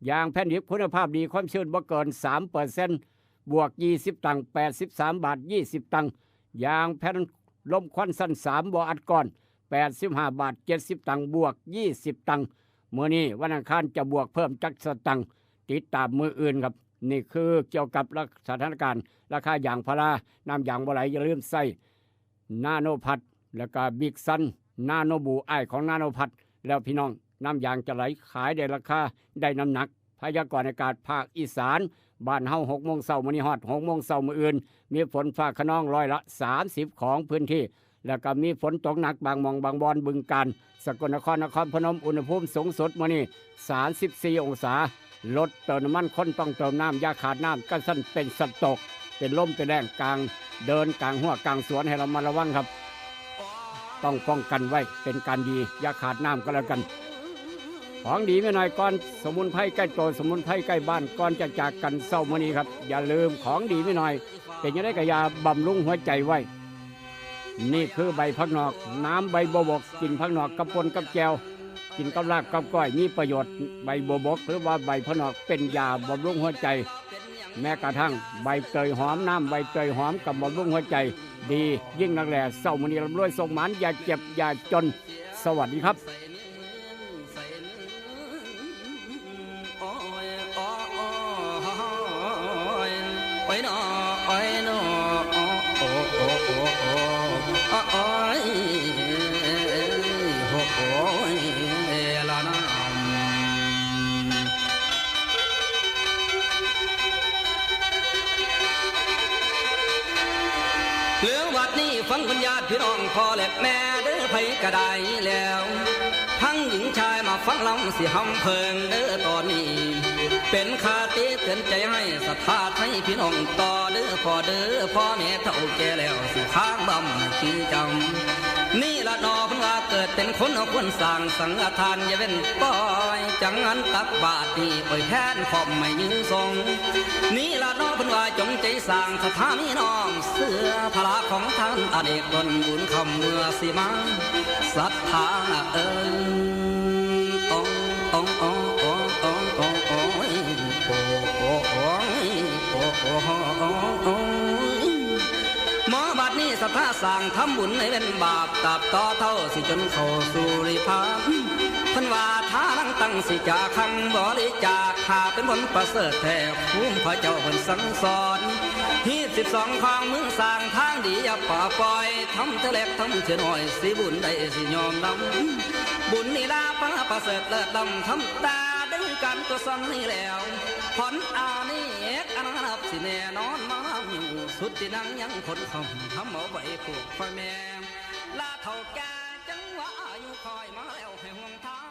ยางแผ่นดิบคุณภาพดีความชื้นบ่เกิน 3% บวก20 ตังค์83 บาท20 ตังค์ยางแผ่นลมควันสั้น3บ่ออัดก้อน85 บาท70 ตังค์บวก20 ตังค์มื้อนี้วันอังคารจะบวกเพิ่มจักสตังค์ติดตามมืออื่นครับนี่คือเกี่ยวกับสถานการณ์ราคายางพาราน้ำยางบ่ไหลอย่าลืมใส่นาโนพัดแล้วก็บิ๊กซันนาโนบูไอของนาโนพัดแล้วพี่น้องน้ำยางจะไหลขายได้ราคาได้น้ำหนักพยากรณ์อากาศภาคอีสานบ้านเฮา6 โมงเช้ามื้อนี้ฮอด6 โมงเช้ามื้ออื่นมีฝนฟ้าคะนอง30%ของพื้นที่แล้วก็มีฝนตกหนักบางหม่องบางบอนบึงกาฬสกลนครนครพนมอุณหภูมิสูงสุดมื้อนี้34 องศารถเติมน้ำมันคนต้องเติมน้ำอย่าขาดน้ำกันสั้นเป็นสัตว์ตกเป็นลมเป็นแรงกลางเดินกลางหัวกลางสวนให้เรามาระวังครับต้องป้องกันไว้เป็นการดีอย่าขาดน้ำก็แล้วกันของดีไม่น้อยก่อนสมุนไพรใกล้ตัวสมุนไพรใกล้บ้านก่อนจะจากกันเศร้ามื้อนี้ครับอย่าลืมของดีไม่น้อยเป็นยังไงก็อย่าบำรุงหัวใจไว้นี่คือใบพักนอกน้ำใบบัวบกกินพักนอกกับปนกับแจวกินกับลาบกับก้อยมีประโยชน์ใบบัวบกหรือว่าใบพักนอกเป็นยาบำรุงหัวใจแม้กระทั่งใบเตยหอมน้ำใบเตยหอมกับบำรุงหัวใจดียิ่งนักแหล่เศร้ามื้อนี้ร่ำรวยส่งหมานอย่าเจ็บอย่าจนสวัสดีครับเรื่องวัดนี้ฟังคุณญาติพี่น้องพ่อและแม่เด้อไผก็ได้แล้วทั้งหญิงชายมาฟังลำสิหำเพิงเด้อตอนนี้เป็นคาติเตือนใจให้ศรัทธาให้พี่น้องต่อเด้อพ่อแม่เฒ่าแก่แล้วสิค้างบำขี้จำนี่ละนอเพิ่นว่าเกิดเป็นคนเอาคนสร้างสังฆทานอย่าเว้นปล่อยจังงั้นตักบาตรนี่ปล่อยแทนขอบไม่ยืนทรงนี่ละนอเพิ่นว่าจงใจสร้างสถานีน้อมเสื้อพระของท่านอเนกตนบุญคำเมื่อสิมาศรัทธาหมอบัดนี้ศรัทธาสร้างทำบุญให้เป็นบาปตับต่อเท่าสิจนเข้าสู่ริพานเพิ่นว่าท้าลังตั้งสิจาคำบริจาคหาเป็นผลประเสริฐแท้คุ้มพระเจ้าเพิ่นสั่งสอนฮีด12ของมึงสร้างทางดีอย่าป่าปล่อยทำเท่าเล็กทำเท่าน้อยสิบุญได้สิยอมนำบุญนี่ลาพระประเสริฐเลิศดำทำตาดึงกันตัวซ้ำนี่แล้วผลอานี่เอกอนับสิแน่นอนมาอยู่สุดที่นั่งยังคนคำทำเอาไว้ปลูกพ่อแม่ลาเท่าแก่จังหวะอยู่คอยมาแล้วให้ห่วงทาง